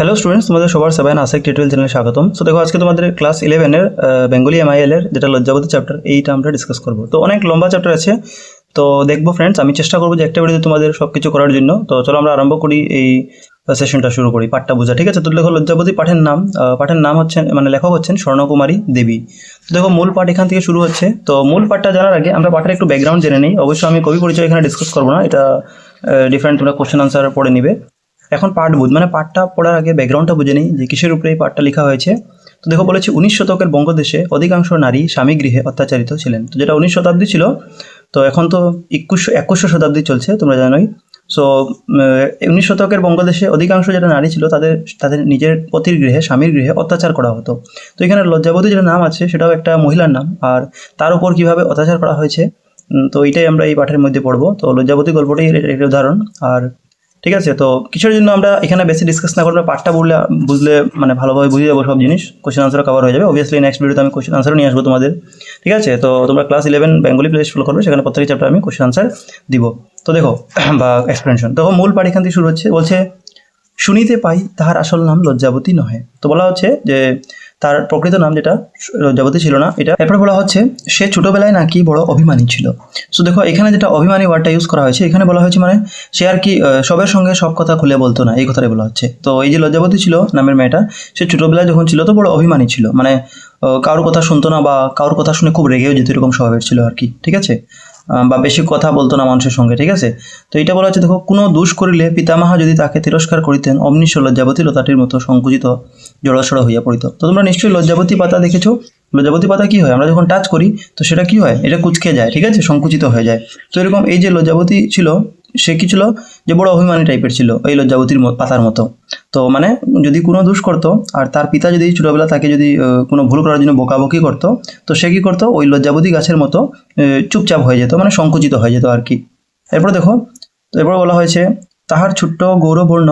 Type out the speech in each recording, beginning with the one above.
Hello students, তোমাদের সবার seven আসাক tutorial চ্যানেলে স্বাগতম। সো দেখো, আজকে তোমাদের ক্লাস 11 বেঙ্গলি এমআইএল এর যেটা লজ্জাবতী চ্যাপ্টার, এইটা আমরা ডিসকাস করবো। তো অনেক লম্বা চ্যাপ্টার আছে, তো দেখবো ফ্রেন্ডস। আমি চেষ্টা করবো যে একটা ভিডিওতে তোমাদের সব কিছু করার জন্য। তো চলো আমরা আরম্ভ করি, এই সেশনটা শুরু করি, পাঠটা বোঝা। ঠিক আছে, তো দেখো লজ্জাবতী পাঠের নাম হচ্ছেন, মানে লেখক হচ্ছেন স্বর্ণকুমারী দেবী। তো দেখো, মূল পাঠ এখান থেকে শুরু হচ্ছে। তো মূল পাঠটা জানার আগে আমরা পাঠের একটু ব্যাকগ্রাউন্ড জেনে নিই। অবশ্যই আমি কবি পরিচয় এখানে ডিসকাস করবো না, এটা ডিফারেন্ট, তোমরা কোশ্চেন আনসার পড়ে নিবে। এখন পাঠ বুঝ, মানে পাঠটা পড়ার আগে ব্যাকগ্রাউন্ডটা বুঝে নিই যে কিসের উপরে এই পাঠটা লেখা হয়েছে। তো দেখো, বলেছি 19 শতকের বঙ্গদেশে অধিকাংশ নারী স্বামী গৃহে অত্যাচারিত ছিলেন। তো যেটা 19 শতাব্দী ছিল, তো এখন তো 21শো শতাব্দী চলছে, তোমরা জানোই। সো 19 শতকের বঙ্গদেশে অধিকাংশ যেটা নারী ছিল, তাদের তাদের নিজের পতির গৃহে, স্বামীর গৃহে অত্যাচার করা হতো। তো এখানে লজ্জাবতী যেটা নাম আছে, সেটাও একটা মহিলার নাম, আর তার উপর কিভাবে অত্যাচার করা হয়েছে, তো এইটাই আমরা এই পাঠের মধ্যে পড়বো। তো লজ্জাবতী গল্পটাই এর উদাহরণ। আর ঠিক আছে, তো কিছুর জন্য আমরা এখানে বেশি ডিসকাস না করলে, পাঠটা বুঝলে মানে ভালোভাবে বুঝে যাবো সব জিনিস, কোশ্চেন আনসারও কভার হয়ে যাবে। অবভিয়াসলি নেক্সট ভিডিওতে আমি কোশ্চেন আনসারও নিয়ে আসবো তোমাদের। ঠিক আছে, তো তোমরা ক্লাস 11 বেঙ্গলি প্লেলিস্ট ফলো করবে, সেখানে প্রত্যেক চ্যাপ্টার আমি কোশ্চেন আনসার দিব। তো দেখো, বা এক্সপ্লেনেশন দেখো, মূল পাঠ এখান থেকে শুরু হচ্ছে। বলছে, শুনিতে পাই তাহার আসল নাম লজ্জাবতী নহে। তো বলা হচ্ছে যে তার প্রকৃত নাম যেটা লজ্জাবতী ছিল না, এটা। এরপরে বলা হচ্ছে সে ছোটবেলায় নাকি বড় অভিমানী ছিল। সো দেখো, এখানে যেটা অভিমানী ওয়ার্ডটা ইউজ করা হয়েছে, এখানে বলা হয়েছে মানে সে আর কি সবার সঙ্গে সব কথা খুলে বলতো না, এই কথাটাই বলা হচ্ছে। তো এই যে লজ্জাবতী ছিল নামের মেয়েটা, সে ছোটবেলায় যখন ছিল তো বড় অভিমানী ছিল, মানে কারোর কথা শুনতো না, বা কারোর কথা শুনে খুব রেগেও যেত, এরকম স্বভাবের ছিল আর কি। ঠিক আছে, বা বেশি কথা বলতো না মানুষের সঙ্গে। ঠিক আছে, তো এটা বলা হচ্ছে, দেখো, কোনো দোষ করিলে পিতামাহা যদি তাকে তিরস্কার করিতেন, অমনিশ লজ্জাবতী লতাটির মতো সংকুচিত জড়সড় হইয়া পড়িত। তো তোমরা নিশ্চয়ই লজ্জাবতী পাতা দেখেছো। লজ্জাবতী পাতা কি হয়, আমরা যখন টাচ করি তো সেটা কি হয়, এটা কুঁচকে যায়, ঠিক আছে, সংকুচিত হয়ে যায়। তো এরকম এই যে লজ্জাবতী ছিল, সে কি ছিল, যে বড় অভিমানী টাইপের ছিল, এই লজ্জাবতীর পাতার মতো। তো মানে যদি কোনো দোষ করতো, আর তার পিতা যদি ছোটবেলা তাকে যদি কোনো ভুল করার জন্য বকাবকি করতো, তো সে কি করতো, ওই লজ্জাবতী গাছের মতো চুপচাপ হয়ে যেত, মানে সংকুচিত হয়ে যেত আর কি। এরপর দেখো, তো এরপর বলা হয়েছে, তাহার ছোট্ট গৌরবর্ণ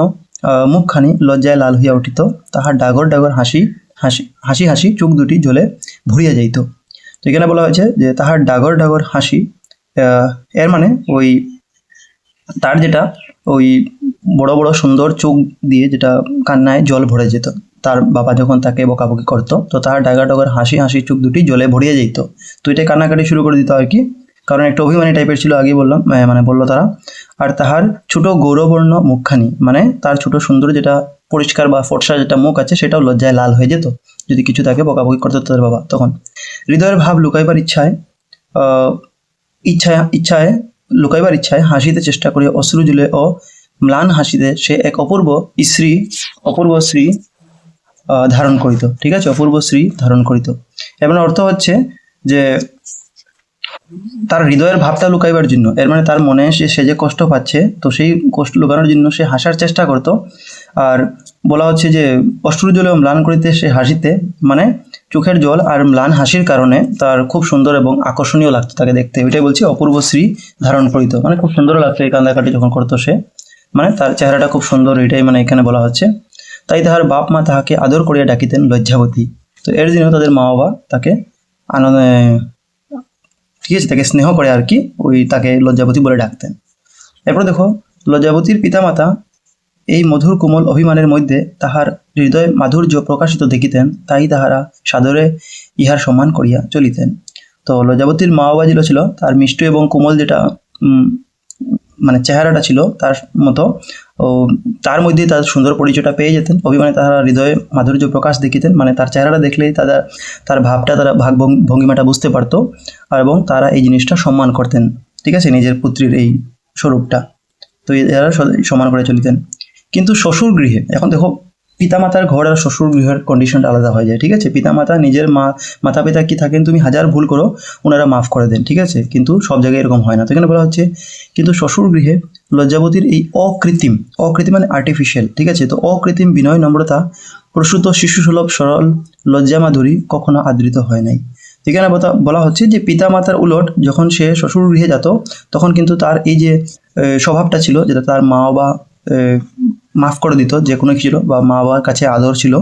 মুখখানি লজ্জায় লাল হইয়া উঠিত, তাহার ডাগর ডাগর হাসি হাসি হাসি হাসি চোখ দুটি জ্বলে ভরিয়া যাইত। তো এখানে বলা হয়েছে যে তাহার ডাগর ডাগর হাসি, এর মানে ওই তার যেটা ওই বড় বড় সুন্দর চোখ দিয়ে যেটা কান্নায় জল ভরে যেত, তার বাবা যখন তাকে বকাবকি করতো, তো তার ডাগর ডাগর হাসি হাসি চোখ দুটি জলে ভরিয়ে যেত। তো এটা কান্নাকাটি শুরু করে দিত আর কি, কারণ একটা অভিমানী টাইপের ছিল, আগেই বললাম, মানে বললো তারা। আর তাহার ছোট গৌরবর্ণ মুখখানি, মানে তার ছোট সুন্দর যেটা পরিষ্কার বা ফর্সা যেটা মুখ আছে, সেটাও লজ্জায় লাল হয়ে যেত যদি কিছু তাকে বকাবকি করতো তাদের বাবা তখন। হৃদয়ের ভাব লুকাইবার ইচ্ছায় আহ ইচ্ছায় লুকাইবার ইচ্ছায় হাসিতে চেষ্টা করে অশ্রু জুলে ও ম্লান হাসিতে সে এক অপূর্ব শ্রী ধারণ করিত। ঠিক আছে, অপূর্ব শ্রী ধারণ করিত। এর অর্থ হচ্ছে যে তার হৃদয়ের ভাবটা লুকাইবার জন্য, এর মানে তার মনে সে যে কষ্ট পাচ্ছে, তো সেই কষ্ট লুকানোর জন্য সে হাসার চেষ্টা করত। আর বলা হচ্ছে যে অশ্রু জলে ম্লান করিতে সে হাসিতে, মানে চোখের জল আর ম্লান হাসির কারণে তার খুব সুন্দর এবং আকর্ষণীয় লাগতো তাকে দেখতে। ওইটাই বলছি, অপূর্ব শ্রী ধারণ করিত, মানে খুব সুন্দর লাগতো এই কান্দাকাটি যখন করতো সে, মানে তার চেহারাটা খুব সুন্দর, এটাই মানে এখানে বলা হচ্ছে। তাই তাহার বাপ মা তাহাকে আদর করিয়া ডাকিতেন লজ্জাবতী। তো এর জন্য তাদের মা বাবা তাকে আনন্দে, ঠিক আছে, তাকে স্নেহ করে আর কি, ওই তাকে লজ্জাবতী বলে ডাকতেন। এরপর দেখো, লজ্জাবতীর পিতামাতা এই মধুর কোমল অভিমানের মধ্যে তাহার হৃদয় মাধুর্য প্রকাশিত দেখিতেন, তাই তাহারা সাদরে ইহার সম্মান করিয়া চলিতেন। তো লজ্জাবতীর মা বাবা যেটা ছিল, তার মিষ্টি এবং কোমল যেটা মানে চেহারাটা ছিল তার মতো, ও তার মধ্যেই তার সুন্দর পরিচয়টা পেয়ে যেতেন। অভিমানে তাহারা হৃদয়ে মাধুর্য প্রকাশ দেখিতেন, মানে তার চেহারাটা দেখলেই তার ভাবটা, তারা ভঙ্গিমাটা বুঝতে পারতো, আর এবং তারা এই জিনিসটা সম্মান করতেন। ঠিক আছে, নিজের পুত্রীর এই স্বরূপটা, তো এরা সম্মান করে চলিতেন। কিন্তু শ্বশুর গৃহে, এখন দেখো, পিতামাতার ঘর আর শ্বশুর গৃহের কন্ডিশনটা আলাদা হয়ে যায়। ঠিক আছে, পিতামাতা নিজের মাতা পিতা কি থাকেন, তুমি হাজার ভুল করো, ওনারা মাফ করে দেন, ঠিক আছে, কিন্তু সব জায়গায় এরকম হয় না। তো এখানে বলা হচ্ছে, কিন্তু শ্বশুর গৃহে লজ্জাবতীর এই অকৃত্রিম মানে আর্টিফিশিয়াল, ঠিক আছে, তো অকৃত্রিম বিনয় নম্রতা প্রসূত শিশুসুলভ সরল লজ্জা মাধুরী কখনো আদৃত হয় নাই। এখানে বলা হচ্ছে যে পিতামাতার উলট যখন সে শ্বশুর গৃহে যেত, তখন কিন্তু তার এই যে স্বভাবটা ছিল, যেটা তার মা বাবা মাফ করে দিত যে কোনো কিছু, বা মা বাবার কাছে আদর ছিল,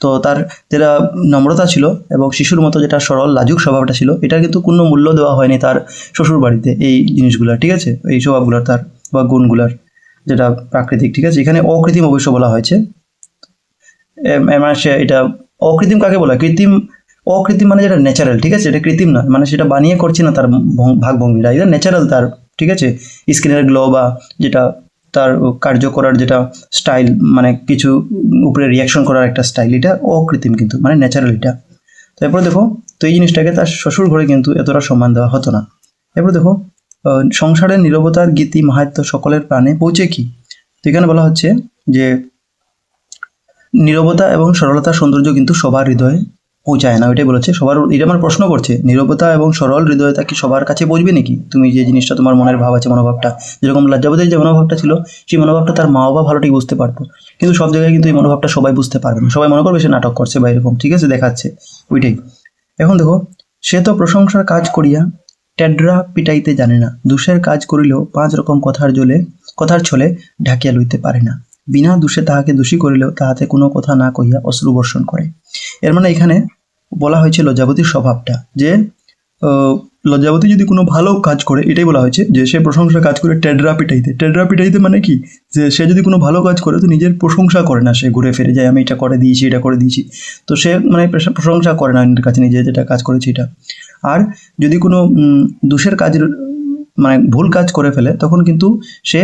তো তার যেটা নম্রতা ছিল এবং শিশুর মতো যেটা সরল লাজুক স্বভাবটা ছিল, এটা কিন্তু কোনো মূল্য দেওয়া হয়নি তার শ্বশুর বাড়িতে এই জিনিসগুলো, ঠিক আছে, এই স্বভাবগুলোর তার বা গুণগুলার যেটা প্রাকৃতিক। ঠিক আছে, এখানে অকৃত্রিম অবশ্য বলা হয়েছে। মানে সে এটা অকৃত্রিম কাকে বলা হয়? কৃত্রিম, অকৃত্রিম মানে যেটা ন্যাচারাল, ঠিক আছে, এটা কৃত্রিম না, মানে সেটা বানিয়ে করছে না তার ভাগভঙ্গিটা, এটা ন্যাচারাল তার, ঠিক আছে। স্কিনের গ্লো বা যেটা তার কার্য করার যেটা স্টাইল, মানে কিছু উপরে রিয়াকশন করার একটা স্টাইল, এটা অকৃত্রিম কিন্তু মানে ন্যাচারাল এটা। তারপরে দেখো, তো এই জিনিসটাকে তার শ্বশুর ঘরে কিন্তু এতটা সম্মান দেওয়া হতো না। এরপর দেখো, সংসারের নীরবতার গীতি মাহাত্ম্য সকলের প্রাণে পৌঁছে কি? তো এখানে বলা হচ্ছে যে নীরবতা এবং সরলতার সৌন্দর্য কিন্তু সবার হৃদয়ে পৌঁছায় না, ওইটাই বলেছে সবার। এটা আমার প্রশ্ন করছে, নীরবতা এবং সরল হৃদয়তা কি সবার কাছে পৌঁছবে নাকি? তুমি যে জিনিসটা তোমার মনের ভাব আছে, মনোভাবটা, যেরকম লজ্জাবতীর যে মনোভাবটা ছিল, সেই মনোভাবটা তার মা বাবা ভালো ঠিক বুঝতে পারতো, কিন্তু সব জায়গায় কিন্তু এই মনোভাবটা সবাই বুঝতে পারবে না, সবাই মনে করবে সে নাটক করছে বা এরকম, ঠিক আছে, দেখাচ্ছে, ওইটাই। এখন দেখো, সে তো প্রশংসার কাজ করিয়া টেডরা পিটাইতে জানে না, দোষের কাজ করিলেও 5 রকম কথার ছলে ঢাকিয়া লইতে পারে না, বিনা দোষে তাহাকে দোষী করিলেও তাহাতে কোনো কথা না কহিয়া অশ্রু বর্ষণ করে। এর মানে এখানে বলা হয়েছে লজ্জাবতীর স্বভাবটা, যে লজ্জাবতী যদি কোনো ভালো কাজ করে, এটাই বলা হয়েছে যে সে প্রশংসার কাজ করে টেডরা পিটাইতে মানে কি, যে সে যদি কোনো ভালো কাজ করে তো নিজের প্রশংসা করে না, সে ঘুরে ফিরে যায় আমি এটা করে দিয়েছি, এটা করে দিয়েছি, তো সে মানে প্রশংসা করে না নিজের কাছে, নিজে যেটা কাজ করেছে এটা। আর যদি কোনো দোষের কাজের মানে ভুল কাজ করে ফেলে, তখন কিন্তু সে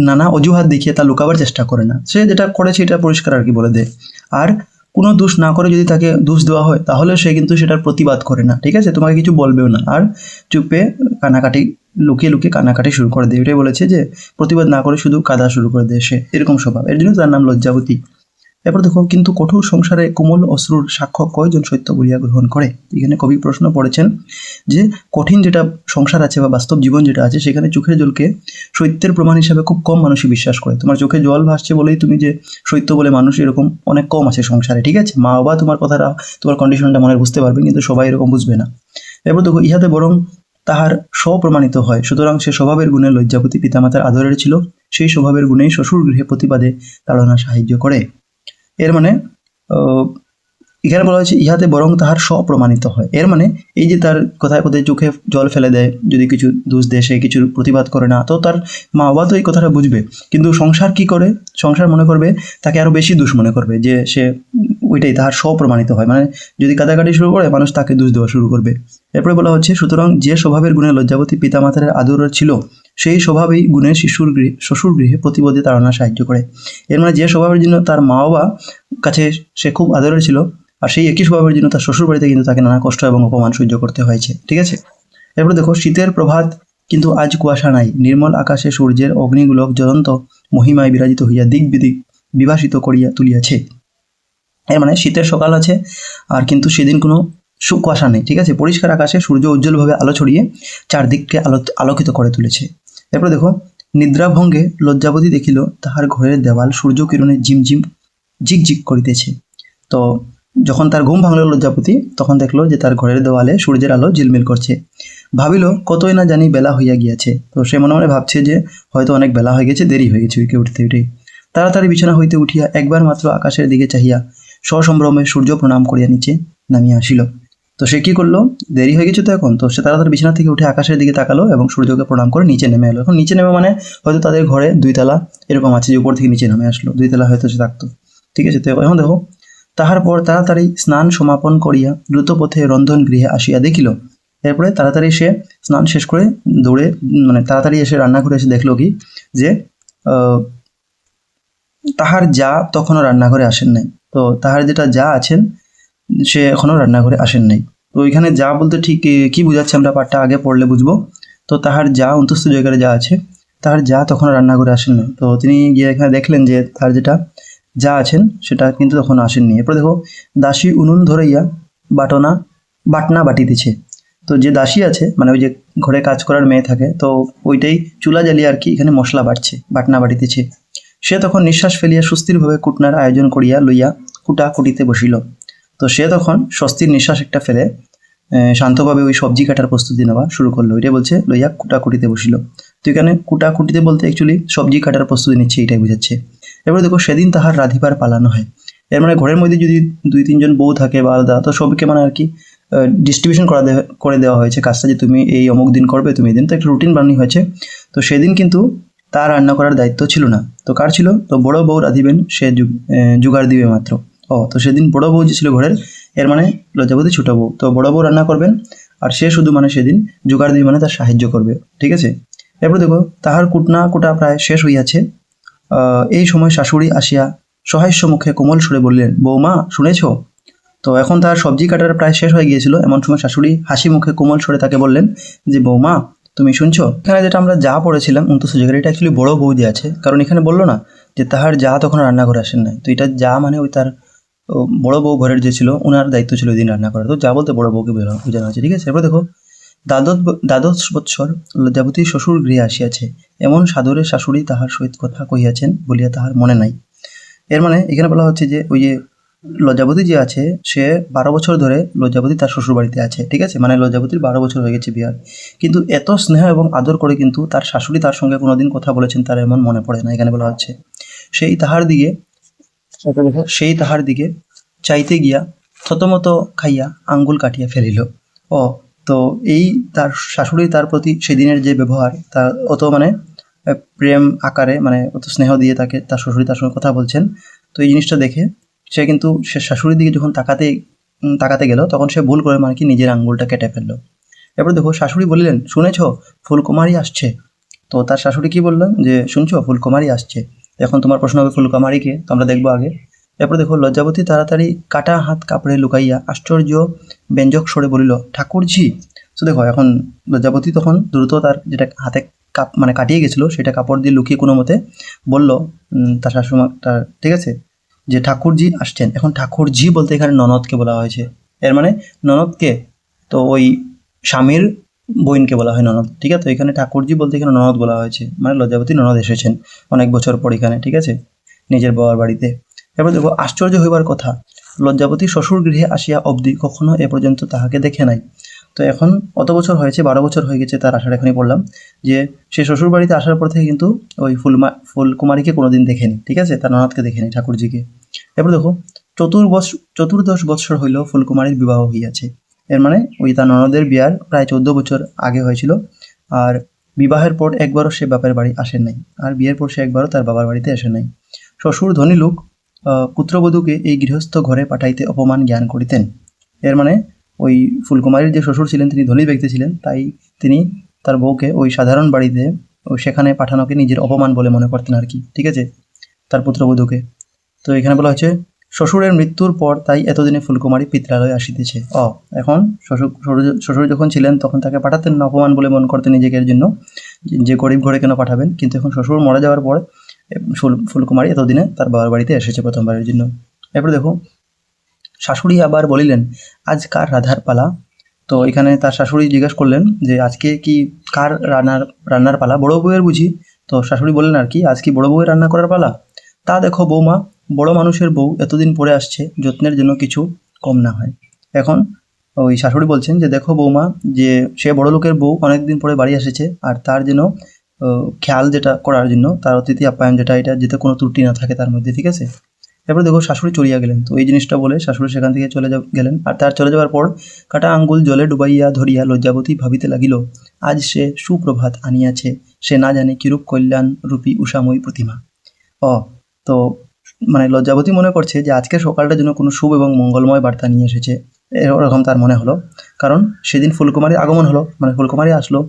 নানা অজুহাত দেখিয়ে তা লুকাবার চেষ্টা করে না, সে যেটা করেছে এটা পরিষ্কার আর কি বলে দেয়। আর কোনো দোষ না করে যদি তাকে দোষ দেওয়া হয়, তাহলে সে কিন্তু সেটার প্রতিবাদ করে না, ঠিক আছে, তোমাকে কিছু বলবেও না, আর চুপে কানাকাটি লুকিয়ে লুকিয়ে কানাকাটি শুরু করে দেয়, এটাই বলেছে যে প্রতিবাদ না করে শুধু কাঁদা শুরু করে দেয় সে, এরকম স্বভাব, এর জন্য তার নাম লজ্জাবতী। এরপর দেখো, কিন্তু কঠোর সংসারে কোমল অশ্রুর সাক্ষ্য কয়জন সত্য বলিয়া গ্রহণ করে? এখানে কবি প্রশ্ন পড়েছেন যে কঠিন যেটা সংসার আছে বা বাস্তব জীবন যেটা আছে, সেখানে চোখের জলকে সত্যের প্রমাণ হিসাবে খুব কম মানুষই বিশ্বাস করে। তোমার চোখে জল ভাসছে বলেই তুমি যে সত্য বলে, মানুষ এরকম অনেক কম আছে সংসারে, ঠিক আছে। মা বাবা তোমার কথাটা, তোমার কন্ডিশনটা মনে বুঝতে পারবে, কিন্তু সবাই এরকম বুঝবে না। এরপর দেখো, ইহাতে বরং তাহার স্বপ্রমাণিত হয়, সুতরাং সে স্বভাবের গুণে লজ্জাবতী পিতামাতার আদরের ছিল, সেই স্বভাবের গুণেই শ্বশুর গৃহে প্রতিবাদে তাড়না সাহায্য করে। এর মানে এখানে বলা হয়েছে ইহাতে বরং তাহার স্বপ্রমাণিত হয়, এর মানে এই যে তার কথায় কথায় চোখে জল ফেলে দেয়, যদি কিছু দোষ দেয়, সে কিছুর প্রতিবাদ করে না, তো তার মা বাবা তো এই কথাটা বুঝবে, কিন্তু সংসার কি করে, সংসার মনে করবে তাকে আরো বেশি দোষ মনে করবে, যে সে ওইটাই তাহার স্বপ্রমাণিত হয়, মানে যদি কাদাকাটি শুরু করে মানুষ তাকে দোষ দেওয়া শুরু করবে। এরপরে বলা হচ্ছে, সুতরাং যে স্বভাবের গুণে লজ্জাবতী পিতামাতার আদর ছিল, সেই স্বভাবেই গুণে শ্বশুর গৃহে প্রতিবাদে তাড়না সাহায্য করে। এর মানে যে স্বভাবের জন্য তার মা বাবা কাছে সে খুব আদরের ছিল, আর সেই একই স্বভাবের জন্য তার শ্বশুর বাড়িতে কিন্তু তাকে নানা কষ্ট এবং অপমান সহ্য করতে হয়েছে, ঠিক আছে। এরপর দেখো, শীতের প্রভাত কিন্তু আজ কুয়াশা নাই, নির্মল আকাশে সূর্যের অগ্নিগোলক জ্বলন্ত মহিমায় বিরাজিত হইয়া দিক বিদিক বিভাসিত করিয়া তুলিয়াছে। এর মানে শীতের সকাল আছে, আর কিন্তু সেদিন কোনো কুয়াশা নেই, ঠিক আছে, পরিষ্কার আকাশে সূর্য উজ্জ্বলভাবে আলো ছড়িয়ে চারদিককে আলোকিত করে তুলেছে। এরপর দেখো, নিদ্রাভঙ্গে লজ্জাবতী দেখিল তাহার ঘরের দেওয়াল সূর্য কিরণে ঝিমঝিম ঝিকঝিক করিতেছে। তো যখন তার ঘুম ভাঙল লজ্জাপতি, তখন দেখলো যে তার ঘরের দেওয়ালে সূর্যের আলো ঝিলমিল করছে। ভাবিল কতই না জানি বেলা হইয়া গিয়াছে, তো সে মনে মনে ভাবছে যে হয়তো অনেক বেলা হয়ে গেছে, দেরি হয়ে গেছে উইকে উঠতে উঠে। তাড়াতাড়ি বিছানা হইতে উঠিয়া একবার মাত্র আকাশের দিকে চাহিয়া সসম্ভ্রমে সূর্য প্রণাম করিয়া নিচে নামিয়া আসিল। তো সে কি করলো, দেরি হয়ে গেছে তো এখন, তো সে তাড়াতাড়ি বিছানা থেকে উঠে আকাশের দিকে তাকালো এবং সূর্যকে প্রণাম করে নিচে নেমে এলো। এখন নিচে নেমে মানে হয়তো তাদের ঘরে 2 তলা এরকম আছে, যে উপর থেকে নিচে নামে আসলো, 2 তলা হয়তো সে থাকতো, ঠিক আছে। তো এখন দেখো, তাহার পর তাড়াতাড়ি স্নান সমাপন করিয়া দ্রুতপথে রন্ধন গৃহে আসিয়া দেখিল। এরপরে তাড়াতাড়ি সে স্নান শেষ করে দৌড়ে মানে তাড়াতাড়ি এসে রান্নাঘরে এসে দেখলো কি, যে তাহার যা তখনও রান্নাঘরে আসেন নাই। তো তাহার যেটা যা আছেন সে এখনো রান্নাঘরে আসেন নাই। তো ওইখানে যা বলতে ঠিক কি বোঝাচ্ছে আমরা পাঠটা আগে পড়লে বুঝবো। তো তাহার যা 29 জায়গায় যা আছে, তাহার যা তখনও রান্নাঘরে আসেন নাই। তো তিনি গিয়ে এখানে দেখলেন যে তার যেটা যা আছেন সেটা কিন্তু তখন আসেননি। এরপর দেখো, দাসী উনুন ধরাইয়া বাটনা বাটিতেছে। তো যে দাসী আছে মানে ওই যে ঘরে কাজ করার মেয়ে থাকে, তো ওইটাই চুলা জ্বালিয়ে আর কি এখানে মশলা বাটনা বাটিতেছে। সে তখন নিঃশ্বাস ফেলিয়া সুস্থিরভাবে কুটনার আয়োজন করিয়া লইয়া কুটা কুটিতে বসিল। তো সে তখন স্বস্তির নিঃশ্বাস একটা ফেলে শান্তভাবে ওই সবজি কাটার প্রস্তুতি নেওয়া শুরু করলো, এটাই বলছে লইয়া কুটা কুটিতে বসিল। তো এখানে কুটা কুটিতে বলতে অ্যাকচুয়ালি সবজি কাটার প্রস্তুতি নিচ্ছে, এটাই বোঝাচ্ছে। এবার দেখো, সেদিন তাহার রাধিবার পালানো হয়। এর মানে ঘরের মধ্যে যদি 2-3 জন বউ থাকে বা আলাদা, তো সবকে মানে আর কি ডিস্ট্রিবিউশন করে দেওয়া হয়েছে কাজটা, যে তুমি এই অমুক দিন করবে, তুমি এই দিন, তো একটা রুটিন বানানো হয়েছে। তো সেদিন কিন্তু তার রান্না করার দায়িত্ব ছিল না, তো কার ছিল, তো বড় বউ রাঁধিবেন, সে জোগাড় দিবে মাত্র। তো সেদিন বড় বউ যে ছিল ঘরের, এর মানে লজ্জাবতী ছোট বউ, তো বড় বউ রান্না করবেন আর সে শুধু মানে সেদিন জোগাড় দিয়ে মানে তার সাহায্য করবে, ঠিক আছে। এরপর দেখো তাহার কুটনা কুটা প্রায় শেষ হইয়াছে, এই সময় শাশুড়ি আসিয়া সহাস্য মুখে কোমল সুরে বললেন, বৌমা শুনেছ? তো এখন তার সবজি কাটার প্রায় শেষ হয়ে গিয়েছিল, এমন সময় শাশুড়ি হাসি মুখে কোমল স্বরে তাকে বললেন যে, বৌমা তুমি শুনছো? এখানে যেটা আমরা যা পড়েছিলাম 29 জায়গায়, এটা অ্যাকচুয়ালি বড় বৌদি আছে, কারণ এখানে বললো না যে তাহার যা তখন রান্নাঘরে আসেন নাই, তো এটা যা মানে ওই তার বড় বউ ঘরের যে ছিল ওনার দায়িত্ব ছিল ওই দিন রান্না করা, তো যা বলতে বড় বউকে বোঝানো হয়েছে, ঠিক আছে। এরপর দেখো দ্বাদশ বৎসর লজ্জাবতী শ্বশুর গৃহে আসিয়াছে, এমন সাদরে শাশুড়ি তাহার সহিত কথা কহিয়াছেন বলিয়া তাহার মনে নাই। এর মানে এখানে বলা হচ্ছে যে ওই যে লজ্জাবতী যে আছে সে 12 বছর ধরে লজ্জাবতী তার শ্বশুর বাড়িতে আছে, ঠিক আছে, মানে লজ্জাবতীর 12 বছর হয়ে গেছে বিয়ার, কিন্তু এত স্নেহ এবং আদর করে কিন্তু তার শাশুড়ি তার সঙ্গে কোনোদিন কথা বলেছেন তার এমন মনে পড়ে না। এখানে বলা হচ্ছে সেই তাহার দিকে চাইতে গিয়া থতমত খাইয়া আঙ্গুল কাটিয়া ফেলিল। ও তো এই তার শাশুড়ি তার প্রতি সেদিনের যে ব্যবহার, তার অত মানে প্রেম আকারে, মানে অত স্নেহ দিয়ে তাকে তার শ্বশুরি তার সঙ্গে কথা বলছেন, তো এই জিনিসটা দেখে সে কিন্তু সে শাশুড়ির দিকে যখন তাকাতে গেল তখন সে ভুল করে মানে কি নিজের আঙ্গুলটা কেটে ফেললো। এরপর দেখো শাশুড়ি বললেন, শুনেছ ফুলকুমারী আসছে? তো তার শাশুড়ি কি বললেন যে, শুনছো ফুলকুমারী আসছে। এখন তোমার প্রশ্ন হবে ফুলকুমারীকে, তো আমরা দেখবো আগে। এরপর দেখো লজ্জাবতী তাড়াতাড়ি কাটা হাত কাপড়ে লুকাইয়া আশ্চর্য ব্যঞ্জক স্বরে বলিল, ঠাকুরঝি। তো দেখো এখন লজ্জাবতী তখন দ্রুত তার যেটা হাতে মানে কাটিয়ে গেছিল সেটা কাপড় দিয়ে লুকিয়ে কোনো মতে বলল তার শাশুমা, তার, ঠিক আছে, যে ঠাকুরজি আসছেন। এখন ঠাকুরজি বলতে এখানে ননদকে বলা হয়েছে, এর মানে ননদকে, তো ওই স্বামীর বোনকে বলা হয় ননদ, ঠিক আছে। তো এখানে ঠাকুরজি বলতে এখানে ননদ বলা হয়েছে, মানে লজ্জাবতী ননদ এসেছেন অনেক বছর পর এখানে, ঠিক আছে, নিজের বাবার বাড়িতে। এবার দেখো আশ্চর্য হইবার কথা, লজ্জাবতী শ্বশুর গৃহে আসিয়া অবধি কখনো এ পর্যন্ত তাহাকে দেখে নাই। তো এখন অত বছর হয়েছে, 12 বছর হয়ে গেছে তার আসার, এখনই বললাম যে সে শ্বশুর বাড়িতে আসার পর থেকে কিন্তু ওই ফুলকুমারীকে কোনোদিন দেখেনি, ঠিক আছে, তার ননদকে দেখেনি, ঠাকুরজিকে। এবার দেখো চতুর্দশ বৎসর হইল ফুলকুমারীর বিবাহ হইয়াছে, এর মানে ওই তার ননদের বিয়ার প্রায় 14 বছর আগে হয়েছিল, আর বিবাহের পর একবারও সে বাপের বাড়ি আসেন নাই, আর বিয়ের পর সে একবারও তার বাবার বাড়িতে আসেন নাই। শ্বশুর ধনী লোক, পুত্রবধূকে এই গৃহস্থ ঘরে পাঠাইতে অপমান জ্ঞান করিতেন। এর মানে ওই ফুলকুমারীর যে শ্বশুর ছিলেন তিনি ধনী ব্যক্তি ছিলেন, তাই তিনি তার বউকে ওই সাধারণ বাড়িতে সেখানে পাঠানোকে নিজের অপমান বলে মনে করতেন আর কি, ঠিক আছে, তার পুত্রবধূকে। তো এখানে বলা হচ্ছে শ্বশুরের মৃত্যুর পর তাই এতদিনে ফুলকুমারী পিত্রালয়ে আসিতেছে। এখন শ্বশুর যখন ছিলেন তখন তাকে পাঠাতেন না, অপমান বলে মনে করতেন নিজেকে, এর জন্য যে গরিব ঘরে কেন পাঠাবেন, কিন্তু এখন শ্বশুর মারা যাওয়ার পর ফুলকুমারী এতদিনে তার বাবার বাড়িতে এসেছে প্রথমবারের জন্য। এরপর দেখো শাশুড়ি আবার বলিলেন, আজ কার রাধার পালা? তো এখানে তার শাশুড়ি জিজ্ঞাসা করলেন যে আজকে কি কার রান্নার পালা, বড় বউয়ের বুঝি? তো শাশুড়ি বললেন আর কি, আজ কি বড় বউয়ের রান্না করার পালা? তা দেখো বৌমা, বড় মানুষের বউ এতদিন পরে আসছে, যত্নের জন্য কিছু কম না হয়। এখন ওই শাশুড়ি বলছেন যে দেখো বৌমা, যে সে বড় লোকের বউ অনেকদিন পরে বাড়ি এসেছে, আর তার যেন খেয়াল যেটা করার জন্য তার অতিথি আপ্যায়ন যেটা, এটা যাতে কোনো ত্রুটি না থাকে তার মধ্যে, ঠিক আছে। এরপর দেখো শাশুড়ি চলিয়া গেলেন, তো এই জিনিসটা বলে শাশুড়ি সেখান থেকে গেলেন, আর তার চলে যাওয়ার পর কাটা আঙ্গুল জলে ডুবাইয়া ধরিয়া লজ্জাবতী ভাবিতে লাগিল, আজ সে সুপ্রভাত আনিয়াছে, সে না জানে কিরূপ কল্যাণ রূপী উষাময়ী প্রতিমা। তো মানে লজ্জাবতী মনে করছে যে আজকের সকালটার জন্য কোনো শুভ এবং মঙ্গলময় বার্তা নিয়ে এসেছে, এরকম তার মনে হলো, কারণ সেদিন ফুলকুমারীর আগমন হলো, মানে ফুলকুমারী আসলো,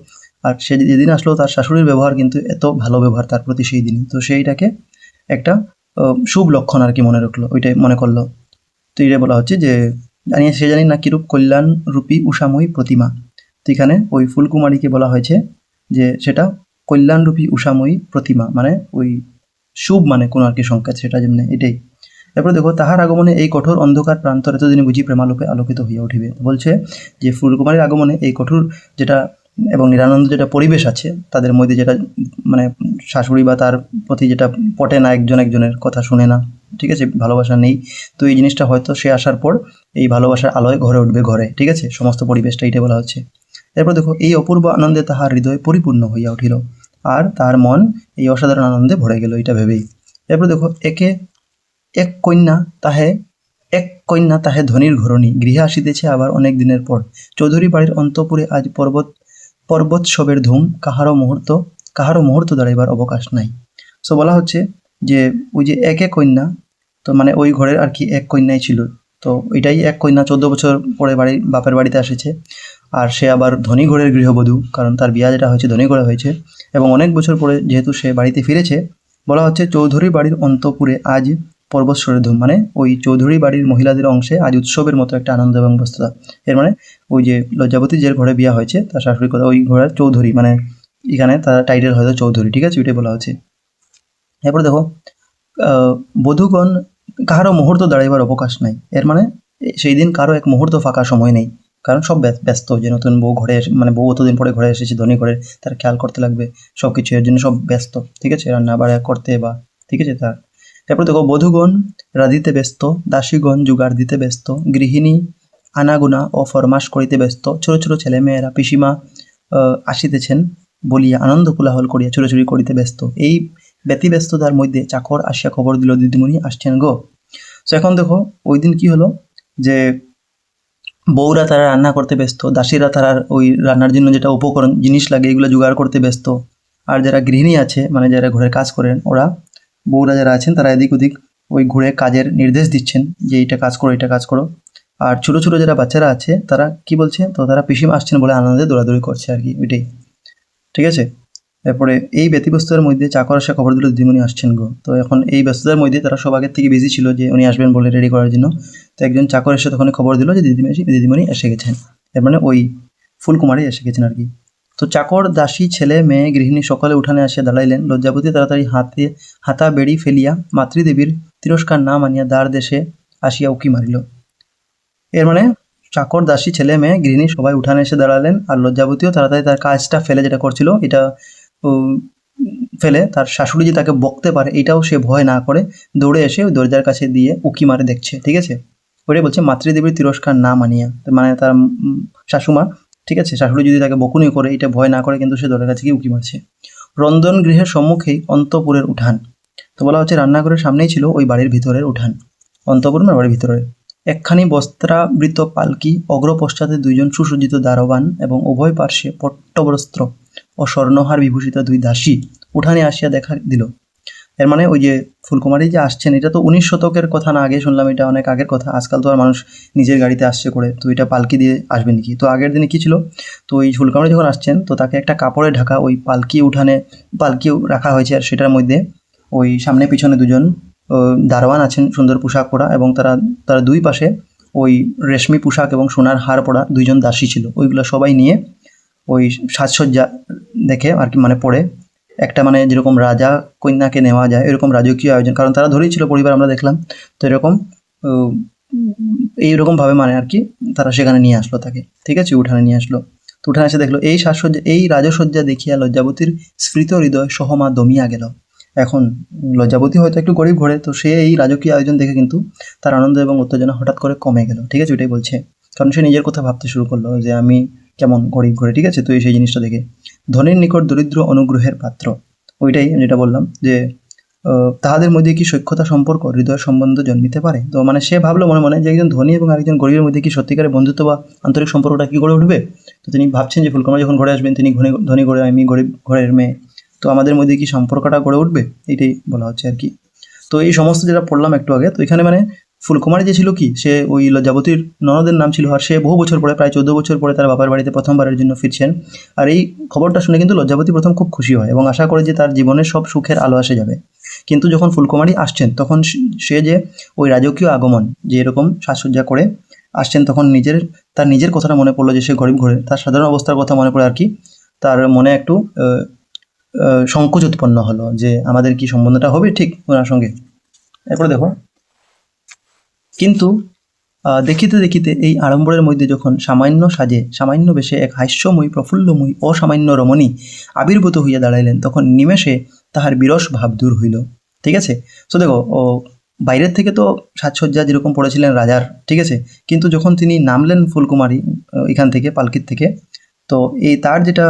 আর সে যেদিন আসলো তার শাশুড়ির ব্যবহার কিন্তু এত ভালো ব্যবহার তার প্রতি সেই দিনই, তো সেইটাকে একটা শুভ লক্ষণ আর কি মনে রাখলো, ওইটাই মনে করলো। তো এটা বলা হচ্ছে যে সে জানি না কিরূপ কল্যাণ রূপী উষাময়ী প্রতিমা, তো এখানে ওই ফুলকুমারীকে বলা হয়েছে যে সেটা কল্যাণরূপী উষাময়ী প্রতিমা, মানে ওই শুভ মানে কোন আর কি সংকেত, সেটা যেমনি এটাই। এরপর দেখো তাহার আগমনে এই কঠোর অন্ধকার প্রান্তর এতদিনে বুঝি প্রেমালোকে আলোকিত হইয়া উঠিবে। বলছে যে ফুলকুমারীর আগমনে এই কঠোর যেটা এবং নিরানন্দ যেটা পরিবেশ আছে তাদের মধ্যে, যেটা মানে শাশুড়ি বা তার প্রতি যেটা পটে না, একজনের কথা শুনে না, ঠিক আছে, ভালোবাসা নেই, তো এই জিনিসটা হয়তো সে আসার পর এই ভালোবাসার আলোয় ঘরে উঠবে, ঘরে, ঠিক আছে, সমস্ত পরিবেশটা এইটা বলা হচ্ছে। এরপর দেখো এই অপূর্ব আনন্দে তাহার হৃদয় পরিপূর্ণ হইয়া উঠিল, আর তার মন এই অসাধারণ আনন্দে ভরে গেল এটা ভেবেই। এরপর দেখো এক কন্যা তাহে ধনির ঘরণী গৃহে আসিতেছে আবার অনেক দিনের পর, চৌধুরী বাড়ির অন্তপুরে আজ পর্বতসবের ধুম, কাহারও মুহূর্ত দাঁড়াইবার অবকাশ নাই। সো বলা হচ্ছে যে ওই যে একে কন্যা, তো মানে ওই ঘরের আর কি এক কন্যাই ছিল। তো এটাই এক কন্যা 14 বছর পরে বাপের বাড়িতে এসেছে। আর সে আবার ধনী ঘরের গৃহবধূ, কারণ তার বিয়ে যেটা হয়েছে ধনী ঘরে হয়েছে। এবং অনেক বছর পরে যেহেতু সে বাড়িতে ফিরেছে, বলা হচ্ছে চৌধুরী বাড়ির অন্তঃপুরে আজ পর্বতস্বরে ধুম, মানে ওই চৌধুরী বাড়ির মহিলাদের অংশে আজ উৎসবের মতো একটা আনন্দ এবং ব্যস্ততা। এর মানে ওই যে লজ্জাবতী যে ঘরে বিয়ে হয়েছে তার শাশুড়ির কথা, ওই ঘরের চৌধুরী, মানে এখানে তার টাইটেল হয়তো চৌধুরী, ঠিক আছে, ওইটাই বলা হচ্ছে। এরপরে দেখো বধূগণ কাহারও মুহূর্ত দাঁড়াইবার অবকাশ নাই। এর মানে সেই দিন কারো এক মুহূর্ত ফাঁকা সময় নেই, কারণ সব ব্যস্ত, যে নতুন বউ ঘরে মানে বউ অতদিন পরে ঘরে এসেছে ধনী ঘরে, তার খেয়াল করতে লাগবে সব কিছু, এর জন্য সব ব্যস্ত, ঠিক আছে, রান্না বাড়া করতে বা, ঠিক আছে। তারপর দেখো বধূগণ রাঁধিতে ব্যস্ত, দাসীগণ জোগাড় দিতে ব্যস্ত, গৃহিণী আনাগোনা ও ফরমাস করিতে ব্যস্ত, ছোট ছোট ছেলে মেয়েরা পিসিমা আসিতেছেন বলিয়া আনন্দ কোলাহল করিয়া চুরোচুরি করিতে ব্যস্ত। এই ব্যতিব্যস্ততার মধ্যে চাকর আসিয়া খবর দিল দিদিমণি আসছেন গো। তো এখন দেখো ওই দিন কি হলো, যে বউরা তারা রান্না করতে ব্যস্ত, দাসীরা তারা ওই রান্নার জন্য যেটা উপকরণ জিনিস লাগে এগুলো জোগাড় করতে ব্যস্ত, আর যারা গৃহিণী আছে মানে যারা ঘরের কাজ করেন ওরা, বউরা যারা আছেন তারা এদিক ওদিক ওই ঘুরে কাজের নির্দেশ দিচ্ছেন যে এটা কাজ করো এটা কাজ করো। আর ছোটো ছোটো যারা বাচ্চারা আছে তারা কি বলছে, তো তারা পিসিমা আসছেন বলে আনন্দে দৌড়াদৌড়ি করছে আর কি, ওইটাই, ঠিক আছে। তারপরে এই ব্যতিব্যস্ততার মধ্যে চাকর আসা খবর দিল দিদিমণি আসছেন গো। তো এখন এই ব্যস্ততার মধ্যে তারা সব আগের থেকে বিজি ছিল যে উনি আসবেন বলে রেডি করার জন্য। তো একজন চাকর এসে তখন খবর দিল যে দিদিমণি এসে গেছেন, এর মানে ওই ফুলকুমারী এসে গেছেন আর কি। তো চাকর দাসী ছেলে মেয়ে গৃহিণী সকলে উঠানে আসিয়া দাঁড়াইলেন। লজ্জাবতী তাড়াতাড়ি হাতা বেড়ি ফেলিয়া মাতৃদেবীর তিরস্কার না মানিয়া দ্বার দেশে আসিয়া উকি মারিল। এর মানে চাকর দাসী ছেলে মেয়ে গৃহিণী সবাই উঠানে এসে দাঁড়ালেন, আর লজ্জাবতীও তাড়াতাড়ি তার কাজটা ফেলে, যেটা করছিল এটা ফেলে, তার শাশুড়ি যে তাকে বকতে পারে এটাও সে ভয় না করে দৌড়ে এসে ওই দরজার কাছে দিয়ে উকি মারে দেখছে, ঠিক আছে। ওটাই বলছে মাতৃদেবীর তিরস্কার না মানিয়া, মানে তার শাশুমা, ঠিক আছে, শাশুড়ি যদি তাকে বকুনি করে এটা ভয় না করে কিন্তু সে দরজার কাছে গিয়ে উকি মারছে। রন্ধন গৃহের সম্মুখেই অন্তঃপুরের উঠান। তো বলা হচ্ছে রান্নাঘরের সামনেই ছিল ওই বাড়ির ভিতরের উঠান, অন্তঃপুর মানে বাড়ির ভিতরে। একখানি বস্ত্রাবৃত পালকি, অগ্রপশ্চাতে দুইজন সুসজ্জিত দারোয়ান এবং উভয় পার্শ্বে পট্টবস্ত্র ও স্বর্ণহার বিভূষিত দুই দাসী উঠানে আসিয়া দেখা দিল। এর মানে ওই যে ফুলকুমারী যে আসছেন এটা তো 19 শতকের কথা না, আগে শুনলাম এটা অনেক আগের কথা, আজকাল তো আর মানুষ নিজের গাড়িতে আসছে করে, তো এটা পালকি দিয়ে আসবে নাকি। তো আগের দিনে কি ছিল, তো ওই ফুলকুমারী যখন আসছেন তো তাকে একটা কাপড়ে ঢাকা ওই পালকি উঠানে পালকি রাখা হয়েছে, আর সেটার মধ্যে ওই সামনে পিছনে দুজন দারোয়ান আছেন সুন্দর পোশাক পরা, এবং তারা দুই পাশে ওই রেশমি পোশাক এবং সোনার হার পরা দুইজন দাসী ছিল, ওইগুলো সবাই নিয়ে ওই সাজসজ্জা দেখে আর কি, মানে পড়ে একটা মানে যেরকম রাজা কন্যাকে নেওয়া যায় এরকম রাজকীয় আয়োজন, কারণ তারা ধরেই ছিল পরিবার আমরা দেখলাম, তো এরকম এইরকমভাবে মানে আর কি তারা সেখানে নিয়ে আসলো তাকে, ঠিক আছে, উঠানে নিয়ে আসলো। তো উঠানে এসে দেখলো এই সাজসজ্জা এই রাজসজ্জা দেখিয়া লজ্জাবতীর স্ফীত হৃদয় সহমা দমিয়া গেল। এখন লজ্জাবতী হয়তো একটু গরিব ঘরে, তো সে এই রাজকীয় আয়োজন দেখে কিন্তু তার আনন্দ এবং উত্তেজনা হঠাৎ করে কমে গেল, ঠিক আছে, ওইটাই বলছে, কারণ সে নিজের কথা ভাবতে শুরু করলো যে আমি কেমন গরিব ঘরে, ঠিক আছে। তো সেই জিনিসটা দেখে ধনীর নিকট দরিদ্র অনুগ্রহের পাত্র, ওইটাই যেটা বললাম যে তাহাদের মধ্যে কি সখ্যতা সম্পর্ক হৃদয় সম্বন্ধ জন্মিতে পারে। তো মানে সে ভাবলো মনে মনে যে একজন ধনী এবং আরেকজন গরিবের মধ্যে কি সত্যিকারের বন্ধুত্ব বা আন্তরিক সম্পর্কটা কি গড়ে উঠবে। তো তিনি ভাবছেন যে ফুলকুমারী যখন ঘরে আসবেন তিনি ধনী ঘরে, আমি গরিব ঘরের মেয়ে, তো আমাদের মধ্যে কি সম্পর্কটা গড়ে উঠবে, এইটাই বলা হচ্ছে আর কি। তো এই সমস্ত যেটা পড়লাম একটু আগে, তো এখানে মানে ফুলকুমারী যে ছিল কি, সে ওই লজ্জাবতীর ননদের নাম ছিল, আর সে বহু বছর পরে প্রায় 14 বছর পরে তার বাবার বাড়িতে প্রথমবারের জন্য ফিরছেন। আর এই খবরটা শুনে কিন্তু লজ্জাবতী প্রথম খুব খুশি হয় এবং আশা করে যে তার জীবনের সব সুখের আলো আসে যাবে। কিন্তু যখন ফুলকুমারী আসছেন তখন সে যে ওই রাজকীয় আগমন যে এরকম সাজসজ্জা করে আসছেন, তখন তার নিজের কথাটা মনে পড়লো যে সে গরিব ঘরে, তার সাধারণ অবস্থার কথা মনে পড়ে আর কি, তার মনে একটু সংকোচ উৎপন্ন হলো যে আমাদের কি সম্বন্ধটা হবে ঠিক ওনার সঙ্গে। এরপরে দেখো কিন্তু দেখিতে দেখিতে এই আড়ম্বরের মধ্যে যখন সামান্য সাজে সামান্য বেশে এক হাস্যময়ী প্রফুল্লময়ী অসামান্য রমণী আবির্ভূত হইয়া দাঁড়াইলেন, তখন নিমেষে তাহার বিরস ভাব দূর হইল, ঠিক আছে। তো দেখো বাইরের থেকে তো সাজসজ্জা যেরকম পড়েছিলেন রাজার, ঠিক আছে, কিন্তু যখন তিনি নামলেন ফুলকুমারী এখান থেকে পালকির থেকে, তো এই তার যেটা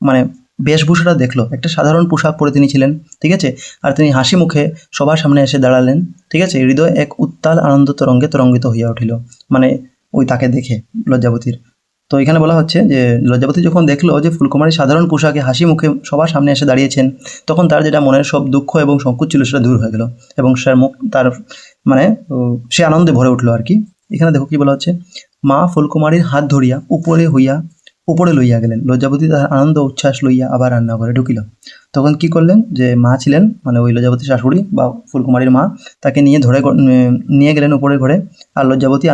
মানে বেশভূষাটা দেখলো, একটা সাধারণ পোশাক পরে তিনি ছিলেন, ঠিক আছে, আর তিনি হাসি মুখে সবার সামনে এসে দাঁড়ালেন, ঠিক আছে, হৃদয় এক উত্তাল আনন্দ তরঙ্গে তরঙ্গিত হইয়া উঠিল, মানে ওই তাকে দেখে লজ্জাবতীর। তো এখানে বলা হচ্ছে যে লজ্জাবতী যখন দেখলো যে ফুলকুমারী সাধারণ পোশাকে হাসি মুখে সবার সামনে এসে দাঁড়িয়েছেন, তখন তার যেটা মনের সব দুঃখ এবং সংকোচ ছিল সেটা দূর হয়ে গেল এবং সে মুখ তার মানে সে আনন্দে ভরে উঠলো আর কি। এখানে দেখো কি বলা হচ্ছে, মা ফুলকুমারীর হাত ধরিয়া উপরে লইয়া গেলেন। লজ্জাবতী তার আনন্দ উচ্ছ্বাস লইয়া আবার রান্নাঘরে ঢুকিল। তখন কি করলেন, যে মা ছিলেন মানে ওই লজ্জাবতী শাশুড়ি বা ফুলকুমারীর মা, তাকে নিয়ে গেলেন উপরের ঘরে। আর লজ্জাবতী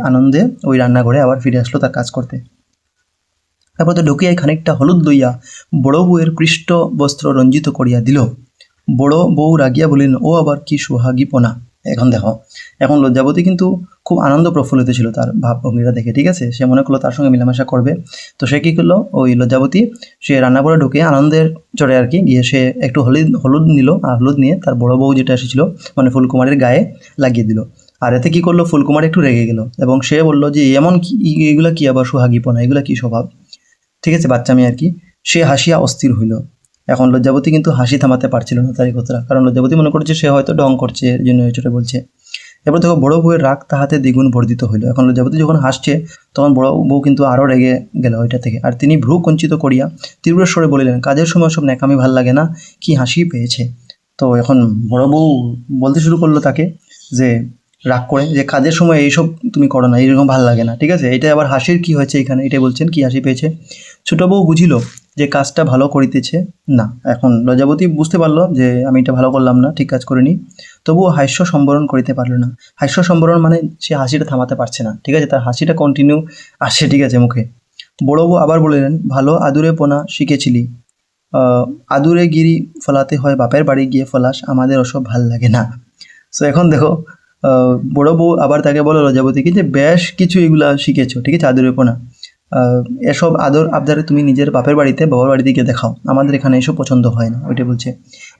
আনন্দে ওই রান্নাঘরে আবার ফিরে আসলো তার কাজ করতে। তারপর তো ঢুকিয়াই খানিকটা হলুদ লইয়া বড় বউয়ের পৃষ্ঠ বস্ত্র রঞ্জিত করিয়া দিল। বড় বউ রাগিয়া বলিলেন, ও আবার কি সোহাগীপনা। এখন দেখো, এখন লজ্জাবতী কিন্তু খুব আনন্দ প্রফুল্লিত ছিল তার ভাবভঙ্গিটা দেখে, ঠিক আছে। সে মনে করলো তার সঙ্গে মেলামেশা করবে। তো সে কী করলো, ওই লজ্জাবতী সে রান্নাঘরে ঢুকে আনন্দের চড়ে আর কি গিয়ে সে একটু হলুদ নিল, আর হলুদ নিয়ে তার বড় বউ যেটা এসেছিল মানে ফুলকুমারীর গায়ে লাগিয়ে দিল। আর এতে কী করলো, ফুলকুমারী একটু রেগে গেল এবং সে বলল যে এমন কি, এগুলা কি আবার সোহাগীপনা, এগুলা কি স্বভাব, ঠিক আছে, বাচ্চা মেয়ে আর কি। সে হাসিয়া অস্থির হইল। এখন লজ্জাবতী কিন্তু হাসি থামাতে পারছিল না তারই কথা, কারণ লজ্জাবতী মনে করছে সে হয়তো ঢং করছে, এর জন্য ছোটো বলছে। এবার দেখো বড় বউয়ের রাগ তাহাতে দ্বিগুণ বর্ধিত হইল। এখন লজ্জাবতী যখন হাসছে তখন বড় বউ কিন্তু আরও রেগে গেল ওইটা থেকে। আর তিনি ভ্রু কঞ্চিত করিয়া তীব্র স্বরে বলিলেন, কাজের সময় সব ন্যাকামি ভাল লাগে না, কি হাসি পেয়েছে। তো এখন বড় বউ বলতে শুরু করলো তাকে যে রাগ করে, যে কাজের সময় এইসব তুমি করো না, এইরকম ভাল লাগে না, ঠিক আছে। এটা আবার হাসির কি হয়েছে এখানে, এটাই বলছেন কি হাসি পেয়েছে। ছোট বউ বুঝিল যে কাজটা ভালো করিতেছে না। এখন লজ্জাবতী বুঝতে পারলো যে আমি এটা ভালো করলাম না, ঠিক কাজ করিনি। তবুও হাস্য সম্বরণ করিতে পারল না। হাস্য সম্বরণ মানে সে হাসিটা থামাতে পারছে না, ঠিক আছে, তার হাসিটা কন্টিনিউ আসে, ঠিক আছে, মুখে। বড় বউ আবার বলিলেন, ভালো আদুরে পোনা শিখেছিলি, আদুরে গিরি ফলাতে হয় বাপের বাড়ি গিয়ে ফলাস, আমাদের ওসব ভাল লাগে না। সো এখন দেখো বড় বউ আবার তাকে বলো লজ্জাবতীকে যে বেশ কিছু এগুলা শিখেছো, ঠিক আছে, আদুরে পোনা, এসব আদর আবদারে তুমি নিজের বাপের বাড়িতে বাবার বাড়িতে গিয়ে দেখাও, আমাদের এখানে এসব পছন্দ হয় না, ওইটা বলছে।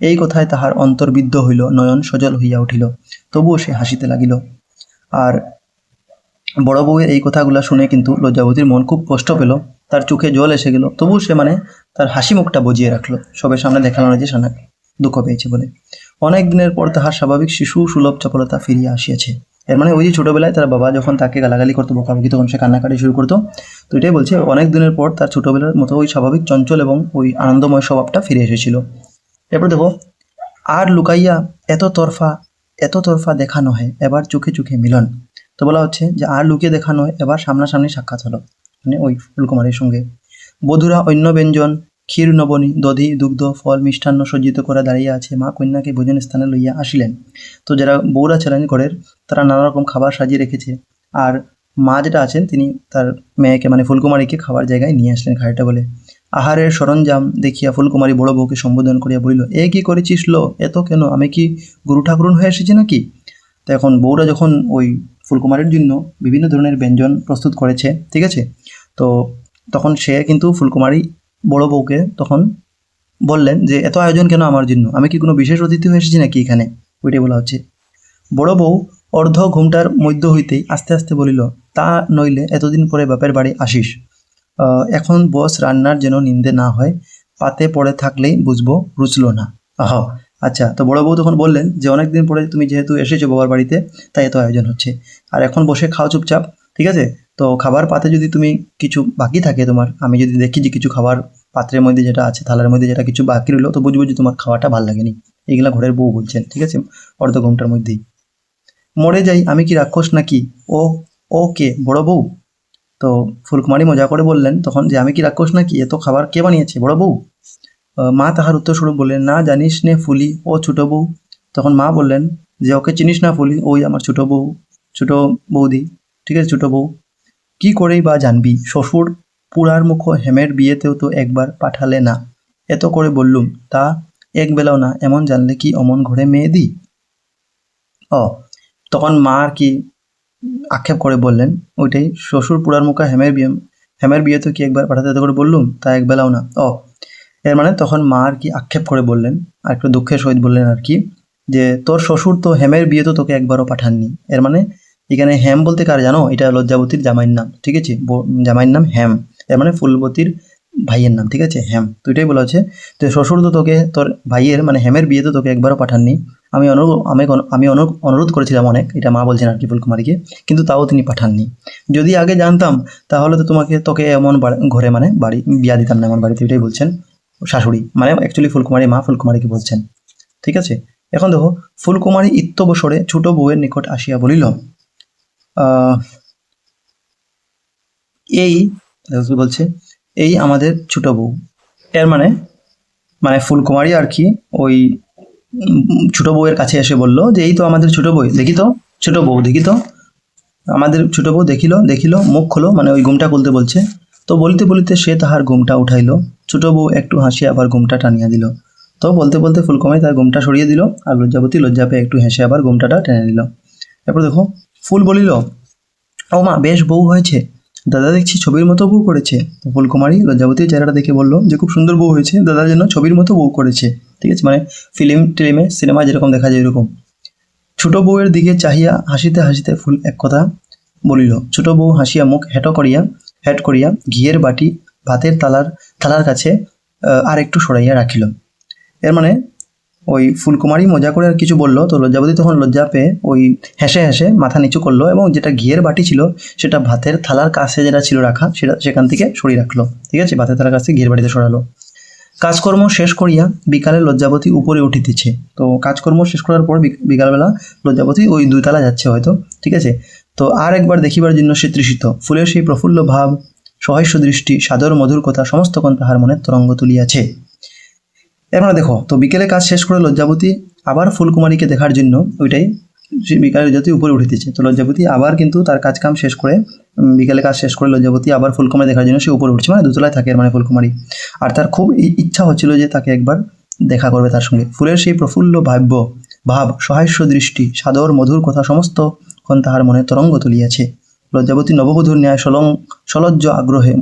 এই কথায় তাহার অন্তর্বিদ্ধ হইল, নয়ন সজল হইয়া উঠিল, তবুও সে হাসিতে লাগিল। আর বড় বউয়ের এই কথাগুলো শুনে কিন্তু লজ্জাবতীর মন খুব কষ্ট পেল, তার চোখে জল এসে গেল। তবুও সে মানে তার হাসি মুখটা বজিয়ে রাখলো, সবের সামনে দেখালো না যে সে দুঃখ পেয়েছে বলে। অনেক দিনের পর তাহার স্বাভাবিক শিশু সুলভ চপলতা ফিরিয়া আসিয়াছে। এর মানে ওই যে ছোটোবেলায় তার বাবা যখন তাকে গালাগালি করতো, বকাবকি, তখন সে কান্নাকাটি শুরু করতো। তো এটাই বলছে, অনেক দিনের পর তার ছোটোবেলার মতো ওই স্বাভাবিক চঞ্চল এবং ওই আনন্দময় স্বভাবটা ফিরে এসেছিল। এরপর দেখো, আর লুকাইয়া এত তরফা দেখা নহে, এবার চোখে চোখে মিলন। তো বলা হচ্ছে যে আর লুকিয়ে দেখা নয়, এবার সামনাসামনি সাক্ষাৎ হলো, মানে ওই ফুলকুমারীর সঙ্গে। বধূরা অন্য ব্যঞ্জন, ক্ষীর নবনী, দধি দুগ্ধ ফল মিষ্টান্ন সজ্জিত করে দাঁড়িয়ে আছে। মা কন্যাকে ভোজন স্থানে লইয়া আসিলেন। তো যারা বউরা ছিলেন ঘরের, তারা নানা রকম খাবার সাজিয়ে রেখেছে। আর মা যেটা আছেন তিনি তার মেয়েকে মানে ফুলকুমারীকে খাবার জায়গায় নিয়ে আসলেন খাইটা বলে। আহারের সরঞ্জাম দেখিয়া ফুলকুমারী বড় বউকে সম্বোধন করিয়া বলিল, এ কি করেছিস লো, এত কেন, আমি কি গুরু ঠাকুরন হয়ে এসেছি নাকি। তো এখন বউরা যখন ওই ফুলকুমারীর জন্য বিভিন্ন ধরনের ব্যঞ্জন প্রস্তুত করেছে, ঠিক আছে, তো তখন সে কিন্তু ফুলকুমারী বড় বউকে তখন বললেন যে এত আয়োজন কেন আমার জন্য, আমি কি কোনো বিশেষ অতিথি হয়ে এসেছি নাকি এখানে, ওইটাই বলা হচ্ছে। বড় বউ অর্ধ ঘুমটার মধ্য হইতেই আস্তে আস্তে বলিল, তা নইলে এতদিন পরে বাপের বাড়ি আসিস, এখন বস রান্নার যেন নিন্দে না হয়, পাতে পড়ে থাকলেই বুঝবো রুচলো না। আহ আচ্ছা, তো বড় বউ তখন বললেন যে অনেকদিন পরে তুমি যেহেতু এসেছো বাবার বাড়িতে, তাই এত আয়োজন হচ্ছে, আর এখন বসে খাও চুপচাপ, ঠিক আছে। তো খাবার পাতে যদি তুমি কিছু বাকি থাকে তোমার, আমি যদি দেখি যে কিছু খাবার পাত্রের মধ্যে যেটা আছে, থালার মধ্যে যেটা কিছু বাকি রইলো, তো বুঝবো যে তোমার খাওয়াটা ভালো লাগেনি। এইগুলা ঘরের বউ বলছেন, ঠিক আছে, অর্ধ ঘন্টার মধ্যেই। মরে যাই, আমি কি রাক্ষস নাকি, ও ও কে, বড় বউ। তো ফুলকুমারী মজা করে বললেন তখন যে আমি কি রাক্ষস নাকি, এত খাবার কে বানিয়েছে, বড় বউ। মা তাহার উত্তরস্বরূপ বললেন, না জানিস নে ফুলি, ও ছোট বউ। তখন মা বললেন যে ওকে চিনিস না ফুলি, ওই আমার ছোট বৌদি, ঠিক আছে, ছোট বউ। কি করেই বা জানবি, শ্বশুর পুরার মুখ হেমের বিয়েতেও তো একবার পাঠালে না, এত করে বললুম, তা এক বেলাও না, এমন জানলে কি অমন ঘরে মেয়ে দিই। ও তখন মা আর কি আক্ষেপ করে বললেন, ওইটাই, শ্বশুর পুরার মুখে হেমের বিয়ে তো কি একবার পাঠাতে, এত করে বললুম, তা এক বেলাও না। এর মানে তখন মা আর কি আক্ষেপ করে বললেন, আর একটু দুঃখের সহিত বললেন আর কি, যে তোর শ্বশুর তো হেমের বিয়ে তো তোকে একবারও পাঠাননি। এর মানে এখানে হেম বলতে কার জানো, এটা লজ্জাবতীর জামাইয়ের নাম, ঠিক আছে, জামাইয়ের নাম হেম। এর মানে ফুলবতীর ভাইয়ের নাম, ঠিক আছে, হেম। তো এটাই বলা হচ্ছে যে শ্বশুর তো তোকে তোর ভাইয়ের মানে হেমের বিয়ে তো তোকে একবারও পাঠাননি। আমি অনুরোধ করেছিলাম অনেক, এটা মা বলছেন আর কি ফুলকুমারীকে, কিন্তু তাও তিনি পাঠাননি। যদি আগে জানতাম তাহলে তো তোকে এমন ঘরে মানে বাড়ি বিয়া দিতাম না এমন বাড়িতে, এটাই বলছেন শাশুড়ি, মানে অ্যাকচুয়ালি ফুলকুমারী মা ফুলকুমারীকে বলছেন। ঠিক আছে, এখন দেখো ফুলকুমারী ইত্যবসরে ছোট বউয়ের নিকট আসিয়া বলিল, আহ, এই দেখো কি বলছে, এই আমাদের ছোট বউ। এর মানে মানে ফুলকুমারী আর কি ওই ছোট বউয়ের কাছে এসে বলল যে এই তো আমাদের ছোট বউ, দেখি তো ছোট বউ, দেখি তো আমাদের ছোট বউ, দেখিল দেখিল মুখ খোলো, মানে ওই ঘুমটা খুলতে বলছে। তো বলিতে বলিতে সে তাহার ঘুমটা উঠাইল। ছোট বউ একটু হাসিয়া আবার ঘুমটা টানিয়া দিল। তো বলতে বলতে ফুলকুমারী তার ঘুমটা সরিয়ে দিল, আর লজ্জাবতী লজ্জা পেয়ে একটু হেসে আবার ঘুমটাটা টেনে নিল। এরপর দেখো ফুল বলিল, ও মা বেশ বউ হয়েছে, দাদা দেখছি ছবির মতো বউ করেছে। তো ফুলকুমারী লজ্জাবতীর চেহারাটা দেখে বলল যে খুব সুন্দর বউ হয়েছে, দাদা যেন ছবির মতো বউ করেছে। ঠিক আছে, মানে টিলিমে সিনেমায় যেরকম দেখা যায় এরকম। ছোট বউয়ের দিকে চাহিয়া হাসিতে হাসিতে ফুল এক কথা বলিল। ছোট বউ হাসিয়া মুখ হেট করিয়া ঘিয়ের বাটি ভাতের থালার কাছে আর একটু সরাইয়া রাখিল। এর মানে ওই ফুলকুমারী মজা করে আর কিছু বললো, তো লজ্জাবতী তখন লজ্জা পেয়ে ওই হেসে হেসে মাথা নিচু করলো, এবং যেটা ঘিয়ের বাটি ছিল সেটা ভাতের থালার কাছে যেটা ছিল রাখা সেটা সেখান থেকে সরিয়ে রাখলো। ঠিক আছে, ভাতের থালার কাছে ঘিয়ের বাটিতে সরালো। কাজকর্ম শেষ করিয়া বিকালে লজ্জাবতী উপরে উঠিতেছে। তো কাজকর্ম শেষ করার পর বিকালবেলা লজ্জাবতী ওই 2 তলা যাচ্ছে হয়তো। ঠিক আছে, তো আর একবার দেখিবার জন্য সে তৃষিত। ফুলের সেই প্রফুল্ল ভাব, সহাস্য দৃষ্টি, সাদর মধুর কথা সমস্তক্ষণ তাহার মনে তরঙ্গ তুলিয়াছে। এবার দেখো, তো বিকেলে কাজ শেষ করে লজ্জাবতী আবার ফুলকুমারীকে দেখার জন্য ওইটাই সে বিকালে লজ্জাবতী উপরে উঠিতেছে। তো লজ্জাবতী আবার কিন্তু তার কাম শেষ করে বিকেলে কাজ শেষ করে লজ্জাবতী আবার ফুলকুমারী দেখার জন্য সে উপরে উঠছে, মানে 2 তলায় থাকে মানে ফুলকুমারী। আর তার খুব ইচ্ছা হচ্ছিল যে তাকে একবার দেখা করবে তার সঙ্গে। ফুলের সেই প্রফুল্ল ভাব, সহাস্য দৃষ্টি, সাদর মধুর কথা সমস্তক্ষণ তাহার মনে তরঙ্গ তুলিয়াছে। লজ্জাবতী নববধূর ন্যায় সলজ্জ আগ্রহে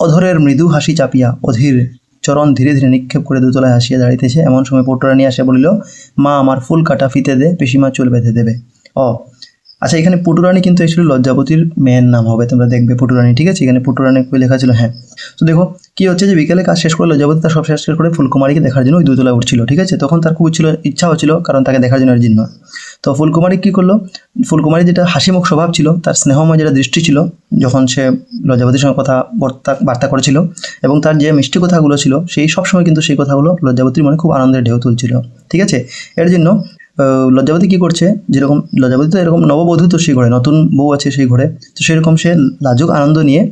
অধরের মৃদু হাসি চাপিয়া অধীর চরণ ধীরে ধীরে নিক্ষেপ করে 2 তলায় আসিয়া দাঁড়িতেছে। এমন সময় পটুরানী আসে বলিল, মা আমার ফুল কাটা ফিতে দে, পিসিমা চুল বেঁধে দেবে। আচ্ছা, এখানে পটুরানী কিন্তু অ্যাকচুয়ালি লজ্জাবতীর মেয়ের নাম হবে, তোমরা দেখবে পটুরানী। ঠিক আছে, এখানে পটুরানী লেখা ছিল। হ্যাঁ, তো দেখো কি হচ্ছে যে বিকেলে কাজ শেষ করে লজ্জাবতী তার সব শেষ করে ফুলকুমারীকে দেখার জন্য ওই 2 তলায় উঠছিল। ঠিক আছে, তখন তার খুব ইচ্ছা হচ্ছিল, কারণ তাকে দেখার জন্য। তো ফুলকুমারী কি করলো, ফুলকুমারী যেটা হাসি মুখ স্বভাব ছিল, তার স্নেহময় যেটা দৃষ্টি ছিল যখন সে লজ্জাবতীর সঙ্গে বার্তা করেছিল, এবং তার যে মিষ্টি কথাগুলো ছিল সেই সবসময় কিন্তু সেই কথাগুলো লজ্জাবতীর মনে খুব আনন্দের ঢেউ তুলছিল। ঠিক আছে, এর জন্য লজ্জাবতী কি করছে, যেরকম লজ্জাবতী তো এরকম নববধূ, তো সেই ঘরে নতুন বউ আছে সেই ঘরে, তো সেরকম সে লাজুক আনন্দ নিয়ে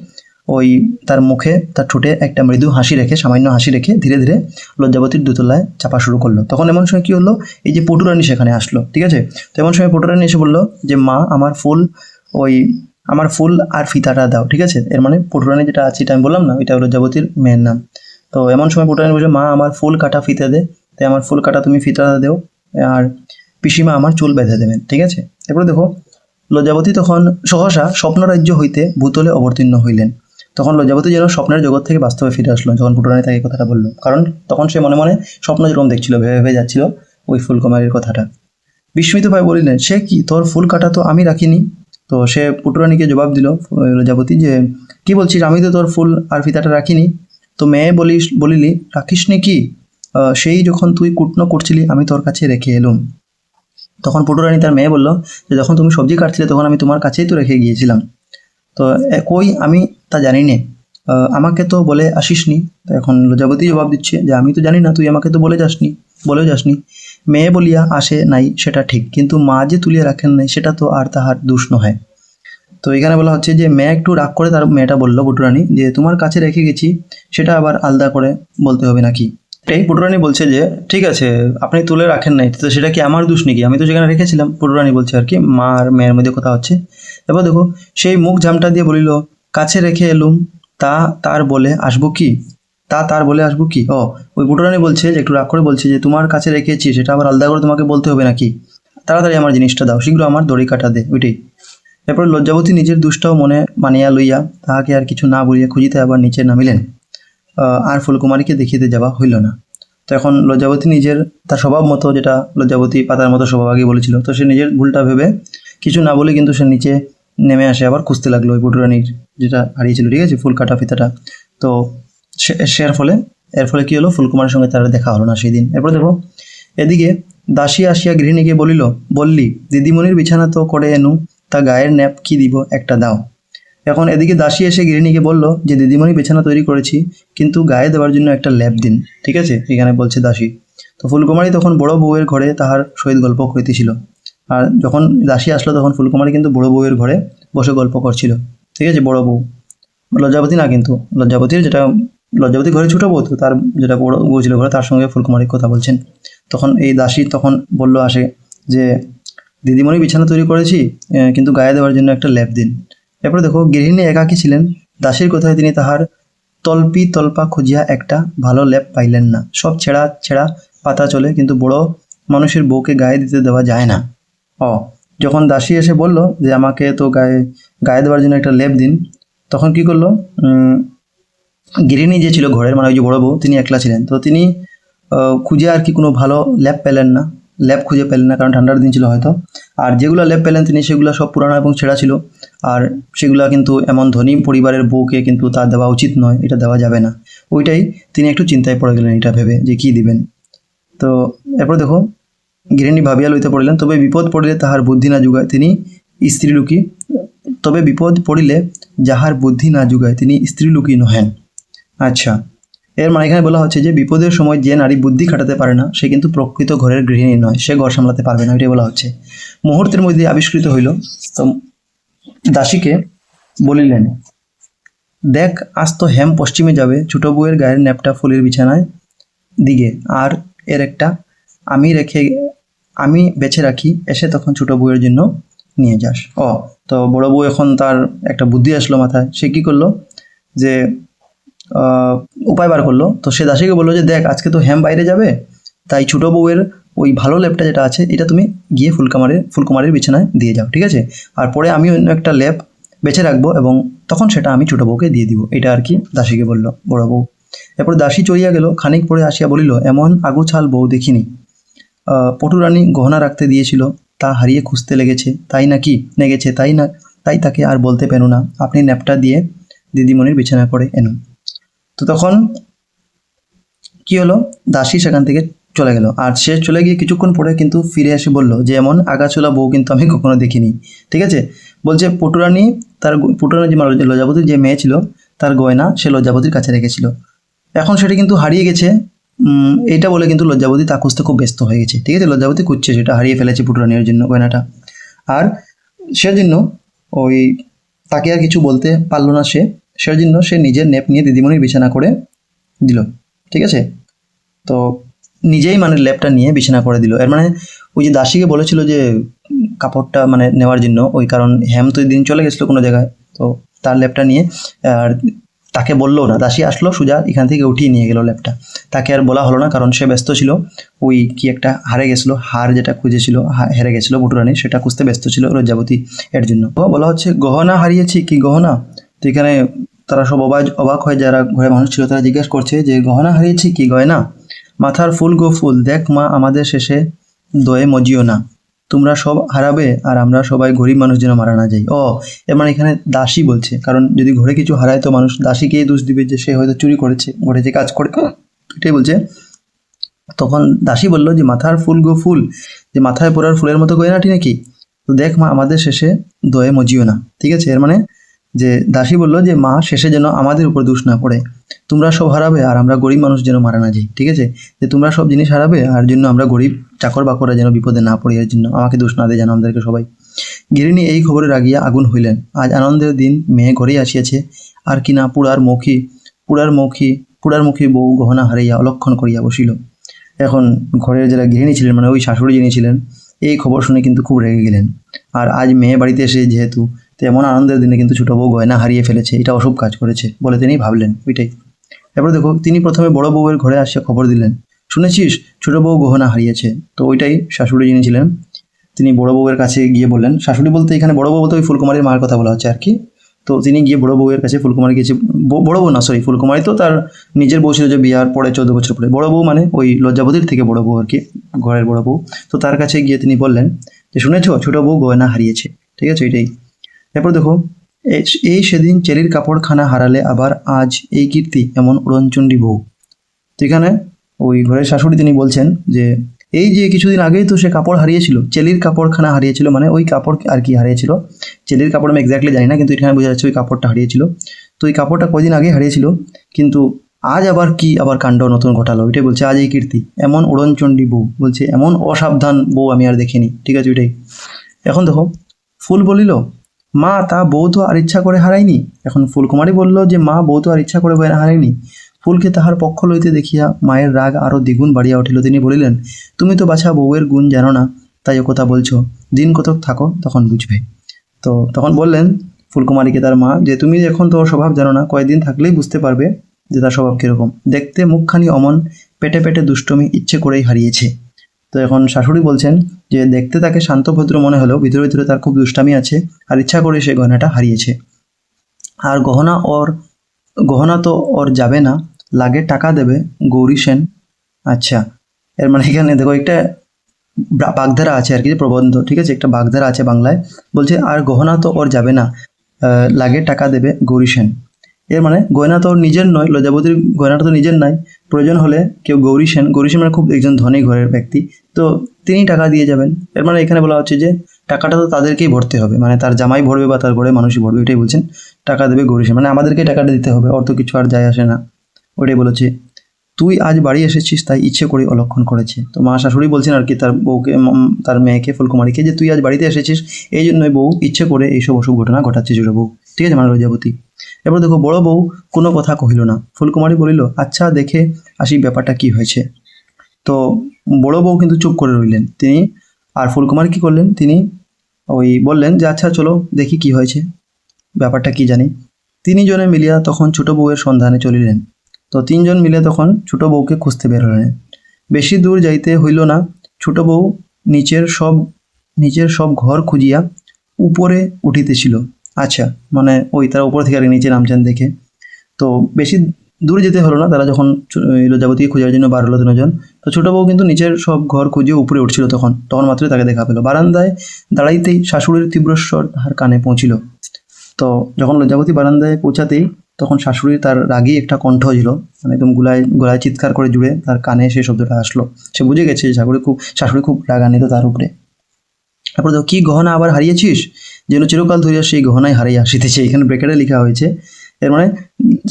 ওই তার মুখে তার ঠোঁটে একটা মৃদু হাসি রেখে, সামান্য হাসি রেখে ধীরে ধীরে লজ্জাবতীর 2 তলায় চাপা শুরু করলো। তখন এমন সময় কি হলো, এই যে পটুরানী সেখানে আসলো। ঠিক আছে, তো এমন সময় পটুরানী এসে বললো যে মা আমার ফুল আর ফিতাটা দাও। ঠিক আছে, এর মানে পটুরানী যেটা আছে এটা আমি বললাম না, এটা লজ্জাবতীর মেয়ের নাম। তো এমন সময় পটুরানী বলছে, মা আমার ফুল কাটা ফিতে দে, তাই আমার ফুল কাটা তুমি ফিতাটা দেও, আর পিসিমা আমার চুল বেঁধে দেবেন। ঠিক আছে, এরপরে দেখো লজ্জাবতী তখন সহসা স্বপ্নরাজ্য হইতে ভূতলে অবতীর্ণ হইলেন। তখন লজ্জাবতী যেন স্বপ্নের জগৎ থেকে বাস্তবে ফিরে আসলো যখন পটুরানী তাকে কথাটা বললো, কারণ তখন সে মনে মনে স্বপ্ন যেরকম দেখছিল, ভেবে ভেবে যাচ্ছিল ওই ফুলকুমারীর কথাটা। বিস্মিত ভাই বলিলেন, সে কি, তোর ফুল কাটা তো আমি রাখিনি। তো সে পটুরানীকে জবাব দিল লজ্জাবতী যে কি বলছিস, আমি তো তোর ফুল আর ফিতাটা রাখিনি। তো মেয়ে বলিলি রাখিসনি কি, সেই যখন তুই কুটনো করছিলি আমি তোর কাছে রেখে এলুম। তখন পটুরানী তার মেয়ে বলল যে যখন তুমি সবজি কাটছিলে তখন আমি তোমার কাছেই তো রেখে গিয়েছিলাম। তো কই আমি তা জানি নে, আমাকে তো বলে আসিসনি। তো এখন লজ্জাবতী জবাব দিচ্ছে যে আমি তো জানি না, তুই আমাকে তো বলেও যাসনি। মেয়ে বলিয়া আসে নাই সেটা ঠিক, কিন্তু মা যে তুলিয়া রাখেন নাই সেটা তো আর তাহার দোষ নহে। তো এখানে বলা হচ্ছে যে মেয়ে একটু রাগ করে তার মেয়েটা বললো পটুরানী যে তোমার কাছে রেখে গেছি, সেটা আবার আলাদা করে বলতে হবে নাকি। এই পটুরানী বলছে যে ঠিক আছে আপনি তুলে রাখেন নাই, তো সেটা কি আমার দোষ নাকি, আমি তো সেখানে রেখেছিলাম। পটুরানী বলছে আর কি, মা আর মেয়ের মধ্যে কথা হচ্ছে। এবার দেখো সেই মুখ ঝামটা দিয়ে বলিল, কাছে রেখে এলুম, তার বলে আসবো কি, ওই পটুরানী বলছে যে একটু রাগ করে বলছে যে তোমার কাছে রেখেছি সেটা আবার আলাদা করে তোমাকে বলতে হবে নাকি, তাড়াতাড়ি আমার জিনিসটা দাও, শীঘ্র আমার দড়ি কাটা দে। ওইটাই। এরপর লজ্জাবতী নিজের দুষ্টাও মনে মানিয়া লইয়া তাহাকে আর কিছু না বলিয়া খুঁজিতে আবার নিচে নামিলেন। আর ফুলকুমারীকে দেখিতে যাওয়া হইল না। তো এখন লজ্জাবতী তার স্বভাব মতো, যেটা লজ্জাবতী পাতার মতো স্বভাব আগে বলেছিল, তো সে নিজের ভুলটা ভেবে কিছু না বলে কিন্তু সে নিচে নেমে আসে, আবার খুঁজতে লাগলো ওই পটুরানীর যেটা হারিয়েছিল। ঠিক আছে, ফুল কাটা ফিতাটা। তো এর ফলে কি হলো, ফুলকুমারের সঙ্গে তার দেখা হলো না সেই দিন। এরপর দেখো, এদিকে দাসী আসিয়া গৃহিণীকে বললি, দিদিমণির বিছানা তো করে এনু, তা গায়ের ন্যাপ কি দিব একটা দাও। এখন এদিকে দাসী এসে গৃহিণীকে বলল যে দিদিমণি বিছানা তৈরি করেছি, কিন্তু গায়ে দেওয়ার জন্য একটা লেপ দিন। ঠিক আছে, এখানে বলছে দাসী। তো ফুলকুমারী তখন বড় বউয়ের ঘরে তাহার সহিত গল্প করিতেছিল। আর যখন দাসী আসলো তখন ফুলকুমারী কিন্তু বড় বউয়ের ঘরে বসে গল্প করছিল। ঠিক আছে, বড় বউ, লজ্জাবতী না, কিন্তু লজ্জাবতী ঘরে ছোট বউ, তো তার যেটা বড় বউ ছিল ঘরে তার সঙ্গে ফুলকুমারী কথা বলছেন। তখন এই দাসী তখন আসে যে দিদিমণি বিছানা তৈরি করেছি, কিন্তু গায়ে দেওয়ার জন্য একটা লেপ দিন। এরপরে দেখো, গৃহিণী একাকী ছিলেন, দাসীর কথায় তিনি তাহার তল্পা খুঁজিয়া একটা ভালো লেপ পাইলেন না। সব ছেঁড়া পাতা চলে, কিন্তু বড় মানুষের বউকে গায়ে দিতে দেওয়া যায় না। যখন দাসী এসে বলল যে আমাকে তো গায়ে দেওয়ার জন্য একটা লেপ দিন, তখন কি করলো, গৃহিণী যে ছিল ঘরের, মানে ওই যে বড় বউ, তিনি একলা ছিলেন। তো তিনি খুঁজে আর কি কোনো ভালো লেপ খুঁজে পেলেন না, কারণ ঠান্ডার দিন ছিল হয়তো। আর যেগুলো লেপ পেলেন তিনি, সেগুলো সব পুরানো এবং ছেঁড়া ছিল। আর সেগুলো কিন্তু এমন ধনী পরিবারের বউকে কিন্তু তা দেওয়া উচিত নয়, এটা দেওয়া যাবে না। ওইটাই তিনি একটু চিন্তায় পড়ে গেলেন এটা ভেবে যে কি দিবেন। তো এরপর দেখো, গৃহিণী ভাবিয়া লইতে পড়িলেন, তবে বিপদ পড়িলে তাহার বুদ্ধি না জুগায় তিনি স্ত্রীলোকী তবে বিপদ পড়িলে যাহার বুদ্ধি না জুগায় তিনি স্ত্রীলোকী নহেন। আচ্ছা, এর মানে এখানে বলা হচ্ছে যে বিপদের সময় যে নারী বুদ্ধি খাটাতে পারে না সে কিন্তু প্রকৃত ঘরের গৃহিণী নয়, সে ঘর সামলাতে পারবে না, এটাই বলা হচ্ছে। মুহূর্তের মধ্যে আবিষ্কৃত হইল। তো দাসীকে বলিলেন, দেখ আজ তো হেম পশ্চিমে যাবে, ছোট বউয়ের গায়ের ন্যাপটা ফুলের বিছানায় দিকে, আর এর একটা আমি বেছে রাখি, এসে তখন ছোট বউয়ের জন্য নিয়ে যাস। তো বড় বউ এখন তার একটা বুদ্ধি আসলো মাথায়, সে কি করলো যে উপায় বার করলো। তো সে দাসীকে বললো যে দেখ আজকে তো হেম বাইরে যাবে, তাই ছোট বউয়ের ওই ভালো লেপটা যেটা আছে এটা তুমি গিয়ে ফুলকুমারের বিছানায় দিয়ে যাও, ঠিক আছে। আর পরে আমি অন্য একটা লেপ বেছে রাখবো এবং তখন সেটা আমি ছোট বউকে দিয়ে দিব, এটা আর কি দাসীকে বললো বড় বউ। এরপর দাসী চলিয়া গেল। খানিক পরে আসিয়া বলিল, এমন আগুছাল বউ দেখিনি। পটুরানী গহনা রাখতে দিয়েছিল, তা হারিয়ে খুঁজতে লেগেছে, তাই তাকে আর বলতে পেন না, আপনি ন্যাপটা দিয়ে দিদিমণির বিছানা করে এনুন। তো তখন কি হলো, দাসী সেখান থেকে চলে গেল। আর সে চলে গিয়ে কিছুক্ষণ পরে কিন্তু ফিরে এসে বলল যে এমন আগাছোলা বউ কিন্তু আমি কখনো দেখিনি। ঠিক আছে, বলছে পটুরানী যে লজ্জাবতীর যে মেয়ে ছিল তার গয়না সে লজ্জাবতীর কাছে রেখেছিল, এখন সেটা কিন্তু হারিয়ে গেছে। এইটা বলে কিন্তু লজ্জাবতী তা খুঁজতে খুব ব্যস্ত হয়ে গেছে। ঠিক আছে, লজ্জাবতী খুঁজছে, সেটা হারিয়ে ফেলেছে পটুরানীর জন্য গয়নাটা। আর সেজন্য তাকে আর কিছু বলতে পারলো না সেজন্য সে নিজের নেপ নিয়ে দিদিমণির বিছানা করে দিল। ঠিক আছে, তো নিজেই মানে লেপটা নিয়ে বিছানা করে দিল। এর মানে ওই যে দাসীকে বলেছিল যে কাপড়টা মানে নেওয়ার জন্য, ওই কারণ হেম তো দিন চলে গেছিলো কোনো জায়গায়, তো তার লেপটা নিয়ে, আর তাকে বললো না, দাসী আসলো সোজা এখান থেকে উঠিয়ে নিয়ে গেল লেপটা। তাকে আর বলা হলো না, কারণ সে ব্যস্ত ছিল, ওই কি একটা হারে গেছিলো, হার যেটা খুঁজেছিল হেরে গেছিলো পটুরানী, সেটা খুঁজতে ব্যস্ত ছিল লজ্জাবতী। এর জন্য বলা হচ্ছে গহনা হারিয়েছি, কি গহনা। তো এখানে তারা সব অবাক হয়, যারা ঘরে মানুষ ছিল তারা জিজ্ঞাসা করছে যে গহনা হারিয়েছি, কি গয়না। মাথার ফুল গো ফুল, দেখ মা আমাদের শেষে দয়ে মজিও না, তোমরা সব হারাবে আর আমরা সবাই গরিব মানুষ যেন মারা না যাই। এর মানে এখানে দাসী বলছে, কারণ যদি ঘরে কিছু হারায় তো মানুষ দাসীকেই দোষ দিবে যে সে হয়তো চুরি করেছে, ঘরে যে কাজ করে, এটাই বলছে। তখন দাসী বলল যে মাথার ফুল গো ফুল, যে মাথায় পড়ার ফুলের মতো গয়নাটি নাকি, তো দেখ মা আমাদের শেষে দয়ে মজিও না। ঠিক আছে, এর মানে যে দাসী বলল যে মা শেষে যেন আমাদের উপর দোষ না পড়ে, তোমরা সব হারাবে আর আমরা গরিব মানুষ যেন মারা না যাই। ঠিক আছে, যে তোমরা সব জিনিস হারাবে আর জন্য আমরা গরিব চাকর বাকররা যেন বিপদে না পড়ি, এর জন্য আমাকে দোষ না দেয় যেন আমাদেরকে সবাই। গৃহিণী এই খবরে রাগিয়া আগুন হইলেন, আজ আনন্দের দিন, মেয়ে ঘরেই আসিয়াছে, আর কিনা পুড়ার মুখী বউ গহনা হারাইয়া অলক্ষণ করিয়া বসিল। এখন ঘরের যারা গৃহিণী ছিলেন, মানে ওই শাশুড়ি যিনি ছিলেন, এই খবর শুনে কিন্তু খুব রেগে গেলেন। আর আজ মেয়ে বাড়িতে এসে যেহেতু তেমন আনন্দের দিনে কিন্তু ছোট বউ গয়না হারিয়ে ফেলেছে, এটা অশুভ কাজ করেছে বলে তিনি ভাবলেন ওইটাই। এরপর দেখো, তিনি প্রথমে বড় বউয়ের ঘরে আসিয়া খবর দিলেন, শুনেছিস ছোট বউ গহনা হারিয়েছে। তো ওইটাই শাশুড়ি যিনি ছিলেন তিনি বড় বউয়ের কাছে গিয়ে বললেন, শাশুড়ি বলতে এখানে বড় বউ বলতে ওই ফুলকুমারীর মার কথা বলা হচ্ছে আর কি। তো তিনি গিয়ে বড় বউয়ের কাছে, ফুলকুমারী গেছে, বড় বউ না সরি, ফুলকুমারী তো তার নিজের বউ ছিল যে বিয়ার পরে 14 বছর পরে, বড় বউ মানে ওই লজ্জাবতীর থেকে বড় বউ আর কি, ঘরের বড় বউ। তো তার কাছে গিয়ে তিনি বললেন যে শুনেছো ছোট বউ গয়না হারিয়েছে। ঠিক আছে, এটাই। এরপর দেখো, এই সেদিন চেলির কাপড়খানা হারালে আবার আজ এই কীর্তি এমন উড়নচণ্ডী বউ। তো এখানে ওই ঘরের শাশুড়ি তিনি বলছেন যে এই যে কিছুদিন আগেই তো সে কাপড় হারিয়েছিল, চেলির কাপড়খানা হারিয়েছিল, মানে ওই কাপড় আর কি হারিয়েছিল, চেলির কাপড় আমি এক্স্যাক্টলি জানি না, কিন্তু এখানে বোঝা যাচ্ছে ওই কাপড়টা হারিয়েছিল। তো ওই কাপড়টা কদিন আগে হারিয়েছিল, কিন্তু আজ আবার কি আবার কাণ্ড নতুন ঘটালো, এটাই বলছে আজ এই কীর্তি এমন উড়নচণ্ডী বউ, বলছে এমন অসাবধান বউ আমি আর দেখিনি। ঠিক আছে, ওইটাই। এখন দেখো, ফুল বলিল মা তা বউ তো আর ইচ্ছা করে হারায়নি। এখন ফুলকুমারী বলল যে মা বউ তো আর ইচ্ছা করে হারায়নি। ফুলকে তাহার পক্ষ লইতে দেখিয়া মায়ের রাগ আরও দ্বিগুণ বাড়িয়া উঠিল। তিনি বলিলেন, তুমি তো বাছা বউয়ের গুণ জানো না, তাই ও কথা বলছো, দিন কতক থাকো তখন বুঝবে। তো তখন বললেন ফুলকুমারীকে তার মা যে তুমি এখন তো ওর স্বভাব জানো না, কয়েকদিন থাকলেই বুঝতে পারবে যে তার স্বভাব কীরকম। দেখতে মুখখানি অমন, পেটে পেটে দুষ্টমি ইচ্ছে করেই হারিয়েছে। তো এখন শাশুড়ি বলছেন যে দেখতে তাকে শান্ত ভদ্র মনে হলেও ভিতরে ভিতরে তার খুব দুষ্টামি আছে, আর ইচ্ছা করে সে গয়নাটা হারিয়েছে। আর গহনা তো ওর যাবে না, লাগে টাকা দেবে গৌরী সেন। আচ্ছা, এর মানে এখানে দেখো একটা বাগধারা আছে আর কি, প্রবন্ধ, ঠিক আছে, একটা বাগধারা আছে বাংলায়। বলছে আর গহনা তো ওর যাবে না, লাগে টাকা দেবে গৌরী সেন। এর মানে গয়না তো ওর নিজের নয়, লজ্জাবতীর গয়নাটা তো নিজের নয়, প্রয়োজন হলে কেউ গৌরী সেন মানে খুব একজন ধনী ঘরের ব্যক্তি, তো তিনি টাকা দিয়ে যাবেন। এর মানে এখানে বলা হচ্ছে যে টাকাটা তো তাদেরকেই ভরতে হবে, মানে তার জামাই ভরবে বা তার ঘরে মানুষই ভরবে, এটাই বলছেন। টাকা দেবে গৌরী সেন, মানে আমাদেরকেই টাকাটা দিতে হবে, অর্থ কিছু আর যায় আসে না, ওটাই বলেছে। তুই আজ বাড়ি এসেছিস তাই ইচ্ছে করে অলক্ষণ করেছে। তো মা শাশুড়ি বলছেন আর কি তার বউকে, তার মেয়েকে ফুলকুমারীকে, যে তুই আজ বাড়িতে এসেছিস এই জন্যই বউ ইচ্ছে করে এইসব অসুখ ঘটনা ঘটাচ্ছে ছোটো বউ। ঠিক আছে, মানে লজ্জাবতী। এবার দেখো, বড় বউ কোনো কথা কহিল না। ফুলকুমারী বলিল, আচ্ছা দেখে আসি ব্যাপারটা কি হয়েছে। তো বড় বউ কিন্তু চুপ করে রইলেন তিনি। আর ফুলকুমারী কী করলেন, তিনি ওই বললেন যে আচ্ছা চলো দেখি কি হয়েছে, ব্যাপারটা কি জানি। তিনজনে মিলিয়া তখন ছোট বউয়ের সন্ধানে চলিলেন। তো তিনজন মিলে তখন ছোট বউকে খুঁজতে বের হলেন। বেশি দূর যাইতে হইল না, ছোট বউ নিচের সব ঘর খুঁজিয়া উপরে উঠিতেছিল। আচ্ছা, মানে ওই তারা উপর থেকে আর নিচে নামছেন দেখে। তো বেশি দূরে যেতে হলো না, তারা যখন লজ্জাবতীকে খোঁজার জন্য বার হলো তিনজন, তো ছোটো বউ কিন্তু নিচের সব ঘর খুঁজে উপরে উঠছিল। তখন মাত্রই তাকে দেখা পেল। বারান্দায় দাঁড়াইতেই শাশুড়ির তীব্রস্বর তাহার কানে পৌঁছিল। তো যখন লজ্জাবতী বারান্দায় পৌঁছাতেই তখন শাশুড়ির তার রাগী একটা কণ্ঠ ছিল, মানে একদম গলায় চিৎকার করে জুড়ে তার কানে সেই শব্দটা আসলো। সে বুঝে গেছে যে শাশুড়ি খুব রাগান্বিত তার উপরে। তারপরে দেখো, কি গহনা আবার হারিয়েছিস, যেন চিরকাল ধরিয়া সেই গহনায় হারিয়ে আসিতেছে। এখানে ব্রেকেটে লেখা হয়েছে। এর মানে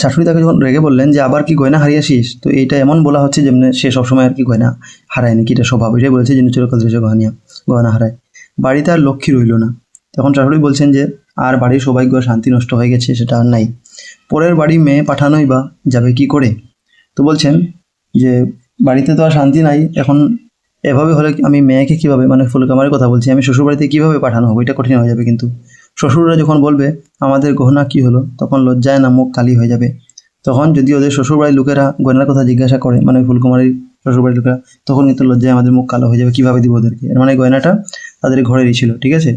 শাশুড়ি তাকে যখন রেগে বললেন যে আবার কি গয়না হারিয়েছিস, তো এইটা এমন বলা হচ্ছে যেমন সে সবসময় আর কি গয়না হারায়নি, কি এটা স্বভাব, এটাই বলেছে যেন চিরকাল ধরে গহনা হারায়। বাড়িতে আর লক্ষ্মী রইল না। তখন শাশুড়ি বলছেন যে আর বাড়ির সৌভাগ্য শান্তি নষ্ট হয়ে গেছে, সেটা আর নাই। পরের বাড়ি মেয়ে পাঠানোই বা যাবে কি করে। তো বলছেন যে বাড়িতে তো আর শান্তি নাই, এখন এভাবে হলে আমি মেয়েকে কীভাবে, মানে ফুলকুমারীর কথা বলছি, আমি শ্বশুরবাড়িতে কীভাবে পাঠানো হবে, এটা কঠিন হয়ে যাবে। কিন্তু শ্বশুররা যখন বলবে আমাদের গহনা কি হলো, তখন লজ্জায় না মুখ কালি হয়ে যাবে। তখন যদি ওদের শ্বশুরবাড়ির লোকেরা গয়নার কথা জিজ্ঞাসা করে, মানে ফুলকুমারীর শ্বশুরবাড়ির লোকেরা, তখন কিন্তু লজ্জায় আমাদের মুখ কালো হয়ে যাবে, কীভাবে দিব ওদেরকে। এর মানে গয়নাটা তাদের ঘরেরই ছিল। ঠিক আছে,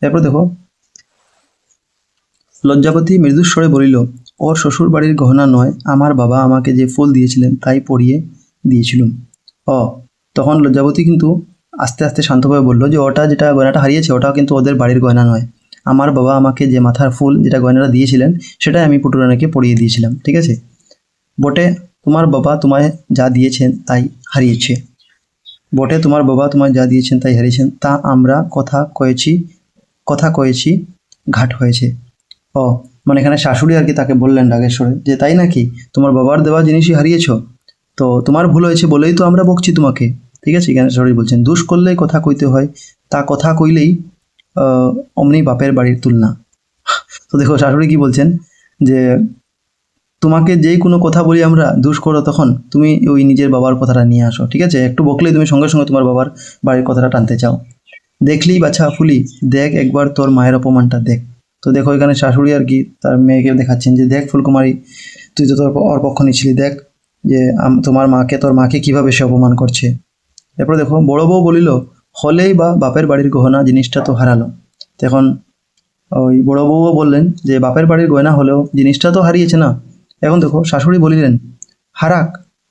এরপর দেখো, লজ্জাবতী মৃদুস্বরে বলিল, ওর শ্বশুর বাড়ির গহনা নয়, আমার বাবা আমাকে যে ফুল দিয়েছিলেন তাই পরিয়ে দিয়েছিলুম। তখন লজ্জাবতী কিন্তু আস্তে আস্তে শান্তভাবে বলল যে ওটা যেটা গয়নাটা হারিয়েছে ওটাও কিন্তু ওদের বাড়ির গয়না নয়, আমার বাবা আমাকে যে মাথার ফুল যেটা গয়নাটা দিয়েছিলেন সেটাই আমি পুটুরানিকে পরিয়ে দিয়েছিলাম। ঠিক আছে, বটে তোমার বাবা তোমায় যা দিয়েছেন তাই হারিয়েছে, তা আমরা কথা কয়েছি ঘাট হয়েছে। মানে এখানে শাশুড়ি আর কি তাকে বললেন রাগেশ্বরে যে তাই নাকি, তোমার বাবার দেওয়া জিনিসই হারিয়েছ, তো তোমার ভুল হয়েছে বলেই তো আমরা বকছি তোমাকে। ঠিক আছে, এখানে শাশুড়ি বলছেন দোষ করলেই কথা কইতে হয়, তা কথা কইলেই অমনি বাপের বাড়ির তুলনা। তো দেখো শাশুড়ি কি বলছেন যে তোমাকে যেই কোনো কথা বলি আমরা দোষ করো, তখন তুমি ওই নিজের বাবার কথাটা নিয়ে আসো। ঠিক আছে, একটু বকলেই তুমি সঙ্গে সঙ্গে তোমার বাবার বাড়ির কথাটা টানতে চাও। দেখলি বাছা ফুলি, দেখ একবার তোর মায়ের অপমানটা দেখ। তো দেখো এখানে শাশুড়ি আর কি তার মেয়েকে দেখাচ্ছেন যে দেখ ফুলকুমারী, তুই তো তোর পক্ষ নিচ্ছিলি, দেখ যে তোর মাকে কিভাবে সে অপমান করছে। এরপর দেখো, বড় বউ বলিল, হলেই বা বাপের বাড়ির গহনা, জিনিসটা তো হারালো। তখন ওই বড় বউও বললেন যে বাপের বাড়ির গয়না হলেও জিনিসটা তো হারিয়েছে না। এখন দেখো শাশুড়ি বলিলেন,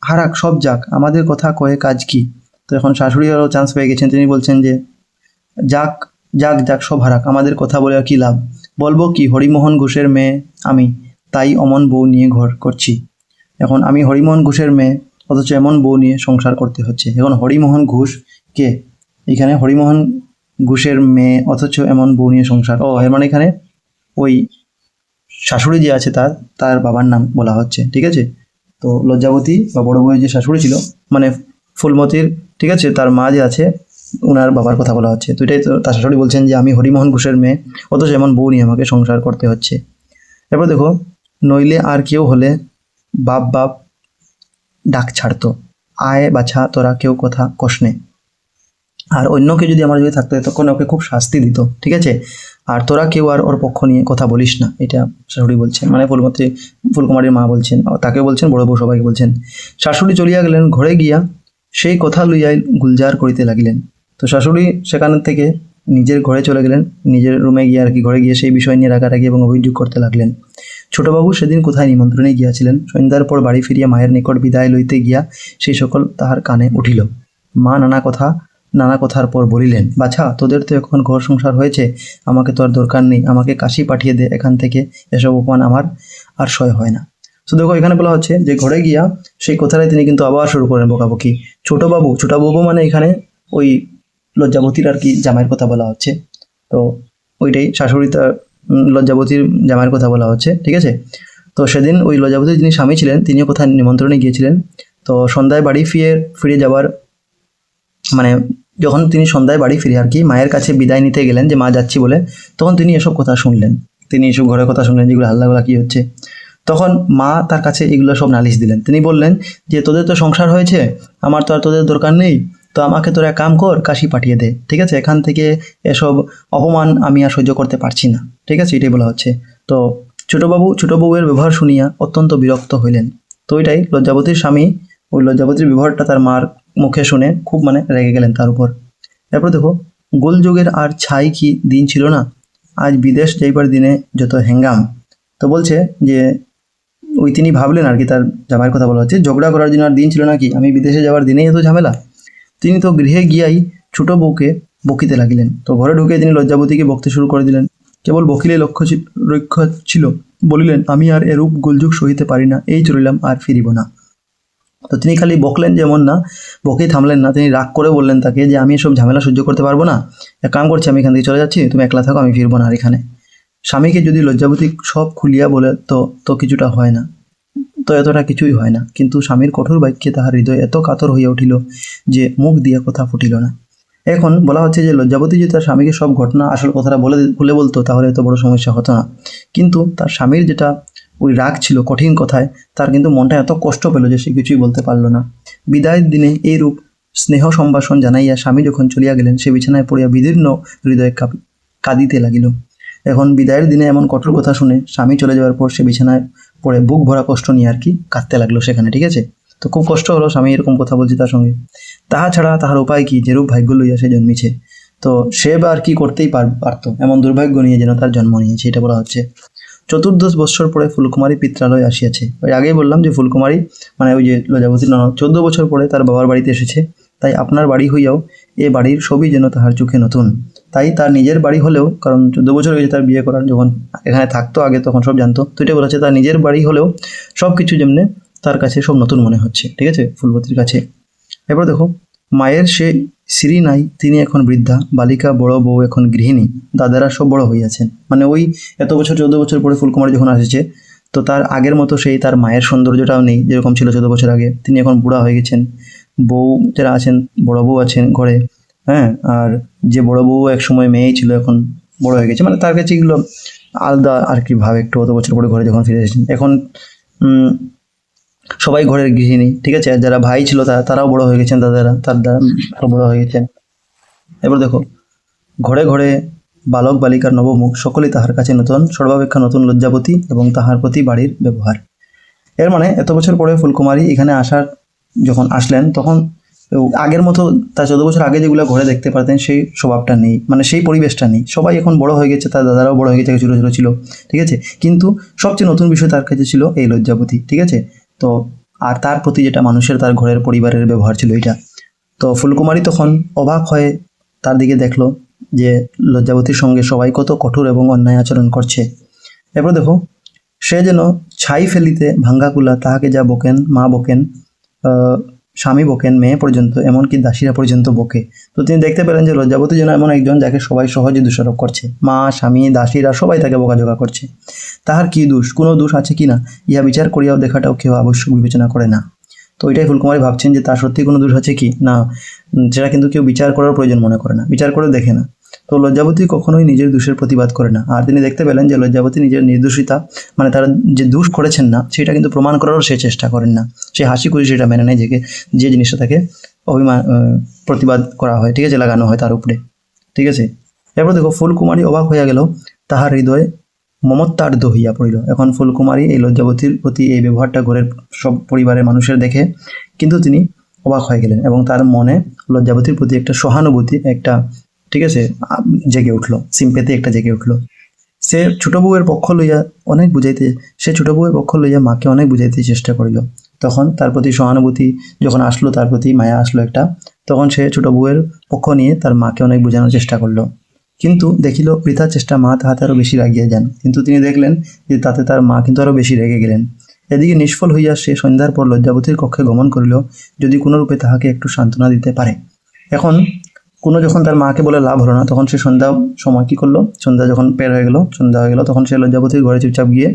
হারাক সব যাক, আমাদের কথা কয়ে কাজ কি। তো এখন শাশুড়ি আরও চান্স পেয়ে গেছেন, তিনি বলছেন যে যাক সব হারাক, আমাদের কথা বলে আর কী লাভ, বলবো কি হরিমোহন ঘোষের মেয়ে আমি, তাই অমন বউ নিয়ে ঘর করছি। এখন আমি হরিমোহন ঘোষের মেয়ে, অথচ এমন বউ নিয়ে সংসার করতে হচ্ছে। এখন হরিমোহন ঘোষ কে? এখানে হরিমোহন ঘোষের মেয়ে অথচ এমন বউ নিয়ে সংসার, এর মানে এখানে ওই শাশুড়ি যে আছে তার তার বাবার নাম বলা হচ্ছে, ঠিক আছে। তো লজ্জাবতী বা বড় বউয়ের যে শাশুড়ি ছিল, মানে ফুলমতির, ঠিক আছে, তার মা যে আছে ওনার বাবার কথা বলা হচ্ছে। তো এটাই তো তার শাশুড়ি বলছেন যে আমি হরিমোহন ঘোষের মেয়ে, অথচ এমন বউ নিয়ে আমাকে সংসার করতে হচ্ছে। এরপর দেখো, নইলে আর কেউ হলে বাপ বাপ ডাক ছাড়তো, আয় বাছা তোরা কেউ কথা কষনে। আর অন্য কেউ যদি আমার যদি থাকতো তখন ওকে খুব শাস্তি দিত, ঠিক আছে। আর তোরা কেউ আর ওর পক্ষ নিয়ে কথা বলিস না, এটা শাশুড়ি বলছেন, মানে ফুলকুমারীর মা বলছেন, তাকে বলছেন, বড় বউ সবাইকে বলছেন। শাশুড়ি চলিয়া গেলেন, ঘরে গিয়া সেই কথা লইয়াই গুলজার করিতে লাগিলেন। তো শাশুড়ি সেখান থেকে নিজের ঘরে চলে গেলেন, নিজের রুমে গিয়ে আর কি, ঘরে গিয়ে সেই বিষয় নিয়ে রাগারাগি এবং অভিযোগ করতে লাগলেন। ছোটবাবু সেদিন কোথায় নিমন্ত্রণে গিয়াছিলেন, সন্ধ্যার পর বাড়ি ফিরিয়া মায়ের নিকট বিদায় লইতে গিয়া সেই সকল তাহার কানে উঠিল। মা নানা কথার পর বলিলেন, বাছা তোদের তো এখন ঘর সংসার হয়েছে, আমাকে তো আর দরকার নেই, আমাকে কাশি পাঠিয়ে দে এখান থেকে, এসব অপমান আমার আর সহ্য হয় না। তো দেখো এখানে বলা হচ্ছে যে ঘরে গিয়া সেই কথাটাই তিনি কিন্তু আবার শুরু করেন বকাবকি। ছোটবাবু মানে এখানে ওই লজ্জাবতীর আর কি জামাইয়ের কথা বলা হচ্ছে। তো ওইটাই শাশুড়ি তার লজ্জাবতীর জামাইয়ের কথা বলা হচ্ছে, ঠিক আছে। তো সেদিন ওই লজ্জাবতীর যিনি স্বামী ছিলেন তিনিও কোথায় নিমন্ত্রণে গিয়েছিলেন। তো সন্ধ্যায় বাড়ি ফিরে যাবার, মানে যখন তিনি সন্ধ্যায় বাড়ি ফিরে আর কি মায়ের কাছে বিদায় নিতে গেলেন যে মা যাচ্ছি বলে, তখন তিনি এসব কথা শুনলেন, তিনি এসব ঘরের কথা শুনলেন যেগুলো হাল্লাগুলা কি হচ্ছে। তখন মা তার কাছে এগুলো সব নালিশ দিলেন। তিনি বললেন যে তোদের তো সংসার হয়েছে, আমার তো আর তোদের দরকার নেই, তো আমাকে তোরা এক কাম কর, কাশি পাঠিয়ে দে, ঠিক আছে, এখান থেকে এসব অপমান আমি আর সহ্য করতে পারছি না, ঠিক আছে, এটাই বলা হচ্ছে। তো ছোট বউয়ের ব্যবহার শুনিয়া অত্যন্ত বিরক্ত হইলেন। তো ওইটাই লজ্জাবতীর স্বামী, ওই লজ্জাবতীর ব্যবহারটা তার মার মুখে শুনে খুব মানে রেগে গেলেন তার উপর। এরপর দেখো, গোলযোগের আর ছাই কি দিন ছিল না, আজ বিদেশ যাইবার দিনে যত হ্যাঙ্গাম। তো বলছে যে ওই তিনি ভাবলেন আর কি, তার জামাইয়ের কথা বলা হচ্ছে, ঝগড়া করার জন্য আর দিন ছিল নাকি, আমি বিদেশে যাওয়ার দিনেই এত ঝামেলা। তিনি তো গৃহে গিয়াই ছোট বউকে বকিতে লাগিলেন। তো ঘরে ঢুকে তিনি লজ্জাবতীকে বকতে শুরু করে দিলেন। কেবল বকিলে লক্ষ্য ছিল, বলিলেন আমি আর এরূপ গোলযোগ সহিতে পারি না, এই চলিলাম, আর ফিরিব না। তো তিনি খালি বকলেন যেমন না, বকেই থামলেন না, তিনি রাগ করে বললেন তাকে যে আমি এসব ঝামেলা সহ্য করতে পারবো না, এক কাম করছি, আমি এখান থেকে চলে যাচ্ছি, তুমি একলা থাকো, আমি ফিরবো না আর এখানে। স্বামীকে যদি লজ্জাবতী সব খুলিয়া বলে তো কিছুটা হয় না, তো এতটা কিছুই হয় না, কিন্তু স্বামীর কঠোর বাক্যে তাহার হৃদয় এত কাতর হইয়া উঠিল যে মুখ দিয়া কথা ফুটিল না। এখন বলা হচ্ছে যে লজ্জাবতী যদি তার স্বামীকে সব ঘটনা আসল কথাটা খুলে বলতো তাহলে এত বড় সমস্যা হতো না, কিন্তু তার স্বামীর যেটা ওই রাগ ছিল কঠিন কথায়, তার কিন্তু মনটা এত কষ্ট পেল যে সে কিছুই বলতে পারল না। বিদায়ের দিনে এইরূপ স্নেহ সম্ভাষণ জানাইয়া স্বামী যখন চলিয়া গেলেন, সে বিছানায় পড়িয়া বিদীর্ণ হৃদয়ে কাঁদিতে লাগিল। এখন বিদায়ের দিনে এমন কঠোর কথা শুনে স্বামী চলে যাওয়ার পর সে বিছানায় পড়ে বুক ভরা কষ্ট নিয়ে আর কি কাঁদতে লাগলো সেখানে, ঠিক আছে। তো খুব কষ্ট হলো, স্বামী এরকম কথা বলছে তার সঙ্গে, তাহা ছাড়া তাহার উপায় কি, যেরূপ ভাগ্য লইয়া সে জন্মিছে। তো সে বা আর কি করতেই পারতো, এমন দুর্ভাগ্য নিয়ে যেন তার জন্ম নিয়েছে, এটা বলা হচ্ছে। 14 বৎসর পরে ফুলকুমারী পিত্রালয় আসিয়াছে। ওই আগেই বললাম যে ফুলকুমারী মানে ওই যে লজ্জাবতীর ননদ 14 বছর পরে তার বাবার বাড়িতে এসেছে, তাই আপনার বাড়ি হইয়াও এ বাড়ির সবই যেন তাহার চোখে নতুন। তাই তার নিজের বাড়ি হলেও, কারণ 14 বছর হয়েছে তার বিয়ে করার, যখন এখানে থাকতো আগে তখন সব জানতো, তো এটা বলেছে তার নিজের বাড়ি হলেও সব কিছু যেমনি তার কাছে সব নতুন মনে হচ্ছে, ঠিক আছে, ফুলবতীর কাছে। এরপর দেখো, মায়ের সে স্ত্রী নাই, তিনি এখন বৃদ্ধা, বালিকা বড় বউ এখন গৃহিণী, দাদারা সব বড় হইয়াছেন। মানে ওই এত বছর 14 বছর পরে ফুলকুমারী যখন আসছে, তো তার আগের মতো সেই তার মায়ের সৌন্দর্যটাও নেই যেরকম ছিল 14 বছর আগে, তিনি এখন বুড়া হয়ে গেছেন। বউ যারা আছেন, বড় বউ আছেন ঘরে, হ্যাঁ, আর যে বড় বউ এক সময় মেয়েই ছিল এখন বড় হয়ে গেছে, মানে তার কাছে এগুলো আলাদা আর কি ভাবে একটু, অত বছর পরে ঘরে যখন ফিরে এসেছেন। এখন সবাই ঘরের গৃহিণী, ঠিক আছে, আর যারা ভাই ছিল তারাও বড় হয়ে গেছেন, দাদারা তার দ্বারা বড় হয়ে গেছেন। এবার দেখো, ঘরে ঘরে বালক বালিকার নবমুখ, সকলেই তাহার কাছে নতুন, সর্বাপেক্ষা নতুন লজ্জাবতী এবং তাহার প্রতি বাড়ির ব্যবহার। এর মানে এত বছর পরে ফুলকুমারী এখানে যখন আসলেন তখন আগের মতো তার 14 বছর আগে যেগুলো ঘরে দেখতে পারতেন সেই স্বভাবটা নেই, মানে সেই পরিবেশটা নেই, সবাই এখন বড় হয়ে গেছে, তার দাদারাও বড় হয়ে গেছে, ছোটো ছোটো ছিল, ঠিক আছে, কিন্তু সবচেয়ে নতুন বিষয় তার কাছে ছিল এই লজ্জাবতী, ঠিক আছে। তো আর তার প্রতি যেটা মানুষের তার ঘরের পরিবারের ব্যবহার ছিল এটা। তো ফুলকুমারী তখন অবাক হয়ে তার দিকে দেখলো, যে লজ্জাবতীর সঙ্গে সবাই কত কঠোর এবং অন্যায় আচরণ করছে। এরপর দেখো, সে যেন ছাই ফেলিতে ভাঙ্গা কুলা, তাহাকে যা বকেন মা বকেন, স্বামী বকেন, মেয়ে পর্যন্ত, এমনকি দাসীরা পর্যন্ত বকে। তো তিনি দেখতে পেলেন যে লজ্জাবতী যেন এমন একজন যাকে সবাই সহজে দোষারোপ করছে। মা, স্বামী, দাসীরা সবাই তাকে বকাঝকা করছে। তাহার কি দোষ, কোনো দোষ আছে কি না, ইহা বিচার করিয়াও দেখাটাও কেউ আবশ্যক বিবেচনা করে না। তো এটাই ফুলকুমারী ভাবছেন যে তার সত্যি কোনো দোষ আছে কি না, সেটা কিন্তু কেউ বিচার করার প্রয়োজন মনে করে না, বিচার করে দেখে না। তো লজ্জাবতী কখনোই নিজের দোষের প্রতিবাদ করে না। আর তিনি দেখতে পেলেন যে লজ্জাবতী নিজের নির্দোষিতা, মানে তারা যে দোষ করেছেন না সেটা কিন্তু প্রমাণ করারও সে চেষ্টা করেন না। সে হাসি খুশি সেটা মেনে নেয় যে জিনিসটা তাকে প্রতিবাদ করা হয়, ঠিক আছে, লাগানো হয় তার উপরে, ঠিক আছে। এরপর দেখো, ফুলকুমারী অবাক হইয়া গেল, তাহার হৃদয় মমত্বার্ধ হইয়া পড়িল। এখন ফুলকুমারী এই লজ্জাবতীর প্রতি এই ব্যবহারটা ঘরের সব পরিবারের মানুষের দেখে কিন্তু তিনি অবাক হয়ে গেলেন এবং তার মনে লজ্জাবতীর প্রতি একটা সহানুভূতি, একটা, ঠিক আছে, জেগে উঠলো, সিম্পেথি একটা জেগে উঠলো। সে ছোট বউয়ের পক্ষ লইয়া মাকে অনেক বুঝাইতে চেষ্টা করিল। তখন তার প্রতি সহানুভূতি যখন আসলো, তার প্রতি মায়া আসলো একটা, তখন সে ছোট বউয়ের পক্ষ নিয়ে তার মাকে অনেক বোঝানোর চেষ্টা করলো। কিন্তু দেখিল বৃথা চেষ্টা, মা তাহাতে আরও বেশি রাগিয়া যান। কিন্তু তিনি দেখলেন যে তাতে তার মা কিন্তু আরও বেশি রেগে গেলেন। এদিকে নিষ্ফল হইয়া সে সন্ধ্যার পর লজ্জাবতীর কক্ষে গমন করিল, যদি কোনোরূপে তাহাকে একটু সান্ত্বনা দিতে পারে। এখন যখন তার মাকে বলে লাভ হলো না, তখন সে সন্ধ্যা সময় কী করলো, সন্ধ্যা যখন সন্ধ্যা হয়ে গেল, তখন সে লজ্জাবতীর ঘরে চুপচাপ গিয়ে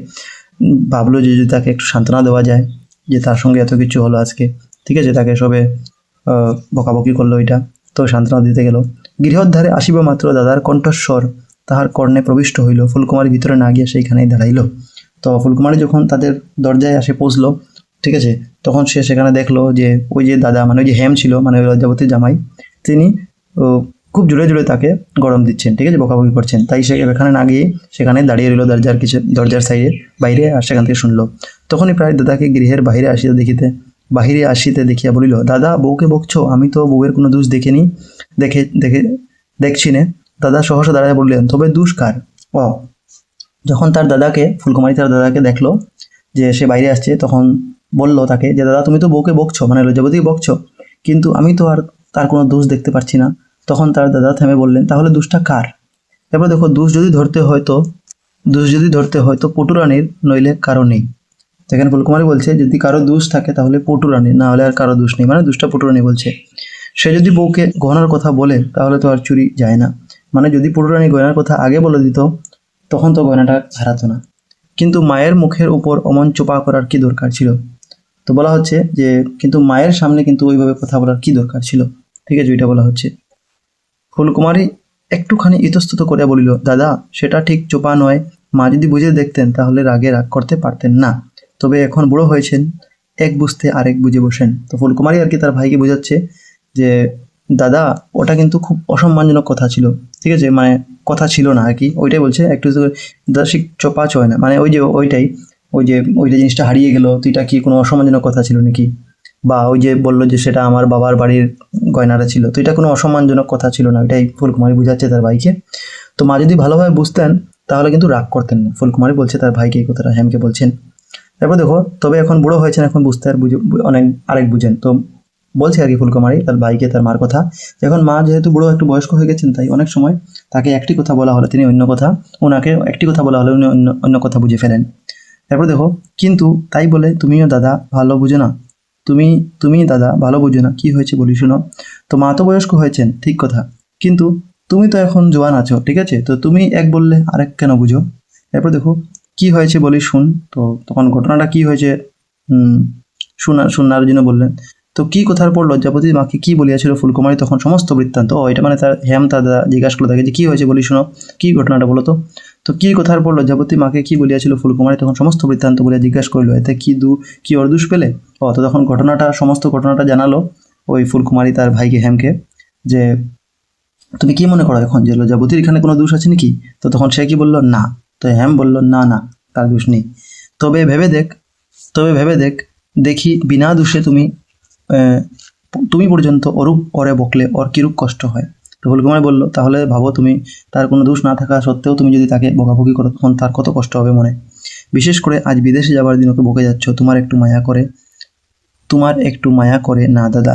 ভাবলো যে যদি তাকে একটু সান্ত্বনা দেওয়া যায়, যে তার সঙ্গে এত কিছু হলো আজকে, ঠিক আছে, তাকে সবে বকাবকি করলো, এটা তো সান্ত্বনা দিতে গেল। গৃহোদ্ধারে আসিবা মাত্র দাদার কণ্ঠস্বর তাহার কর্ণে প্রবিষ্ট হইল। ফুলকুমারী ভিতরে না গিয়ে সেইখানেই দাঁড়াইল। তো ফুলকুমারী যখন তাদের দরজায় আসে পৌঁছলো, ঠিক আছে, তখন সে সেখানে দেখলো যে ওই যে দাদা, মানে ওই যে হেম ছিল, মানে ওই লজ্জাবতীর জামাই, তিনি খুব জোরে জোরে তাকে গরম দিচ্ছেন, ঠিক আছে, বকাবকি করছেন। তাই সে এখানে না গিয়ে সেখানে দাঁড়িয়ে রইল দরজার সাইডে বাইরে, আর সেখান থেকে শুনলো। তখনই প্রায় দাদাকে গৃহের বাহিরে আসিতে দেখিয়া বলিল, দাদা, বউকে বকছো? আমি তো বউয়ের কোনো দোষ দেখছি নে। দাদা সহসা দাঁড়ায় বললেন, তবে দোষ কার? যখন ফুলকুমারী তার দাদাকে দেখলো যে সে বাইরে আসছে, তখন বলল তাকে যে, দাদা, তুমি তো বউকে বকছো, মানে লজ্জাবতীকে বকছো, কিন্তু আমি তো আর তার কোনো দোষ দেখতে পাচ্ছি না। তখন তার দাদা থেমে বললেন, তাহলে দোষটা কার? এরপর দেখো, দোষ যদি ধরতে হয় তো পটুরানীর, নইলে কারো নেই। যেখানে ফুলকুমারী বলছে যদি কারো দোষ থাকে তাহলে পটুরানী, না হলে আর কারো দোষ নেই, মানে দোষটা পটুরানী বলছে। সে যদি বউকে গহনার কথা বলে তাহলে তো আর চুরি যায় না, মানে যদি পটুরানী গয়নার কথা আগে বলে দিত তখন তো গয়নাটা হারাতো না। কিন্তু মায়ের মুখের উপর অমন চোপা করার কি দরকার ছিল? তো বলা হচ্ছে যে কিন্তু মায়ের সামনে কিন্তু ওইভাবে কথা বলার কি দরকার ছিল, ঠিক আছে, ওইটা বলা হচ্ছে। ফুলকুমারী একটুখানি ইতস্তত করিয়া বলিল, দাদা, সেটা ঠিক চোপা নয়। মা যদি বুঝে দেখতেন তাহলে রাগে রাগ করতে পারতেন না। তবে এখন বুড়ো হয়েছেন, এক বুঝতে আরেক বুঝে বসেন। তো ফুলকুমারী আর কি তার ভাইকে বোঝাচ্ছে যে দাদা, ওটা কিন্তু খুব অসম্মানজনক কথা ছিল, ঠিক আছে, মানে কথা ছিল না আর কি, ওইটাই বলছে। একটু দাসিক চোপা চয় না, মানে ওইটা জিনিসটা হারিয়ে গেল, তো এটা কি কোনো অসম্মানজনক কথা ছিল নাকি? বা ওই যে বললো যে সেটা আমার বাবার বাড়ির গয়নাটা ছিল, তো এটা কোনো অসম্মানজনক কথা ছিল না, এটাই ফুলকুমারী বুঝাচ্ছে তার ভাইকে। তো মা যদি ভালোভাবে বুঝতেন তাহলে কিন্তু রাগ করতেন না, ফুলকুমারী বলছে তার ভাইকে এই কথাটা, হেমকে বলছেন। তারপর দেখো, তবে এখন বুড়ো হয়েছেন, এখন বুঝতে আর আরেক বুঝেন। তো বলছে আর কি ফুলকুমারী তার ভাইকে তার মার কথা। এখন মা যেহেতু বুড়ো, একটু বয়স্ক হয়ে গেছেন, তাই অনেক সময় তাকে একটি কথা বলা হলে তিনি অন্য কথা, ওনাকে একটি কথা বলা হলে উনি অন্য কথা বুঝে ফেলেন। তারপর দেখো, কিন্তু তাই বলে তুমিও দাদা ভালো বুঝো না, তুমি দাদা ভালো বুঝো না, কি হয়েছে বলি শোনো। তো মা তো বয়স্ক হয়েছেন, ঠিক কথা, কিন্তু তুমি তো এখন জোয়ান আছো, ঠিক আছে, তো তুমি এক বললে আরেক কেন বুঝো? এরপর দেখো, কি হয়েছে বলি শুন। তো তখন ঘটনাটা কি হয়েছে শোনার জন্য বললেন। তো কি কথার পর লজ্জাপতি মাকে কি বলিয়াছিল ফুলকুমারী তখন সমস্ত বৃত্তান্ত, এটা মানে তার তার দাদা জিজ্ঞাসা করলো তাকে যে কি হয়েছে বলি শোনো, কি ঘটনাটা বলো তো। তো কি কথার পর লজ্জাপতি মাকে কি বলিয়াছিল ফুলকুমারী তখন সমস্ত বৃত্তান্ত বলিয়া জিজ্ঞাসা করিল, এতে কি ওর দোষ পেলে? তো তখন সমস্ত ঘটনাটা জানালো ওই ফুলকুমারী তার ভাইকে হেমকে, যে তুমি কি মনে করো এখন যে লজ্জাবতীর এখানে কোনো দোষ আছে নাকি? তো তখন সে কি বললো, না। তো হেম বলল, না না, তার দোষ নেই। তবে ভেবে দেখ দেখি বিনা দোষে তুমি পর্যন্ত অরূপ ওরে বকলে ওর কিরূপ কষ্ট হয়। তো ফুলকুমারী বলল, তাহলে ভাবো তুমি, তার কোনো দোষ না থাকা সত্ত্বেও তুমি যদি তাকে বকাবকি করো তখন তার কত কষ্ট হবে মনে। বিশেষ করে আজ বিদেশে যাবার দিন ওকে বকে যাচ্ছ, তোমার একটু মায়া করে না দাদা?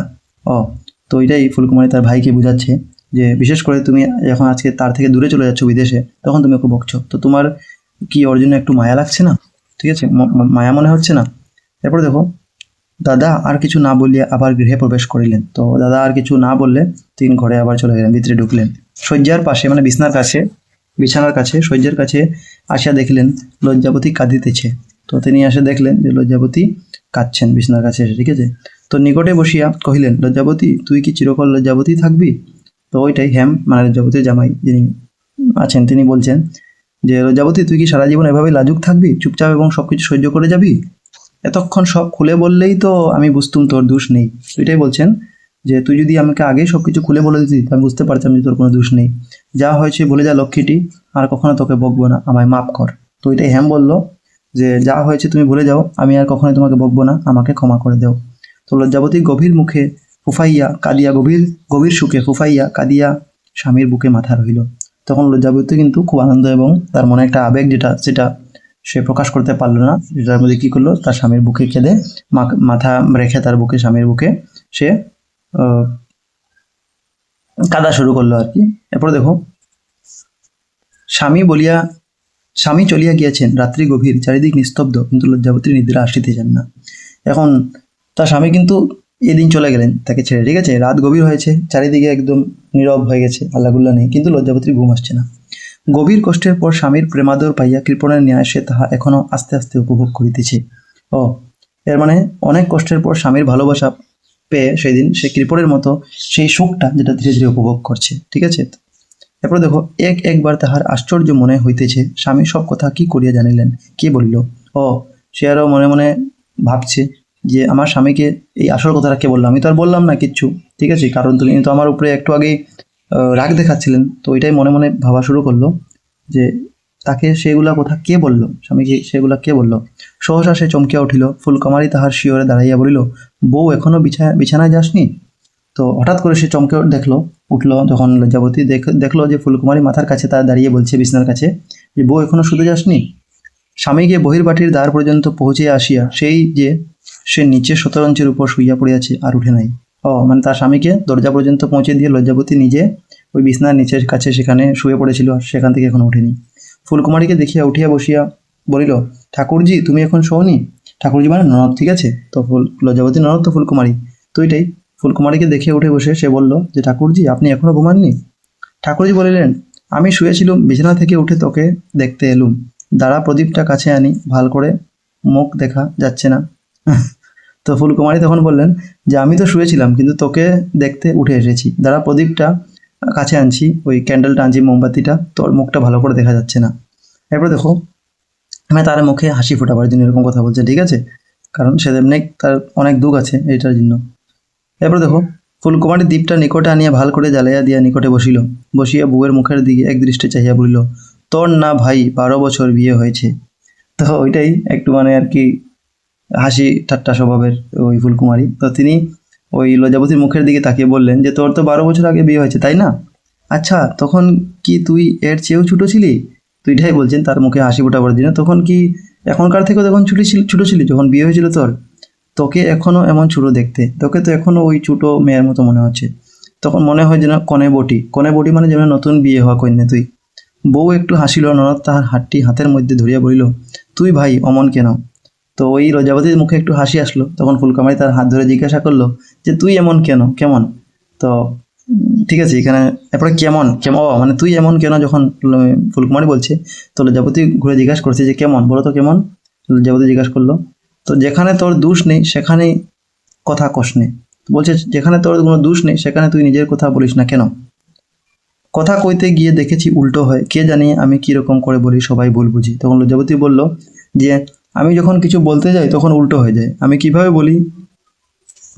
তো এটাই ফুলকুমারী তার ভাইকে বোঝাচ্ছে যে বিশেষ করে তুমি যখন আজকে তার থেকে দূরে চলে যাচ্ছ বিদেশে, তখন তুমি ওকে বকছো, তো তোমার কি ওর জন্য একটু মায়া লাগছে না? ঠিক আছে, মায়া মনে হচ্ছে না? এরপরে দেখো, দাদা আর কিছু না বলিয়া আবার গৃহে প্রবেশ করিলেন। তো দাদা আর কিছু না বললে তিনি ঘরে আবার চলে গেলেন, ভিতরে ঢুকলেন। শয্যার পাশে মানে বিছানার কাছে শয্যার কাছে আসিয়া দেখিলেন লজ্জাবতী কাঁদিতেছে। তো তিনি এসে দেখলেন যে লজ্জাবতী কাঁদছেন বিছানার কাছে এসে, ঠিক আছে। তো নিকটে বসিয়া কহিলেন, লজ্জাবতী তুই কি চিরকাল লজ্জাবতী থাকবি? তো ওইটাই হেম মানে লজ্জাবতীর জামাই যিনি আছেন তিনি বলছেন যে, লজ্জাবতী তুই কি সারা জীবন এভাবে লাজুক থাকবি, চুপচাপ এবং সবকিছু সহ্য করে যাবি? এতক্ষণ সব খুলে বললেই তো আমি বুঝতুম তোর দোষ নেই। এটাই বলছেন যে তুই যদি আমাকে আগেই সব কিছু খুলে বলে দিতি, আমি বুঝতে পারতাম যে তোর কোনো দোষ নেই। যা হয়েছে বলে যা লক্ষ্মীটি, আর কখনো তোকে বকবো না, আমায় মাফ কর। তো এটাই হেম বলল যে যা হয়েছে তুমি ভুলে যাও, আমি আর কখনোই তোমাকে বকবো না, আমাকে ক্ষমা করে দাও। তো লজ্জাবতী গভীর মুখে ফুফাইয়া কাঁদিয়া গভীর গভীর সুখে ফুফাইয়া কাঁদিয়া স্বামীর বুকে মাথা রহিল। তখন লজ্জাবতী কিন্তু খুব আনন্দ এবং তার মনে একটা আবেগ যেটা সেটা সে প্রকাশ করতে পারলো না, যেটার মধ্যে কি করলো, তার স্বামীর বুকে কেঁদে মাথা রেখে তার বুকে স্বামীর বুকে সে কাঁদা শুরু করলো আর কি। এরপর দেখো, স্বামী বলিয়া স্বামী চলিয়া গিয়াছেন, রাত্রি গভীর, চারিদিক নিস্তব্ধ, কিন্তু লজ্জাবতীর নিদ্রা আসিতেছেন না। এখন তার স্বামী কিন্তু এদিন চলে গেলেন তাকে ছেড়ে, ঠিক আছে। রাত গভীর হয়েছে, চারিদিকে একদম নীরব হয়ে গেছে, আল্লাগুল্লা নেই, কিন্তু লজ্জাবতীর ঘুম আসছে না। গভীর কষ্টের পর স্বামীর প্রেমাদর পাইয়া কৃপণের ন্যায় সে তাহা এখনো আস্তে আস্তে উপভোগ করিতেছে। ও, এর মানে অনেক কষ্টের পর স্বামীর ভালোবাসা পেয়ে সেদিন সে কৃপণের মতো সেই সুখটা যেটা ধীরে ধীরে উপভোগ করছে, ঠিক আছে। এরপর দেখো, একবার তাহার আশ্চর্য মনে হইতেছে, স্বামী সব কথা কি করিয়া জানিলেন, কে বলিল? ও, সে আরও মনে মনে ভাবছে যে আমার স্বামীকে এই আসল কথাটা কে বললো, আমি তো আর বললাম না কিচ্ছু, ঠিক আছে, কারণ তুমি তো আমার উপরে একটু আগেই রাগ দেখাচ্ছিলেন। তো ওইটাই মনে মনে ভাবা শুরু করলো যে তাকে সেগুলা কথা কে বলল, স্বামীকে সেগুলা কে বলল। সহসা সে চমকিয়া উঠিল, ফুলকুমারী তাহার শিয়রে দাঁড়াইয়া বলিল, বউ এখনো বিছানায় যাসনি? তো হঠাৎ করে সে চমকে উঠলো যখন লজ্জাবতী দেখলো যে ফুলকুমারী মাথার কাছে তার দাঁড়িয়ে বলছে বিছানার কাছে যে, বউ এখনো শুতে যাসনি? স্বামীকে বহির্বাটির দ্বার পর্যন্ত পৌঁছিয়া আসিয়া সেই যে সে নিচে শতরঞ্চের উপর শুইয়া পড়িয়াছে, আর উঠে নাই। ও, মানে তার স্বামীকে দরজা পর্যন্ত পৌঁছে দিয়ে লজ্জাবতী নিজে ওই বিছনার নিচের কাছে সেখানে শুয়ে পড়েছিল, আর সেখান থেকে এখনো উঠেনি। ফুলকুমারীকে দেখিয়া উঠিয়া বসিয়া বলিল, ঠাকুরজি তুমি এখন শোনি? ঠাকুরজি মানে ননদ, ঠিক আছে। তো লজ্জাবতী ননদ তো ফুলকুমারী, তো এটাই। ফুলকুমারীকে দেখে উঠে বসে সে বলল যে, ঠাকুরজি আপনি এখনো ঘুমাননি? ঠাকুরজি বলিলেন, আমি শুয়েছিলুম, বিছানা থেকে উঠে তোকে দেখতে এলুম। দাঁড়া প্রদীপটা কাছে আনি, ভাল করে মুখ দেখা যাচ্ছে না। তো ফুলকুমারী তখন বললেন যে, আমি তো শুয়েছিলাম, কিন্তু তোকে দেখতে উঠে এসেছি। দাঁড়া প্রদীপটা কাছে আনছি, ওই ক্যান্ডেলটা আনছি, মোমবাতিটা, তোর মুখটা ভালো করে দেখা যাচ্ছে না। এরপর দেখো, আমি তার মুখে হাসি ফোটাবার জন্য এরকম কথা বলছে, ঠিক আছে, কারণ সে এমনি তার অনেক দুঃখ আছে এটার জন্য। এরপর দেখো, ফুলকুমারী দ্বীপটা নিকটে আনিয়া ভাল করে জ্বালাইয়া দিয়া নিকটে বসিল, বসিয়া বউয়ের মুখের দিকে এক দৃষ্টে চাহিয়া বলিল, তোর না ভাই 12 বছর বিয়ে হয়েছে? তো ওইটাই একটু মানে আর কি হাসি ঠাট্টা স্বভাবের ওই ফুলকুমারী। তো তিনি ওই লজ্জাবতীর মুখের দিকে তাকিয়ে বললেন যে, তোর তো 12 বছর আগে বিয়ে হয়েছে তাই না? আচ্ছা, তখন কি তুই এর চেয়েও ছোটো ছিলি? তো এটাই বলছেন তার মুখে হাসি ফোটাবার জন্য, তখন কি এখনকার থেকেও তখন ছোটো ছিলি যখন বিয়ে হয়েছিল তোর? তোকে এখনো এমন ছোটো দেখতে, তোকে তো এখনো ওই ছোটো মেয়ের মতো মনে হচ্ছে। তখন মনে হয় যেন কনে বটি মানে যেন নতুন বিয়ে হওয়া কন্যা তুই। বউ একটু হাসিল, ননদ তাহার হাতটি হাতের মধ্যে ধরিয়া বলিল, তুই ভাই অমন কেন? তো ওই লজ্জাবতীর মুখে একটু হাসি আসলো, তখন ফুলকুমারী তার হাত ধরে জিজ্ঞাসা করলো যে, তুই এমন কেন, কেমন? তো ঠিক আছে, এখানে এরপরে কেমন কেমন মানে তুই এমন কেন যখন ফুলকুমারী বলছে, তো লজ্জাবতী ঘুরে জিজ্ঞাসা করছে যে, কেমন বলো তো কেমন? লজ্জাবতী জিজ্ঞাসা করলো, তো যেখানে তোর দোষ নেই সেখানে কথা কস নে। বলছে, যেখানে তোর কোনো দোষ নেই সেখানে তুই নিজের কথা বলিস না কেন? কথা কইতে গিয়ে দেখেছি উল্টো হয়, কে জানি আমি কীরকম করে বলি, সবাই ভুল বুঝি। তখন লজ্জাবতী বলল যে, আমি যখন কিছু বলতে যাই তখন উল্টো হয়ে যায়, আমি কিভাবে বলি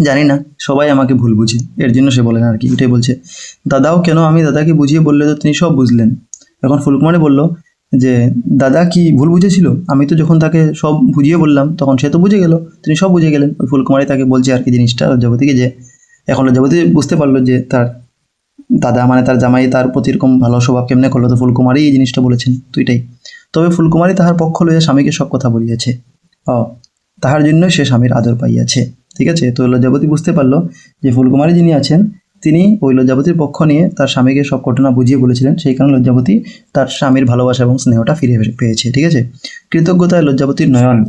জানি না, সবাই আমাকে ভুল বুঝে, এর জন্য সে বলে না আর কি, এটাই বলছে। দাদাও কেন, আমি দাদাকে বুঝিয়ে বললে তো তিনি সব বুঝলেন। এখন ফুলকুমারী বলল যে, দাদা কি ভুল বুঝেছিল? আমি তো যখন তাকে সব বুঝিয়ে বললাম তখন সে তো বুঝে গেল, তিনি সব বুঝে গেলেন। ওই ফুলকুমারী তাকে বলছে আর কি জিনিসটা লজ্জাবতীকে, যে এখন লজ্জাবতী বুঝতে পারলো যে তার দাদা মানে তার জামাই তার প্রতি এরকম ভালো স্বভাব কেমনে করলো, তো ফুলকুমারী এই জিনিসটা বলেছেন, তো এটাই। তবে ফুলকুমারী তাহার পক্ষ লইয়া স্বামীকে সব কথা বলিয়াছে, ও তাহার জন্য সে স্বামীর আদর পাইয়াছে, ঠিক আছে। তো লজ্জাবতী বুঝতে পারলো যে ফুলকুমারী যিনি আছেন তিনি ওই লজ্জাবতীর পক্ষ নিয়ে তার স্বামীকে সব ঘটনা বুঝিয়ে বলেছিলেন, সেই কারণে লজ্জাবতী তার স্বামীর ভালোবাসা এবং স্নেহটা ফিরে পেয়েছে। ঠিক আছে, কৃতজ্ঞতায় লজ্জাবতীর নয়ন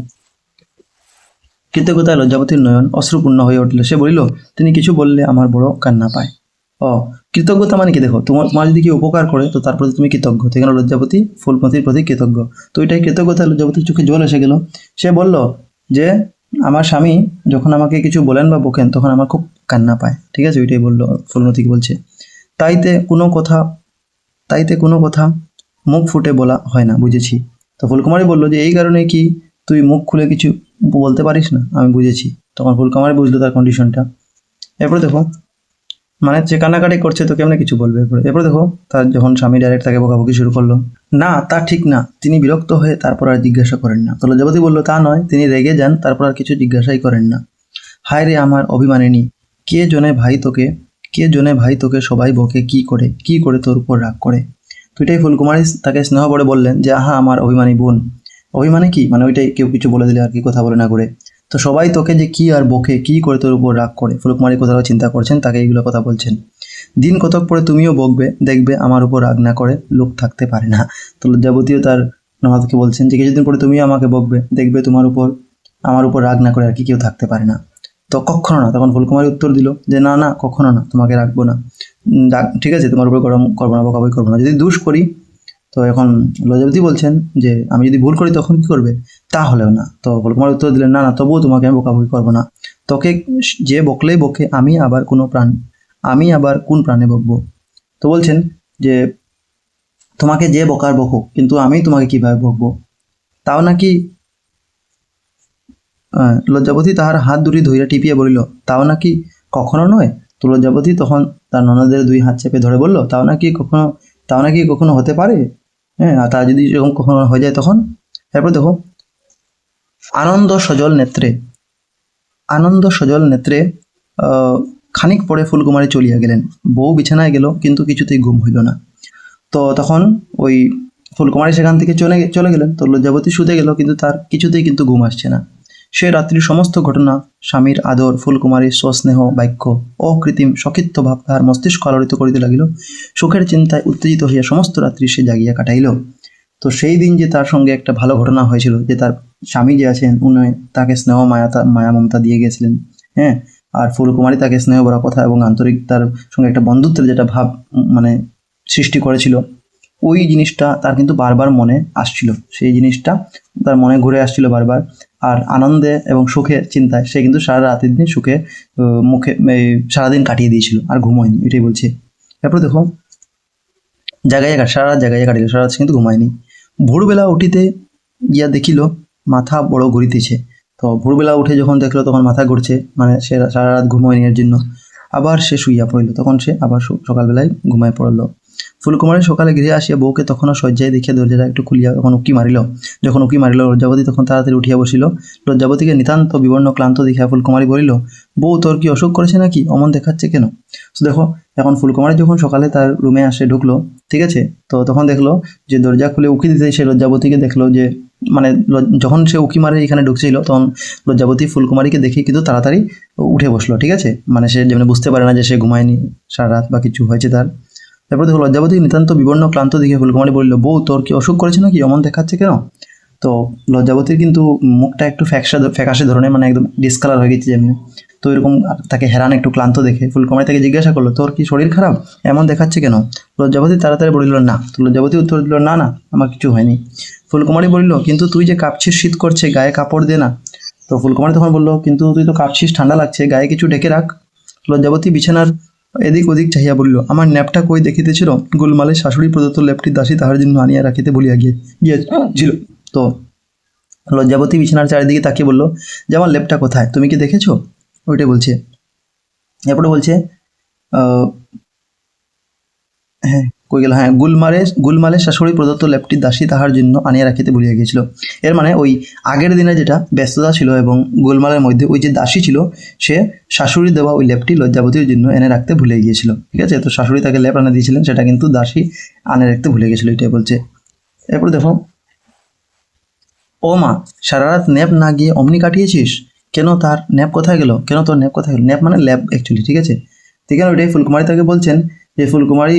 কৃতজ্ঞতায় লজ্জাবতীর নয়ন অশ্রুপূর্ণ হয়ে উঠল। সে বলিল, তিনি কিছু বললে আমার বড় কান্না পায়। ও, কৃতজ্ঞতা মানে কি? দেখো, তোমার যদি কেউ উপকার করে তো তার প্রতি তুমি কৃতজ্ঞ। তো এখানে লজ্জাবতী ফুলমতির প্রতি কৃতজ্ঞ। তো এটাই কৃতজ্ঞতায় লজ্জাবতীর চোখে জল এসে গেল। সে বলল যে আমার স্বামী যখন আমাকে কিছু বলেন বা বকেন তখন আমার খুব কান্না পায়। ঠিক আছে, ওইটাই বললো, ফুলমতিকে বলছে। তাইতে কোনো কথা মুখ ফুটে বলা হয় না, বুঝেছি। তো ফুলকুমারী বলল যে এই কারণে কি তুই মুখ খুলে কিছু বলতে পারিস না? আমি বুঝেছি। তখন ফুলকুমারী বুঝলো তার কন্ডিশনটা। এরপরে দেখো, মানে যে কান্নাকাটি করছে তো কেমনে কিছু বলবে। এরপরে দেখো, তার যখন স্বামী ডাইরেক্ট তাকে বকাবকি শুরু করলো, না তা ঠিক না। তিনি বিরক্ত হয়ে তারপর আর জিজ্ঞাসা করেন না। তো লজ্জাবতী বলল, তা নয়, তিনি রেগে যান, তারপর আর কিছু জিজ্ঞাসাই করেন না। হায় রে আমার অভিমানিনী, কে জনে ভাই তোকে সবাই বকে কি করে তোর উপর রাগ করে। তো এটাই ফুলকুমারী তাকে স্নেহ করে বললেন যে আহা আমার অভিমানী বোন। অভিমানী কি মানে ওইটাই, কেউ কিছু বলে দিলে আর কি কথা বলে না করে। তো সবাই তোকে যে কি আর বকে কি করে তোর উপর রাগ করে। ফুলকুমারী কোথাও চিন্তা করছেন, তাকে এইগুলো কথা বলছেন। দিন কতক পরে তুমিও বকবে, দেখবে আমার উপর রাগ না করে লোক থাকতে পারে না। তো লজ্জাবতীও তার ননদকে বলছেন যে কিছুদিন পরে তুমিও আমাকে বকবে, দেখবে আমার উপর রাগ না করে আর কি কেউ থাকতে পারে না। তো কখনো না। তখন ফুলকুমারী উত্তর দিল যে না না, কখনো না, তোমাকে রাখবো না। ঠিক আছে, তোমার উপর গরম করবো না, বকাবকি করবো না। যদি দোষ করি, তো এখন লজ্জাবতী বলছেন যে আমি যদি ভুল করি তখন কি করবে? তাহলেও না। তো ফুলকুমারী উত্তর দিলেন, না না, তবুও তোমাকে আমি বকাবকি করবো না। তোকে যে বকলেই বকে, আমি আবার কোন প্রাণে বকবো? তো বলছেন যে তোমাকে যে বকার বকো, কিন্তু আমি তোমাকে কিভাবে বকবো? তাও নাকি? লজ্জাবতী তাহার হাত দুটি ধইরা টিপিয়া বলিল, তাও নাকি কখনো নয়। তো লজ্জাবতী তখন তার ননদের দুই হাত চেপে ধরে বলল, তাও নাকি কখনো হতে পারে? হ্যাঁ, আর তা যদি এরকম কখনো হয়ে যায় তখন? এরপর দেখো, আনন্দ সজল নেত্রে খানিক পরে ফুলকুমারী চলিয়া গেলেন। বউ বিছানায় গেল, কিন্তু কিছুতেই ঘুম হইল না। তো তখন ওই ফুলকুমারী সেখান থেকে চলে গেলেন। তো লজ্জাবতী শুতে গেল, কিন্তু তার কিছুতেই কিন্তু ঘুম আসছে না। সে রাত্রির সমস্ত ঘটনা, স্বামীর আদর, ফুলকুমারীর স্বস্নেহ বাক্য, অকৃত্রিম সখিত্ব ভাব তাহার মস্তিষ্ক আলোড়িত করিতে লাগিল। সুখের চিন্তায় উত্তেজিত হইয়া সমস্ত রাত্রি সে জাগিয়া কাটাইল। তো সেই দিন যে তার সঙ্গে একটা ভালো ঘটনা হয়েছিল, যে তার স্বামী যে আছেন উনি তাকে স্নেহ মায়া মমতা দিয়ে গেছিলেন। হ্যাঁ, আর ফুলকুমারী তাকে স্নেহ ভরা কথা এবং আন্তরিক তার সঙ্গে একটা বন্ধুত্বের যেটা ভাব মানে সৃষ্টি করেছিল, ওই জিনিসটা তার কিন্তু বারবার মনে আসছিল। সেই জিনিসটা তার মনে ঘুরে আসছিল বারবার। আর আনন্দে এবং সুখে চিন্তায় সে কিন্তু সারা রাতের দিন সুখে সারাদিন কাটিয়ে দিয়েছিল, আর ঘুমোয়নি। এটাই বলছে। তারপর দেখো, সারা রাত জায়গায় কাটিল, সারা রাত কিন্তু ঘুমায়নি। ভোরবেলা উঠিতে গিয়া দেখিল মাথা বড় ঘুরিতেছে। তো ভোরবেলা উঠে যখন দেখলো তখন মাথা ঘুরছে, মানে সে সারা রাত ঘুমোয়নি এর জন্য। আবার সে শুইয়া পড়িল। তখন সে আবার সকালবেলায় ঘুমায় পড়লো। ফুলকুমারী সকালে গৃহে আসিয়া বউকে তখনও শয্যায় দেখিয়া দরজাটা একটু খুলিয়া যখন উকি মারিল লজ্জাবতী তখন তাড়াতাড়ি উঠিয়া বসিল। লজ্জাবতীকে নিতান্ত বিবর্ণ ক্লান্ত দেখিয়া ফুলকুমারী বলিল, বউ তোর কি অসুখ করেছে নাকি? অমন দেখাচ্ছে কেন? তো দেখো, এখন ফুলকুমারী যখন সকালে তার রুমে আসে, ঢুকলো, ঠিক আছে, তো তখন দেখলো যে দরজা খুলে উকি দিতে সে লজ্জাবতীকে দেখলো যে মানে যখন সে উকি মারে এখানে ঢুকছিল, তখন লজ্জাবতী ফুলকুমারীকে দেখে কিন্তু তাড়াতাড়ি উঠে বসলো। ঠিক আছে, মানে সে যেমন বুঝতে পারে না যে সে ঘুমায়নি সারা রাত বা কিছু হয়েছে তার। তারপর দেখো, লজ্জাবতী নিতান্ত বিবর্ণ ক্লান্ত দেখে ফুলকুমারী বলল, বউ তোর কি অসুখ করেছে নাকি? অমন দেখাচ্ছে কেন? তো লজ্জাবতীর কিন্তু মুখটা একটু ফ্যাকাশে ধরনের, মানে একদম ডিসকালার হয়ে গেছে যেমনি। তো এরকম তাকে হেরান একটু ক্লান্ত দেখে ফুলকুমারী তাকে জিজ্ঞাসা করলো, তোর কি শরীর খারাপ? এমন দেখাচ্ছে কেন? লজ্জাবতী তাড়াতাড়ি বলিল না। তো লজ্জাবতী উত্তর দিল, না না, আমার কিছু হয়নি। ফুলকুমারী বলিল, কিন্তু তুই যে কাঁপছিস, শীত করছে, গায়ে কাপড় দে না। তো ফুলকুমারী তখন বললো, কিন্তু তুই তো কাঁপছিস, ঠান্ডা লাগছে, গায়ে কিছু ঢেকে রাখ। লজ্জাবতী বিছানার এদিক ওদিক চাহিয়া বলিল, আমার ন্যাপটা কই দেখিতেছিল? গোলমালের শাশুড়ি প্রদত্ত ল্যাপটি দাসী তাহার জন্য আনিয়া রাখিতে বলিয়া গিয়েছিল। তো লজ্জাবতী বিছানার চারিদিকে তাকিয়ে বলল, যে আমার ল্যাপটা কোথায়, তুমি কি দেখেছো? ওইটাই বলছে। এরপরে বলছে হ্যাঁ, কই গেল, হ্যাঁ, গুলমালের শাশুড়ি প্রদত্ত ল্যাপটি দাসী তাহার জন্য আনিয়া রাখিতে ভুলিয়া গিয়েছিল। এর মানে ওই আগের দিনে যেটা ব্যস্ততা ছিল এবং গোলমালের মধ্যে ওই যে দাসী ছিল, সে শাশুড়ি দেওয়া ওই ল্যাপটি লজ্জাবতীর জন্য এনে রাখতে ভুলে গিয়েছিল। ঠিক আছে, তো শাশুড়ি তাকে ল্যাপ আনে দিয়েছিলেন, সেটা কিন্তু দাসী আনে রাখতে ভুলে গিয়েছিল, এটাই বলছে। এরপর দেখো, ও মা, সারা রাত ন্যাপ না গিয়ে অমনি কাটিয়েছিস কেন? তার ন্যাপ কোথায় গেল? কেন তোর ন্যাপ কোথায় গেল? ন্যাপ মানে ল্যাব অ্যাকচুয়ালি, ঠিক আছে। ঠিক আছে, ওইটাই ফুলকুমারী তাকে বলছেন যে ফুলকুমারী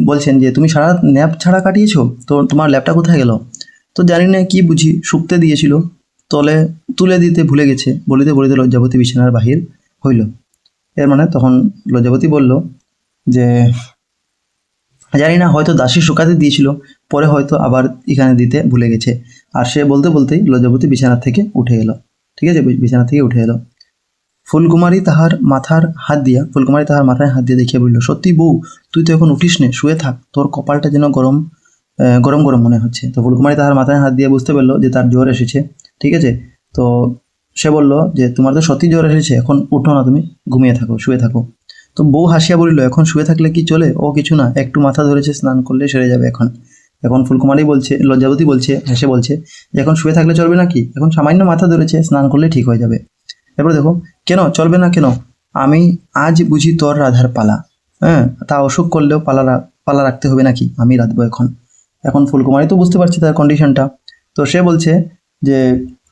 বলছেন যে তুমি সারা ন্যাপ ছাড়া কাটিয়েছো, তো তোমার ল্যাপটা কোথায় গেল? তো জানি না কি বুঝি শুকতে দিয়েছিল, তলে তুলে দিতে ভুলে গেছে, বলিতে বলিতে লজ্জাবতী বিছানার বাহির হইল। এর মানে তখন লজ্জাবতী বলল যে জানি না, হয়তো দাসী শুকাতে দিয়েছিল, পরে হয়তো আবার এখানে দিতে ভুলে গেছে। আর সে বলতে বলতেই লজ্জাবতী বিছানা থেকে উঠে এলো। ঠিক আছে, বিছানা থেকে উঠে এলো। ফুলকুমারী তাহার মাথায় হাত দিয়ে দেখিয়ে বলল, সত্যি বউ, তুই তো এখন উঠিস নে, শুয়ে থাক, তোর কপালটা যেন গরম গরম গরম মনে হচ্ছে। তো ফুলকুমারী তাহার মাথায় হাত দিয়ে বুঝতে পারলো যে তার জ্বর এসেছে। ঠিক আছে, তো সে বলল যে তোমার তো সত্যি জ্বর এসেছে, এখন উঠো না, তুমি ঘুমিয়ে থাকো, শুয়ে থাকো। তো বউ হাসিয়া বলিল, এখন শুয়ে থাকলে কি চলে? ও কিছু না, একটু মাথা ধরেছে, স্নান করলে সেরে যাবে। এখন এখন ফুলকুমারী বলছে, লজ্জাবতী বলছে, হেসে বলছে যে এখন শুয়ে থাকলে চলবে নাকি? এখন সামান্য মাথা ধরেছে, স্নান করলে ঠিক হয়ে যাবে। এবার দেখো, কেন চলবে না কেন? আমি আজ বুঝি তোর রাধার পালা। হ্যাঁ, তা অসুখ করলেও পালা রাখতে হবে নাকি? আমি রাঁধবো এখন। এখন ফুলকুমারী তো বুঝতে পারছি তার কন্ডিশনটা। তো সে বলছে যে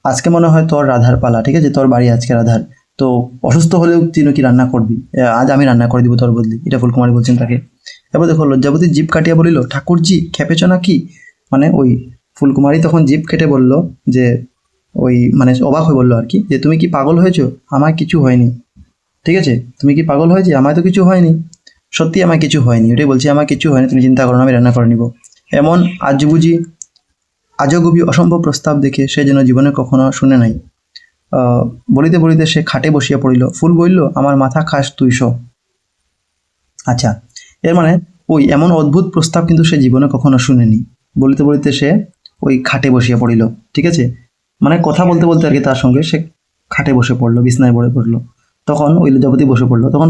আজকে মনে হয় তোর রাধার পালা, ঠিক আছে, তোর বাড়ি আজকে রাধার। তো অসুস্থ হলেও তুই নাকি রান্না করবি, আজ আমি রান্না করে দিব তোর বদলি, এটা ফুলকুমারী বলছেন তাকে। এবার দেখো, লজ্জাবতী জিভ কাটিয়া বলিল, ঠাকুরজি খেপেছ নাকি? মানে ওই ফুলকুমারী তখন জিভ কেটে বলল যে ওই মানে অবাক হয়ে বললো আর কি, যে তুমি কি পাগল হয়েছো? আমার কিছু হয়নি। ঠিক আছে, তুমি কি পাগল হয়েছে? আমার তো কিছু হয়নি, সত্যি আমার কিছু হয়নি, ওটাই বলছি, আমার কিছু হয়নি, তুমি চিন্তা করো না, আমি রান্না করে নিব। এমন আজগুবি অসম্ভব প্রস্তাব দেখে সে যেন জীবনে কখনো শুনে নাই। বলিতে বলিতে সে খাটে বসিয়া পড়িল। ফুল বলল, আমার মাথা খাস তুই শো। আচ্ছা, এর মানে ওই এমন অদ্ভুত প্রস্তাব কিন্তু সে জীবনে কখনো শুনেনি। বলিতে বলিতে সে ওই খাটে বসিয়া পড়িল। ঠিক আছে, মানে কথা বলতে বলতে আর কি তার সঙ্গে সে খাটে বসে পড়লো, বিছনায় পড়ে পড়লো। তখন ওই লজ্জাবতী বসে পড়লো। তখন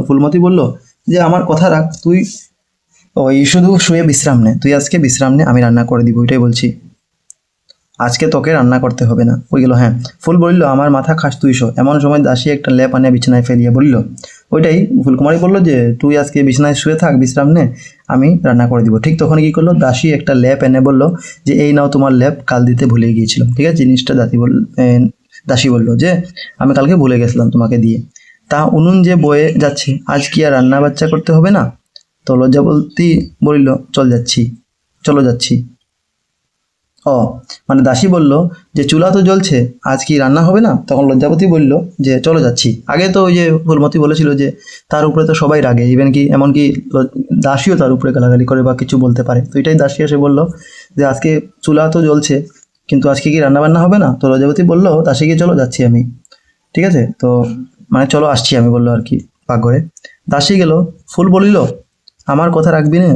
ফুলমতি বলল যে আমার কথা রাখ, তুই ওই শুধু শুয়ে বিশ্রাম নে, তুই আজকে বিশ্রাম নে, আমি রান্না করে দিব, ওইটাই বলছি, আজকে তোকে রান্না করতে হবে না। ওই গেল। হ্যাঁ, ফুল বলল, আমার মাথা খাস তুই শো। এমন সময় দাসী একটা লেপ আনিয়া বিছানায় ফেলিয়া বলল, ওইটাই ফুলকুমারী বলল যে তুই আজকে বিছানায় শুয়ে থাক, বিশ্রাম নে, আমি রান্না করে দিব। ঠিক তখন কি করলো, দাসী একটা লেপ এনে বলল যে এই নাও তোমার লেপ, কাল দিতে ভুলে গিয়েছিলাম। ঠিক আছে, জিনিসটা দাসী বলল যে আমি কালকে ভুলে গেছিলাম তোমাকে দিয়ে। তা উনুন যে বয়ে যাচ্ছে, আজ কি আর রান্না বাচ্চা করতে হবে না? তো লজ্জাবতী বলিল, চলো যাচ্ছি। ও, মানে দাসী বলল যে চুলা তো জ্বলছে, আজ কি রান্না হবে না? তখন লজ্জাবতী বলল যে চলো যাচ্ছি। আগে তো ওই যে ফুলমতি বলেছিল যে তার উপরে তো সবাই রাগে, ইভেন কি এমনকি দাসীও তার উপরে গালাগালি করে বা কিছু বলতে পারে। তো এটাই দাসী এসে বলল যে আজকে চুলা তো জ্বলছে, কিন্তু আজকে কি রান্না বান্না হবে না? তো লজ্জাবতী বলল দাসীকে, চলো যাচ্ছি আমি। ঠিক আছে, তো মানে চলো আসছি আমি, বললো আর কি পাকঘরে। দাসী গেল। ফুল বলিল, আমার কথা রাখবি না,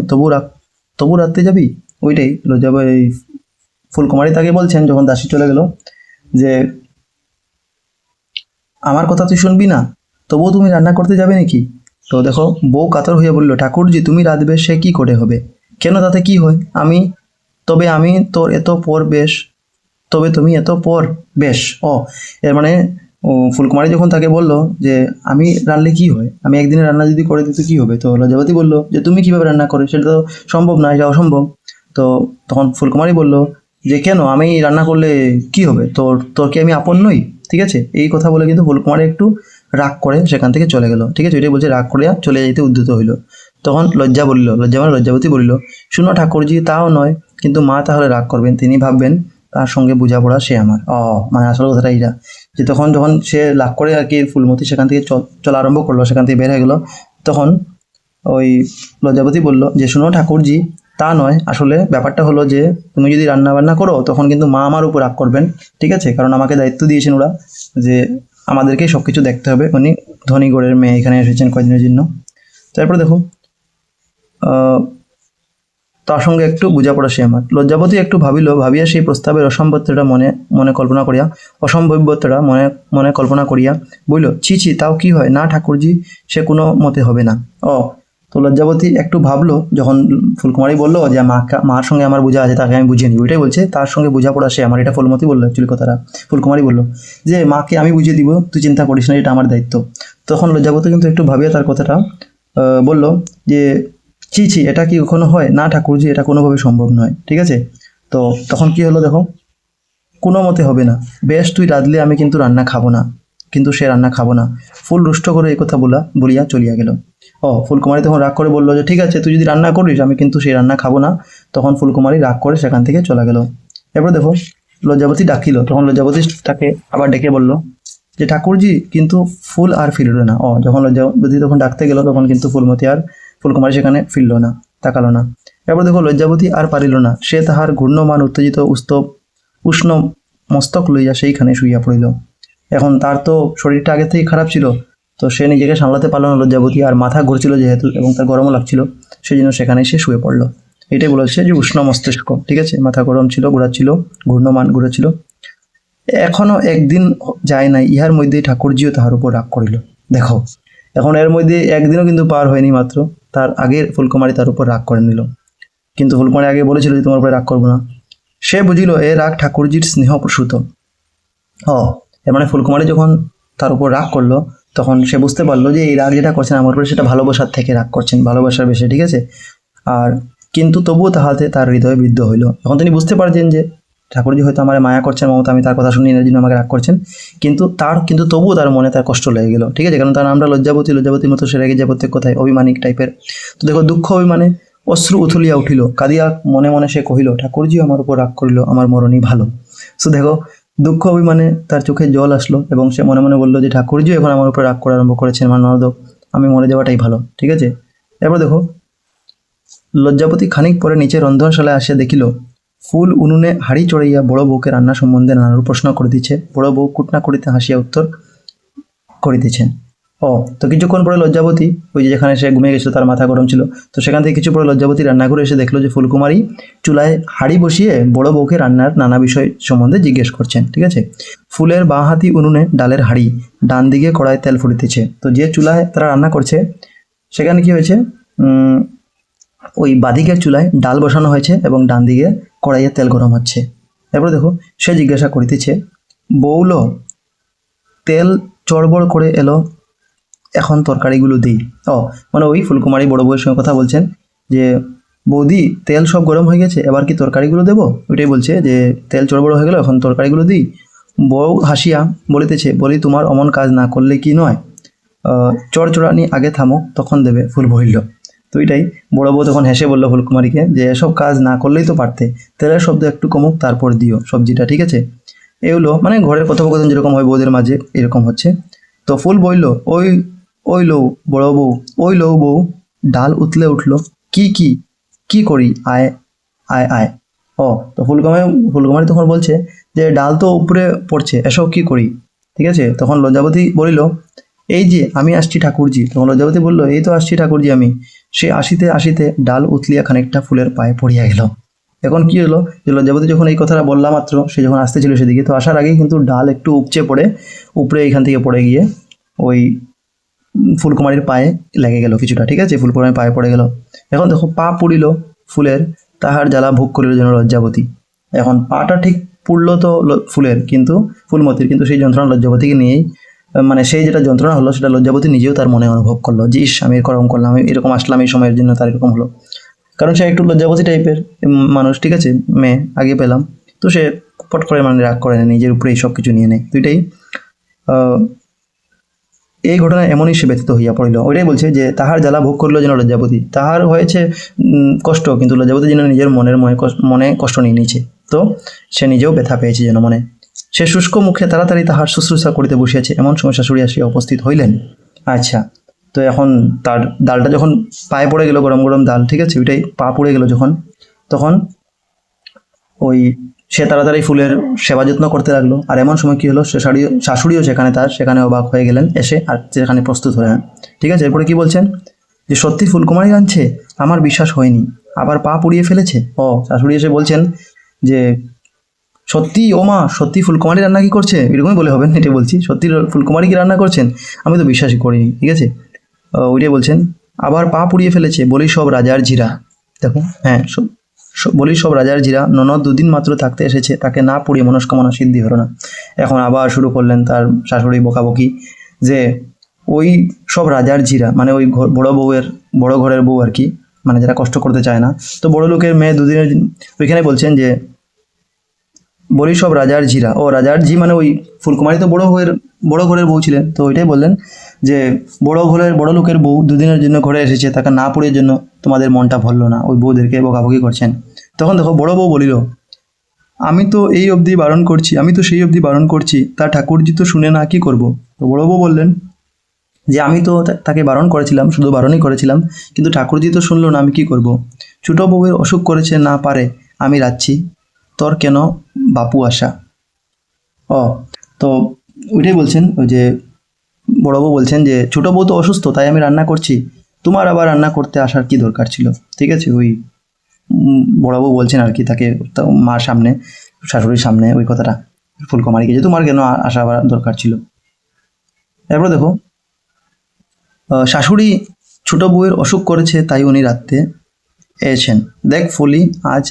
তবু রাখতে যাবি? ওইটাই লজ্জাবতী ফুলকুমারী তাকে বলছেন যখন দাসী চলে গেল যে আমার কথা তুই শুনবি না, তবুও তুমি রান্না করতে যাবে নাকি? তো দেখো, বউ কাতর হইয়া বলল, ঠাকুরজি তুমি রাঁধবে, সে কি করে হবে? কেন, তাতে কি হয়? আমি তোর এত পর বেশ, তবে তুমি এত পর বেশ। ও, এর মানে ফুলকুমারী যখন তাকে বলল যে আমি রান্নলে কি হয়, আমি একদিনে রান্না যদি করে দিতে কি হবে, তো লজ্জাবতী বলল যে তুমি কিভাবে রান্না করে, সেটা তো সম্ভব না, এটা অসম্ভব। তো তখন ফুলকুমারী বলল যে কেন, আমি রান্না করলে কি হবে, তোর কি আমি আপন নই? ঠিক আছে, এই কথা বলে কিন্তু ফুলকুমারী একটু রাগ করে সেখান থেকে চলে গেল। ঠিক আছে, এটাই বলছে, রাগ করিয়া চলে যেতে উদ্যত হইল। তখন লজ্জাবতী বলিল, শুনো ঠাকুরজি, তাও নয়, কিন্তু মা তাহলে রাগ করবেন, তিনি ভাববেন তার সঙ্গে বোঝাপড়া সে আমার। মানে আসল কথাটা এইটা, যে যখন সে রাগ করে আর কি ফুলমতি সেখান থেকে চলা আরম্ভ করলো, সেখান থেকে বের হয়ে গেল, তখন ওই লজ্জাবতী বলল যে শুনো ঠাকুরজি, তা নয়, আসলে ব্যাপারটা হলো যে তুমি যদি রান্না বান্না করো তখন কিন্তু মা আমার উপর রাগ করবেন। ঠিক আছে, কারণ আমাকে দায়িত্ব দিয়েছেন ওরা যে আমাদেরকেই সব কিছু দেখতে হবে, উনি ধনী গড়ের মেয়ে এখানে এসেছেন কয়েকদিনের জন্য। তারপরে দেখো, তার সঙ্গে একটু বোঝাপড়া সে আমার। লজ্জাবতী একটু ভাবিয়া সেই প্রস্তাবের অসম্ভবতাটা মনে কল্পনা করিয়া বইল, ছি, তাও কি হয় না ঠাকুরজি, সে কোনো মতে হবে না। তো লজ্জাবতী একটু ভাবলো, যখন ফুলকুমারী বললো যে মার সঙ্গে আমার বোঝা আছে, তাকে আমি বুঝিয়ে নিই, ওইটাই বলছে তার সঙ্গে বোঝাপড়া সে আমার, এটা ফুলমতি বললো অ্যাকচুয়ালি কথাটা। ফুলকুমারী বললো যে মাকে আমি বুঝিয়ে দিব, তুই চিন্তা করিস না, এটা আমার দায়িত্ব। তখন লজ্জাবতী কিন্তু একটু ভাবিয়া তার কথাটা বলল যে ছি, এটা কি কখনো হয় না ঠাকুরজি, এটা কোনোভাবে সম্ভব নয়। ঠিক আছে, তো তখন কি হলো দেখো, কোনো মতে হবে না, বেশ তুই রাঁধলে আমি কিন্তু রান্না খাবো না। কিন্তু সে রান্না খাবো না। ফুল রুষ্ট করে এই কথা বলিয়া চলিয়া গেল। ফুলকুমারী তখন রাগ করে বললো যে ঠিক আছে, তুই যদি রান্না করিস আমি কিন্তু সেই রান্না খাবো না। তখন ফুলকুমারী রাগ করে সেখান থেকে চলে গেল। এরপর দেখো লজ্জাবতী ডাকিল, তখন লজ্জাবতী তাকে আবার ডেকে বলল যে ঠাকুরজি, কিন্তু ফুল আর ফিরল না। যখন লজ্জাবতী তখন ডাকতে গেল তখন কিন্তু ফুলকুমারী সেখানে ফিরল না, তাকালো না। এরপর দেখো লজ্জাবতী আর পারিল না, সে তাহার ঘূর্ণমান উত্তেজিত উষ্ণ মস্তক লইয়া সেইখানে শুইয়া পড়িল। এখন তার তো শরীরটা আগে থেকেই খারাপ ছিল, তো সে নিজেকে সামলাতে পারল না লজ্জাবতী, আর মাথা ঘুরছিল যেহেতু এবং তার গরমও লাগছিল, সেই জন্য সেখানে সে শুয়ে পড়লো। এটাই বলেছে যে উষ্ণ মস্তিষ্ক, ঠিক আছে, মাথা গরম ছিল, ঘুরাচ্ছিল, ঘূর্ণমান ঘুরেছিল। এখনো একদিন যায় নাই, ইহার মধ্যেই ঠাকুরজিও তাহার উপর রাগ করিল। দেখো এখন এর মধ্যে একদিনও কিন্তু পার হয়নি মাত্র, তার আগে ফুলকুমারী তার উপর রাগ করে নিল। কিন্তু ফুলকুমারী আগে বলেছিল যে তোমার উপরে রাগ করবো না। সে বুঝিল এ রাগ ঠাকুরজির স্নেহ প্রসূত। এর মানে ফুলকুমারী যখন তার উপর রাগ করলো তখন সে বুঝতে পারলো যে এই রাগ যেটা করছেন আমার উপরে সেটা ভালোবাসার থেকে রাগ করছেন, ভালোবাসার বেশি, ঠিক আছে। আর কিন্তু তবুও তাহাতে তার হৃদয়ে বিদ্ধ হইল। এখন তিনি বুঝতে পারছেন যে ঠাকুরজি হয়তো আমার মায়া করছেন, মমতা, আমি তার কথা শুনি এর জন্য আমাকে রাগ করছেন, কিন্তু তবুও তার মনে তার কষ্ট লেগে গেল, ঠিক আছে। কারণ তার নামটা লজ্জাবতীর মতো সে রেগে যায় প্রত্যেক কথায়, অভিমানিক টাইপের। তো দেখো দুঃখ অভিমানে অশ্রু উথলিয়া উঠিল, কাঁদিয়া মনে মনে সে কহিল ঠাকুরজি আমার উপর রাগ করিল, আমার মরণই ভালো। সো দেখো দুঃখ অভিমানে তার চোখে জল আসলো এবং সে মনে মনে বললো যে ঠাকুরজি এখন আমার উপর রাগ করা আরম্ভ করেছেন, আমার ননদ, আমি মরে যাওয়াটাই ভালো, ঠিক আছে। এরপর দেখো লজ্জাবতী খানিক পরে নিচে রন্ধনশালায় আসিয়া দেখিল ফুল উনুনে হাড়ি চড়াইয়া বড় বউকে রান্না সম্বন্ধে নানারূপ প্রশ্ন করিতেছে। বড় বউ কুটনা করিতে হাসিয়া উত্তর করিতেছেন। তো কিছুক্ষণ পরে লজ্জাবতী, ওই যে যেখানে সে ঘুমিয়ে গেছিল তার মাথা গরম ছিল, তো সেখান থেকে কিছু পরে লজ্জাবতী রান্নাঘরে এসে দেখলো যে ফুলকুমারী চুলায় হাড়ি বসিয়ে বড় বউকে রান্নার নানা বিষয় সম্বন্ধে জিজ্ঞেস করছেন, ঠিক আছে। ফুলের বাঁ হাতি উনুনে ডালের হাড়ি, ডান দিকে কড়ায় তেল ফুটিতেছে। তো যে চুলায় তারা রান্না করছে সেখানে কি হয়েছে, ওই বাদিকের চুলায় ডাল বসানো হয়েছে এবং ডান দিকে কড়াইয়ে তেল গরম হচ্ছে। এরপরে দেখো সে জিজ্ঞাসা করিতেছে বউল, তেল চড়বড় করে এলো, এখন তরকারিগুলো দিই। মানে ওই ফুলকুমারী বড় বউয়ের সঙ্গে কথা বলছেন যে বৌদি তেল সব গরম হয়ে গেছে, এবার কি তরকারিগুলো দেবো, ওইটাই বলছে যে তেল চড়বড় হয়ে গেল, এখন তরকারিগুলো দিই। বউ হাসিয়া বলিতেছে, বলি তোমার অমন কাজ না করলে কি নয়, চড়চড়ানি আগে থামো তখন দেবে। ফুল বহিল। তো এটাই বড় বউ তখন হেসে বললো ফুলকুমারীকে যে এসব কাজ না করলেই তো পারতে, তেলের শব্দ একটু কমুক তারপর দিও সবজিটা, ঠিক আছে। এগুলো মানে ঘরের কথোপকথন যেরকম হয় বউদের মাঝে এরকম হচ্ছে। তো ফুল বলল ওই লৌ বড় বউ, ওই লৌ বউ, ডাল উতলে উঠল, কি করি, আয় আয় আয়। তো ফুলকুমারী তখন বলছে যে ডাল তো উপরে পড়ছে, এসব কি করি, ঠিক আছে। তখন লজ্জাবতী বলিল এই যে আমি আসছি ঠাকুরজি। তখন লজ্জাবতী বলল এই তো আসছি ঠাকুরজি আমি। সে আসিতে আসিতে ডাল উতলিয়া খানিকটা ফুলের পায়ে পড়িয়া গেল। এখন কি হলো যে লজ্জাবতী যখন এই কথাটা বললাম মাত্র, সে যখন আসতেছিল সেদিকে, তো আসার আগেই কিন্তু ডাল একটু উপচে পড়ে উপরে এইখান থেকে পড়ে গিয়ে ওই ফুলকুমারীর পায়ে লেগে গেল কিছুটা, ঠিক আছে, ফুলকুমারীর পায়ে পড়ে গেল। এখন দেখো পা পুড়িল ফুলের, তাহার জ্বালা ভোগ করিল যেন লজ্জাবতী। এখন পাটা ঠিক পুড়লো তো ফুলের, কিন্তু ফুলমতির, কিন্তু সেই যন্ত্রণা লজ্জাবতীকে নিয়েই, মানে সেই যেটা যন্ত্রণা হলো সেটা লজ্জাবতী নিজেও তার মনে অনুভব করলো যে ইস আমি এরকম করলাম, আমি এরকম আসলাম এই সময়ের জন্য, তার এরকম হলো। কারণ সে একটু লজ্জাবতী টাইপের মানুষ, ঠিক আছে, মেয়ে আগে পেলাম, তো সে পট করে মানে রাগ করে নেয়, নিজের উপরে এই সব কিছু নিয়ে নেয়। তো এটাই এই ঘটনা এমনই সে ব্যতীত হইয়া পড়িল। ওইটাই বলছে যে তাহার জ্বালা ভোগ করলো যেন লজ্জাবতী, তাহার হয়েছে কষ্ট, কিন্তু লজ্জাবতী যেন নিজের মনে কষ্ট নিয়ে নিয়েছে, তো সে নিজেও ব্যথা পেয়েছে যেন মনে। সে শুষ্ক মুখে তাড়াতাড়ি তাহার শুশ্রূষা করিতে বসিয়াছে, এমন সময় শাশুড়ি আসিয়া উপস্থিত হইলেন। আচ্ছা, তো এখন তার ডালটা যখন পায়ে পড়ে গেল, গরম গরম ডাল, ঠিক আছে, ওইটাই পা পড়ে গেল যখন, তখন ওই সে তাড়াতাড়ি ফুলের সেবা যত্ন করতে লাগলো। আর এমন সময় কি হলো, শাশুড়িও সেখানে অবাক হয়ে গেলেন এসে, আর সেখানে প্রস্তুত হলেন, ঠিক আছে। এরপরে কি বলছেন যে সত্যি ফুলকুমারী রাঁধছে, আমার বিশ্বাস হয়নি, আবার পা পুড়িয়ে ফেলেছে। শাশুড়ি এসে বলছেন যে সত্যি ও মা, সত্যি ফুলকুমারী রান্না কি করছে, এরকমই বলে হবেন, এটাই বলছি, সত্যি ফুলকুমারী কি রান্না করছেন, আমি তো বিশ্বাসই করিনি, ঠিক আছে। ওইটাই বলছেন, আবার পা পুড়িয়ে ফেলেছে, বলি সব রাজার জিরা। দেখো হ্যাঁ, বলি সব রাজার জিরা, ননদ দুদিন মাত্র থাকতে এসেছে, তাকে না পুড়িয়ে মনস্কামনা সিদ্ধি হলো না। এখন আবার শুরু করলেন তার শাশুড়ি বকাবকি যে ওই সব রাজার জিরা, মানে ওই বড় ঘরের বউ আর কি, মানে যারা কষ্ট করতে চায় না, তো বড় লোকের মেয়ে দুদিনের, ওইখানে বলছেন যে বলি সব রাজার জিরা, রাজার জি মানে ওই ফুলকুমারী তো বড় বউয়ের বড় ঘরের বউ ছিলেন, তো ওইটাই বললেন যে বড় লোকের বউ দুদিনের জন্য ঘরে এসেছে, তাকে না পড়িয়ে জন্য তোমাদের মনটা ভরলো না, ওই বউদেরকে বকাবকি করছেন। তখন দেখো বড় বউ বলিল, আমি তো এই অবধি বারণ করছি, আমি তো সেই অবধি বারণ করছি, তা ঠাকুরজি তো শুনে না, কি করব? তো বড় বউ বললেন যে আমি তো তাকে বারণ করেছিলাম, শুধু বারণই করেছিলাম, কিন্তু ঠাকুরজি তো শুনলো না, আমি কি করব? ছোট বউয়ের অসুখ করেছে, না পারে, আমি রাখছি, তোর কেন বাপু আশা? ও, তো ওইটাই বলছেন, ওই যে বড় বউ বলছেন যে ছোট বউ তো অসুস্থ, তাই আমি রান্না করছি, তোমার আবার রান্না করতে আসার কি দরকার ছিল? ঠিক আছে, ওই বড় বউ বলছেন আর কি তাকে, মার সামনে, শাশুড়ির সামনে ওই কথাটা ফুলকুমারীকে, যে তোমার কেন আসা আবার দরকার ছিল। এরপর দেখো শাশুড়ি, ছোট বউয়ের অসুখ করেছে তাই উনি রাত্রে এসেছেন, দেখ ফুলি, আজ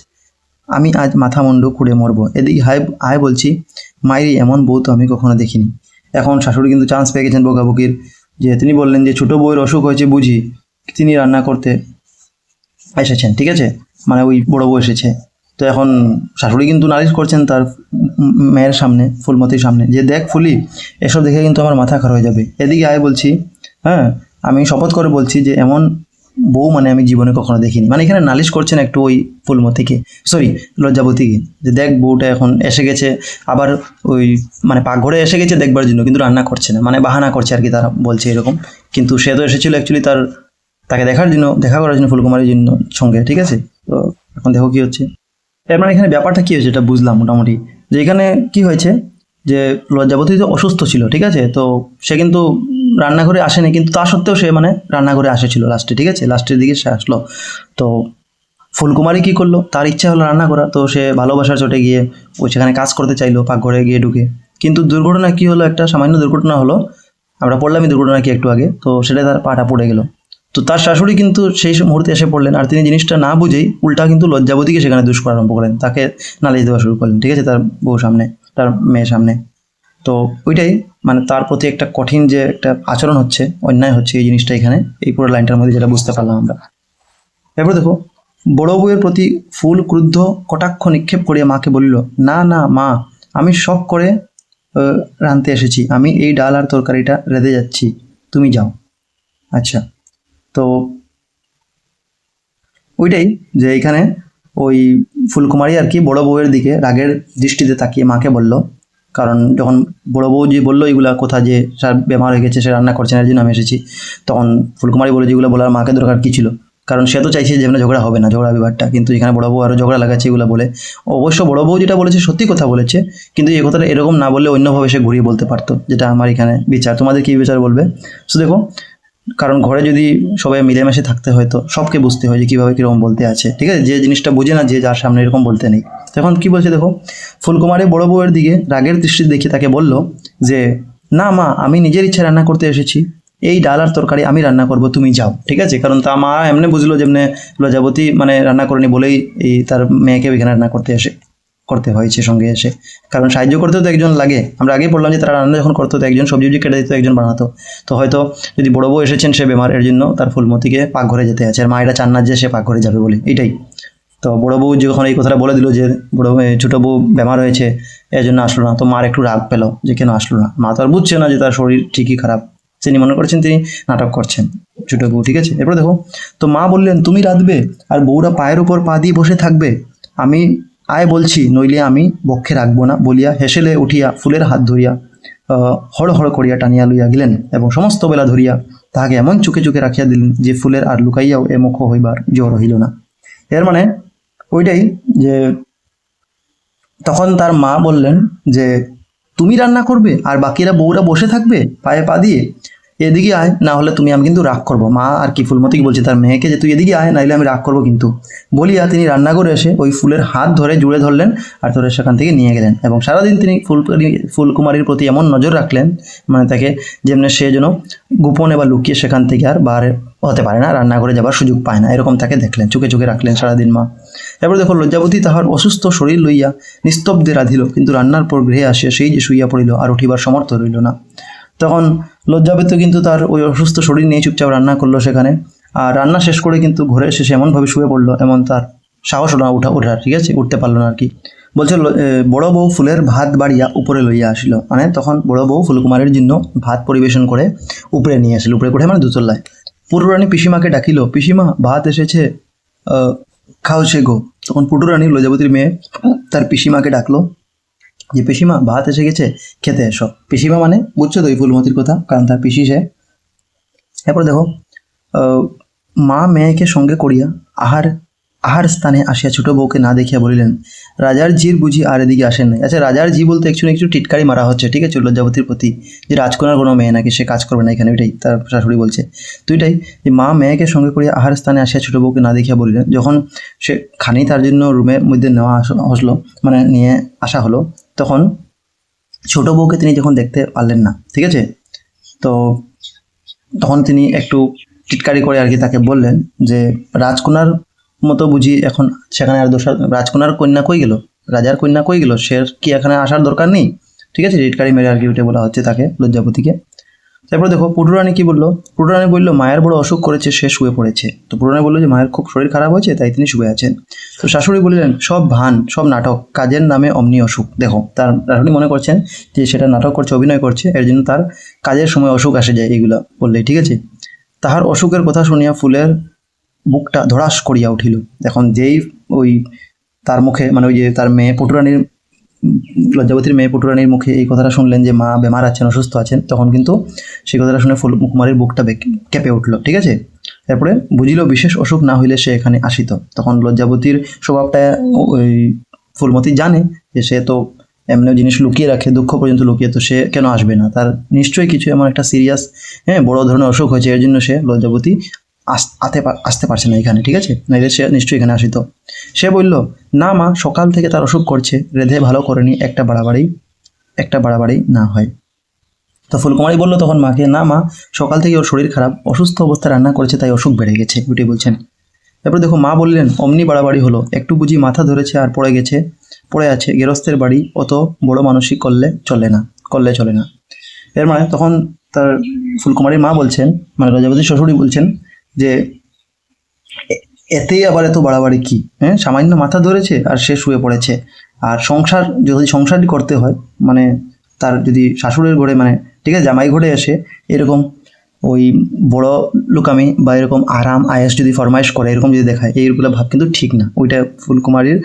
মাথা মুন্ডু খুঁড়ে মরবো, এদিকে হাই আয় বলছি, মাইরি এমন বউ তো আমি কখনো দেখিনি। এখন শাশুড়ি কিন্তু চান্স পেয়ে গেছেন বকাবকির, যে তিনি বললেন যে ছোট বউয়ের অসুখ হয়েছে বুঝি, তিনি রান্না করতে এসেছেন, ঠিক আছে, মানে ওই বড় বউ এসেছে। তো এখন শাশুড়ি কিন্তু নালিশ করছেন তার মেয়ের সামনে, ফুলমতির সামনে, যে দেখ ফুলি, এসব দেখে কিন্তু আমার মাথা খারাপ হয়ে যাবে। এদিকে আয় বলছি, হ্যাঁ, আমি শপথ করে বলছি যে এমন বউ মানে আমি জীবনে কখনো দেখিনি। মানে এখানে নালিশ করছেন একটু ওই ফুলমতিকে, সরি লজ্জাবতীকে, যে দেখ বউটা এখন এসে গেছে, আবার ওই মানে পাকঘরে এসে গেছে দেখবার জন্য, কিন্তু রান্না করছে না, মানে বাহানা করছে আর কি, তারা বলছে এরকম। কিন্তু সে তো এসেছিল অ্যাকচুয়ালি তাকে দেখার জন্য, দেখা করার জন্য ফুলকুমারীর জন্য সঙ্গে, ঠিক আছে। তো এখন দেখো কি হচ্ছে। এর মানে এখানে ব্যাপারটা কি হয়েছে এটা বুঝলাম মোটামুটি, যে এখানে কি হয়েছে, যে লজ্জাবতী তো অসুস্থ ছিল, ঠিক আছে, তো সে কিন্তু রান্নাঘরে আসেনি, কিন্তু তা সত্ত্বেও সে মানে রান্নাঘরে আসেছিল লাস্টে, ঠিক আছে, লাস্টের দিকে সে আসলো। তো ফুলকুমারী কি করলো, তার ইচ্ছা হলো রান্না করা, তো সে ভালোবাসার চোটে গিয়ে ওই সেখানে কাজ করতে চাইলো পাকঘরে গিয়ে ঢুকে। কিন্তু দুর্ঘটনা কি হলো, একটা সামান্য দুর্ঘটনা হলো, আমরা পড়লামই দুর্ঘটনা কি একটু আগে, তো সেটা তার পাটা পড়ে গেল। তো তার শাশুড়ি কিন্তু সেই মুহূর্তে এসে পড়লেন, আর তিনি জিনিসটা না বুঝেই উল্টা কিন্তু লজ্জাবতীকে সেখানে দুষ করা আরম্ভ করলেন, তাকে নালিশ দেওয়া শুরু করলেন, ঠিক আছে, তার বউ সামনে, তার মেয়ের সামনে। তো ওইটাই মানে তার প্রতি একটা কঠিন যে একটা আচরণ হচ্ছে, অন্যায় হচ্ছে, এই জিনিসটা এখানে এই পুরো লাইনটার মধ্যে যেটা বুঝতে পারলাম আমরা। এরপর দেখো, বড় বউয়ের প্রতি ফুল ক্রুদ্ধ কটাক্ষ নিক্ষেপ করিয়া মাকে বলিল, না না মা, আমি শখ করে রাঁধতে এসেছি, আমি এই ডাল আর তরকারিটা রেঁধে যাচ্ছি, তুমি যাও। আচ্ছা, তো ওইটাই যে এখানে ওই ফুলকুমারী আর কি বড় বউয়ের দিকে রাগের দৃষ্টিতে তাকিয়ে মাকে বলল, কারণ যখন বড় বউ যে বললো এইগুলা কথা, যে সে বেমার হয়ে গেছে, সে রান্না করছে না, এর জন্য আমি এসেছি, তখন ফুলকুমারী বলে যেগুলো বলার মাকে দরকার কী ছিল, কারণ সে তো চাইছে যে এমনি ঝগড়া হবে না, ঝগড়া বিবাদটা, কিন্তু এখানে বড় বউ আরও ঝগড়া লাগাচ্ছে এগুলো বলে। অবশ্য বড় বউ যেটা বলেছে সত্যি কথা বলেছে, কিন্তু এই কথাটা এরকম না বললে অন্যভাবে সে ঘুরিয়ে বলতে পারতো, যেটা আমার এখানে বিচার। তোমাদের কী বিচার বলবে? সো দেখো, কারণ ঘরে যদি সবাই মিলেমিশে থাকতে হয় তো সবকে বুঝতে হয় যে কীভাবে কীরকম বলতে আছে, ঠিক আছে, যে জিনিসটা বুঝে না, যে যার সামনে এরকম বলতে নেই। তখন কি বলছে দেখো, ফুলকুমারী বড় বউয়ের দিকে রাগের দৃষ্টি দেখে তাকে বলল যে, না মা, আমি নিজের ইচ্ছা রান্না করতে এসেছি, এই ডাল আর তরকারি আমি রান্না করব, তুমি যাও, ঠিক আছে। কারণ তা মা এমনি বুঝলো যেমনি লজ্জাবতী মানে রান্না করেনি বলেই এই তার মেয়েকে ওইখানে রান্না করতে হয়েছে সঙ্গে এসে, কারণ সাহায্য করতেও তো একজন লাগে। আমরা আগেই বললাম যে তারা রান্না যখন করতো তো একজন সবজি কেটে দিত, একজন বানাতো। তো হয়তো যদি বড় বউ এসেছেন, সে বেমার, এর জন্য তার ফুলমতিকে পাকঘরে যেতে আছে, আর মা এটা চান না যে সে পাকঘরে যাবে বলে, এটাই। তো বড় বউ যখন এই কথাটা বলে দিল যে ছোটো বউ বেমার হয়েছে এর জন্য আসলো না, তো মার একটু রাগ পেল যে কেন আসলো না। মা তো আর বুঝছে না যে তার শরীর ঠিকই খারাপ, তিনি মনে করছেন তিনি নাটক করছেন ছোটো বউ, ঠিক আছে। এরপর দেখো, তো মা বললেন, তুমি রাঁধবে আর বউরা পায়ের উপর পা দিয়ে বসে থাকবে, আমি আয় বলছি, নইলে আমি বক্ষে রাখবো না, বলিয়া হেসেলে উঠিয়া ফুলের হাত ধরিয়া হড় হড় করিয়া টানিয়া লইয়া গেলেন, এবং সমস্ত বেলা ধরিয়া তাহাকে এমন চুকে চুকে রাখিয়া দিলেন যে ফুলের আর লুকাইয়াও এ মুখ হইবার জোর হইল না। এর মানে ওইটাই যে তখন তার মা বললেন যে তুমি রান্না করবে আর বাকিরা বউরা বসে থাকবে পায়ে পা দিয়ে, এদিকে আয়, না হলে আমি কিন্তু রাগ করবো। মা আর কি ফুলমতিকে বলছে তার মেয়েকে, যে তুই এদিকে আয়, নাইলে আমি রাগ করবো কিন্তু, বলিয়া তিনি রান্নাঘরে এসে ওই ফুলের হাত ধরে জুড়ে ধরলেন আর ধরে সেখান থেকে নিয়ে গেলেন। এবং সারাদিন তিনি ফুলকুমারীর প্রতি এমন নজর রাখলেন, মানে তাকে যেমনি সে যেন গোপনে বা লুকিয়ে সেখান থেকে আর বার হতে পারে না, রান্নাঘরে যাবার সুযোগ পায় না, এরকম তাকে দেখলেন, চোখে চোখে রাখলেন সারাদিন মা। এবার দেখো, লজ্জাবতী তাহার অসুস্থ শরীর লইয়া নিস্তব্ধে রাধিল, কিন্তু রান্নার পর গৃহে আসিয়া সেই যে শুইয়া পড়িল, আর উঠিবার সমর্থ রইল না। তখন লজ্জাবতী কিন্তু তার ওই অসুস্থ শরীর নিয়ে চুপচাপ রান্না করলো সেখানে, আর রান্না শেষ করে কিন্তু ঘরে এসে এমনভাবে শুয়ে পড়লো, এমন তার সাহস হলো না ওঠার, ঠিক আছে, উঠতে পারলো না আর কি। বলছে বড় বউ ফুলের ভাত বাড়িয়া উপরে লইয়া আসিল, মানে তখন বড় বউ ফুলকুমারীর জন্য ভাত পরিবেশন করে উপরে নিয়ে আসিল, উপরে কোঠে মানে দোতলায়। পুটুরানী পিসিমাকে ডাকিল, পিসিমা ভাত এসেছে, খাও সে গো। তখন পুটুরানী লজ্জাবতীর মেয়ে তার পিসিমাকে ডাকলো যে পিসিমা ভাত এসে গেছে, খেতে এসো। পিসিমা মানে বুঝছো তো এই ফুলমতির কথা, কারণ তার পিসি সে। এরপর দেখো মা মেয়েকে সঙ্গে করিয়া আহার স্থানে আসিয়া ছোট বউকে না দেখিয়া বলিলেন, রাজার জির বুঝি আর এদিকে আসেন নাই। আচ্ছা, রাজার জি বলতে একটু টিটকারি মারা হচ্ছে, ঠিক আছে, লজ্জাবতীর প্রতি, যে রাজকন্যার কোনো মেয়ে নাকি, সে কাজ করবে না এখানে, ওইটাই তার শাশুড়ি বলছে। তো এটাই যে মা মেয়েকে সঙ্গে করিয়া আহার স্থানে আসিয়া ছোট বউকে না দেখিয়া বলিলেন। যখন সে খানি তার জন্য রুমের মধ্যে নেওয়া আসলো, মানে নিয়ে আসা হলো, তখন ছোট বউকে তিনি যখন দেখতে পারলেন না, ঠিক আছে, তো তখন তিনি একটু টিটকারি করে আর কি তাকে বললেন যে রাজকন্যার মতো বুঝি এখন সেখানে আর রাজকন্যার কন্যা কই গেল, রাজার কন্যা কই গেল, সে কি এখানে আসার দরকার নেই, ঠিক আছে, টিটকারি মেরে আর কি উঠে বলা হচ্ছে তাকে, লজ্জাপতিকে। তারপর দেখো পুটুরানী কি বললো, পুটুরানী বললো মায়ের বড় অসুখ করেছে, সে শুয়ে পড়েছে। তো পুটুরানী বললো যে মায়ের খুব শরীর খারাপ হয়েছে, তাই তিনি শুয়ে আছেন। তো শাশুড়ি বললেন সব ভান, সব নাটক, কাজের নামে অমনি অসুখ। দেখো তার শাশুড়ি মনে করছেন যে সেটা নাটক করছে, অভিনয় করছে, এর জন্য তার কাজের সময় অসুখ আসে যায়, এইগুলা বললেই, ঠিক আছে। তাহার অসুখের কথা শুনিয়া ফুলের বুকটা ধড়াস করিয়া উঠিল। এখন যেই ওই তার মুখে, মানে ওই যে তার মেয়ে পুটুরানীর, লজ্জাবতীর মেয়ে পুটুরানীর মুখে এই কথাটা শুনলেন যে মা বেমার আছেন, অসুস্থ আছেন, তখন কিন্তু সেই কথাটা শুনে ফুলকুমারীর বুকটা কেঁপে উঠল, ঠিক আছে। তারপরে বুঝিল বিশেষ অসুখ না হইলে সে এখানে আসিত। তখন লজ্জাবতীর স্বভাবটা ওই ফুলমতি জানে যে সে তো এমনি জিনিস লুকিয়ে রাখে, দুঃখ পর্যন্ত লুকিয়ে, তো সে কেন আসবে না, তার নিশ্চয়ই কিছু এমন একটা সিরিয়াস, বড় ধরনের অসুখ হয়েছে, এর জন্য সে লজ্জাবতী আসতে পারছে না এখানে, ঠিক আছে, নাইলে সে নিশ্চয়ই এখানে আসিত। সে বলল না মা, সকাল থেকে তার অসুখ করছে, রেধে ভালো করেনি, একটা বাড়াবাড়ি না হয়। তো ফুলকুমারী বলল তখন মাকে, না মা, সকাল থেকে ওর শরীর খারাপ, অসুস্থ অবস্থায় রান্না করেছে, তাই অসুখ বেড়ে গেছে, ওইটাই বলছেন। তারপর দেখো মা বললেন অমনি বাড়াবাড়ি হলো, একটু বুঝি মাথা ধরেছে আর পড়ে আছে, গেরস্থের বাড়ি অত বড় মানসিক করলে চলে না। এর মানে তখন তার ফুলকুমারীর মা বলছেন, মানে লজ্জাবতীর শ্বশুরই বলছেন যে এতেই আবার এত বাড়াবাড়ি কি, সামান্য মাথা ধরেছে আর সে শুয়ে পড়েছে, আর যদি সংসারই করতে হয়, মানে তার যদি শাশুড়ের ঘরে, মানে ঠিক আছে, জামাই ঘরে এসে এরকম ওই বড় লুকামি বা এরকম আরাম আয়েস যদি ফরমাইশ করে, এরকম যদি দেখায়, এইগুলো ভাব কিন্তু ঠিক না। ওইটা ফুলকুমারীর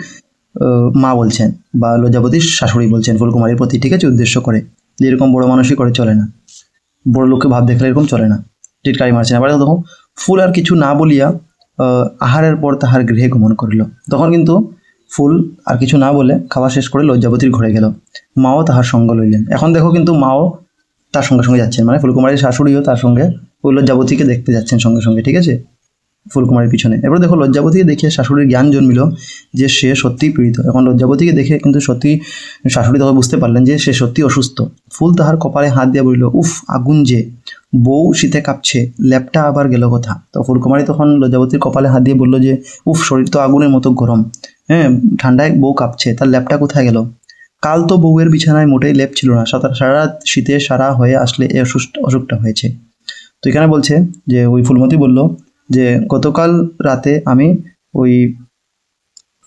মা বলছেন, বা লজ্জাবতীর শাশুড়ি বলছেন ফুলকুমারীর প্রতি, ঠিক আছে, উদ্দেশ্য করে, যে এরকম বড় মানুষই করে চলে না, বড় লোককে ভাব দেখলে এরকম চলে না, টিটকারি মারছে না। আবার তখন ফুল আর কিছু না বলিয়া আহারের পর তাহার গৃহে গমন করিল। তখন কিন্তু ফুল আর কিছু না বলে খাওয়া শেষ করে লজ্জাবতীর ঘরে গেল, মাও তাহার সঙ্গ লইলেন। এখন দেখো কিন্তু মাও তার সঙ্গে সঙ্গে যাচ্ছেন, মানে ফুলকুমারীর শাশুড়িও তার সঙ্গে ওই লজ্জাবতীকে দেখতে যাচ্ছেন সঙ্গে সঙ্গে, ঠিক আছে, ফুলকুমারীর পিছনে। এবার দেখো লজ্জাবতীকে দেখে শাশুড়ির জ্ঞান জন্মিল যে সে সত্যিই পীড়িত। এখন লজ্জাবতীকে দেখে কিন্তু সত্যি শাশুড়ি তখন বুঝতে পারলেন যে সে সত্যি অসুস্থ। ফুল তাহার কপালে হাত দিয়ে বলিল, উফ আগুন যে, বউ শীতে কাঁপছে, ল্যাপটা আবার গেল কথা। তো ফুলকুমারী তখন লজ্জাবতীর কপালে হাত দিয়ে বললো যে উফ, শরীর তো আগুনের মতো গরম, ঠান্ডায় বউ কাঁপছে, তার ল্যাপটা কোথায় গেল? কাল তো বউয়ের বিছানায় মোটেই লেপ ছিল না, সারা রাত শীতে সারা হয়ে আসলে এই অসুখটা হয়েছে। তো এখানে বলছে যে ওই ফুলমতি বলল যে গতকাল রাতে আমি ওই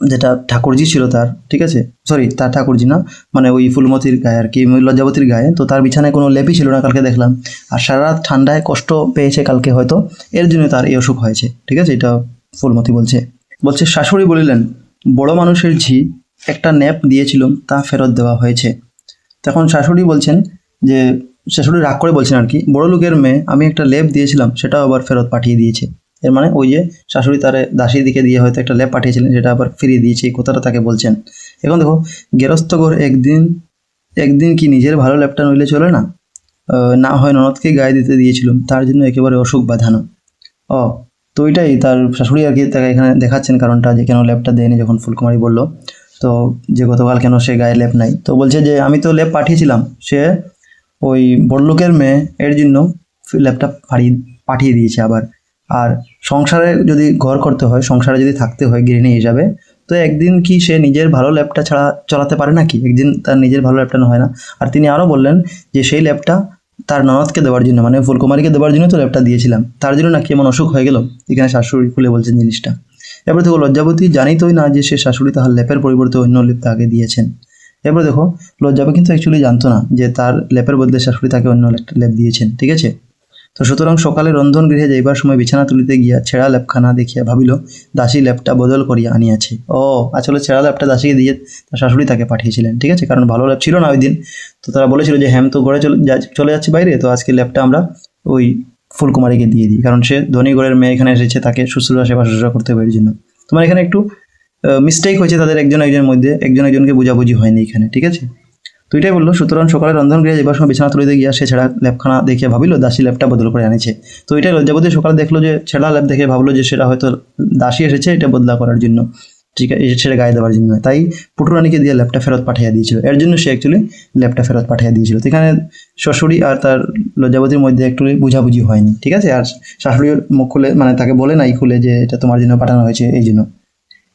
যেটা ঠাকুরজি ছিল তার, ঠিক আছে, সরি তার ঠাকুরজি না, মানে ওই ফুলমতির গায়ে আর কি, লজ্জাবতীর গায়ে, তো তার বিছানায় কোনো লেপই ছিল না কালকে দেখলাম, আর সারা রাত ঠান্ডায় কষ্ট পেয়েছে কালকে হয়তো, এর জন্য তার এই অসুখ হয়েছে, ঠিক আছে, এটা ফুলমতি বলছে শাশুড়ি বলিলেন বড় মানুষের ঝি একটা ন্যাপ দিয়েছিলাম, তা ফেরত দেওয়া হয়েছে। তখন শাশুড়ি বলছেন যে, শাশুড়ি রাগ করে বলছেন আর কি, বড় লোকের মেয়ে, আমি একটা লেপ দিয়েছিলাম, সেটাও আবার ফেরত পাঠিয়ে দিয়েছে। এর মানে ওই যে শাশুড়ি তার দাসীর দিকে দিয়ে হয়তো একটা লেপ পাঠিয়েছিলেন, সেটা আবার ফিরিয়ে দিয়েছে, এই কথাটা তাকে বলছেন। এখন দেখো গেরস্থ ঘর একদিন কি নিজের ভালো ল্যাপটা নইলে চলে না, না হয় ননদকে গায়ে দিতে দিয়েছিলাম, তার জন্য একেবারে অসুখ বাঁধানো। তো ওইটাই তার শাশুড়ি আর কি তাকে এখানে দেখাচ্ছেন কারণটা, যে কেন ল্যাপটা দেয়নি। যখন ফুলকুমারী বলল তো যে গতকাল কেন সে গায়ে লেপ নাই, তো বলছে যে আমি তো লেপ পাঠিয়েছিলাম, সে ওই বড়লোকের মেয়ে, এর জন্য ল্যাপটা পাঠিয়ে দিয়েছে আবার। আর সংসারে যদি ঘর করতে হয়, সংসারে যদি থাকতে হয় গৃহিণী হিসাবে, তো একদিন কি সে নিজের ভালো ল্যাপটা ছাড়া চালাতে পারে নাকি, একদিন তার নিজের ভালো ল্যাপটা হয় না। আর তিনি আরও বললেন যে সেই ল্যাপটা তার ননদকে দেওয়ার জন্য, মানে ফুলকুমারীকে দেওয়ার জন্য তো ল্যাপটা দিয়েছিলাম, তার জন্য নাকি এমন অসুখ হয়ে গেল। এখানে শাশুড়ি খুলে বলছেন জিনিসটা। এবার দেখো লজ্জাবতী জানিতই না যে সে শাশুড়ি তাহার লেপের পরিবর্তে অন্য লেপ তাকে দিয়েছেন। এবার দেখো লজ্জাবতী কিন্তু অ্যাকচুয়ালি জানতো না যে তার লেপের বদলে শাশুড়ি তাকে অন্য একটা লেপ দিয়েছেন, ঠিক আছে। তো সুতরাং সকালে রন্ধন গৃহে যাইবার সময় বিছানা তুলিতে গিয়া ছেঁড়া লেপখানা দেখিয়া ভাবিল দাসী লেপটা বদল করিয়া আনিয়াছে। ও আসলে ছেঁড়া লেপটা দাসীকে দিয়ে তার শাশুড়ি তাকে পাঠিয়েছিলেন, ঠিক আছে, কারণ ভালো লেপ ছিল না ওই দিন। তো তারা বলেছিল যে হ্যাম তো ঘরে চলে যাচ্ছে বাইরে, তো আজকে লেপটা আমরা ওই ফুলকুমারীকে দিয়ে দিই, কারণ সে ধনী ঘরের মেয়ে এখানে এসেছে, তাকে শুশ্রূষা সেবা শুশ্রূষা করতে হবে এর জন্য। তোমার এখানে একটু মিস্টেক হয়েছে তাদের একজন একজনের মধ্যে, একজন একজনকে বোঝাবুঝি হয়নি এখানে, ঠিক আছে। তো এটাই বললো, সুতরাং সকালে রন্ধন গৃহে যাবার সময় বিছানা তুলিতে গিয়া সে ছেঁড়া লেপখানা দেখিয়া ভাবিল দাসী লেপটা বদল করে আনিছে। তো এটাই লজ্জাবতী সকালে দেখলো যে ছেঁড়া লেপ দেখে ভাবলো যে সেটা হয়তো দাসী এসেছে এটা বদলা করার জন্য, ঠিক আছে, সেটা গায়ে দেওয়ার জন্য, তাই পুটুরানিকে দিয়ে ল্যাপটা ফেরত পাঠিয়ে দিয়েছিল। এর জন্য সে অ্যাকচুয়ালি ল্যাপটা ফেরত পাঠিয়ে দিয়েছিল। তো এখানে শ্বশুরি আর তার লজ্জাবতীর মধ্যে একটু বুঝাবুঝি হয়নি, ঠিক আছে। আর শাশুড়ির মুখ খুলে মানে তাকে বলে নাই খুলে যে এটা তোমার জন্য পাঠানো হয়েছে এই জন্য,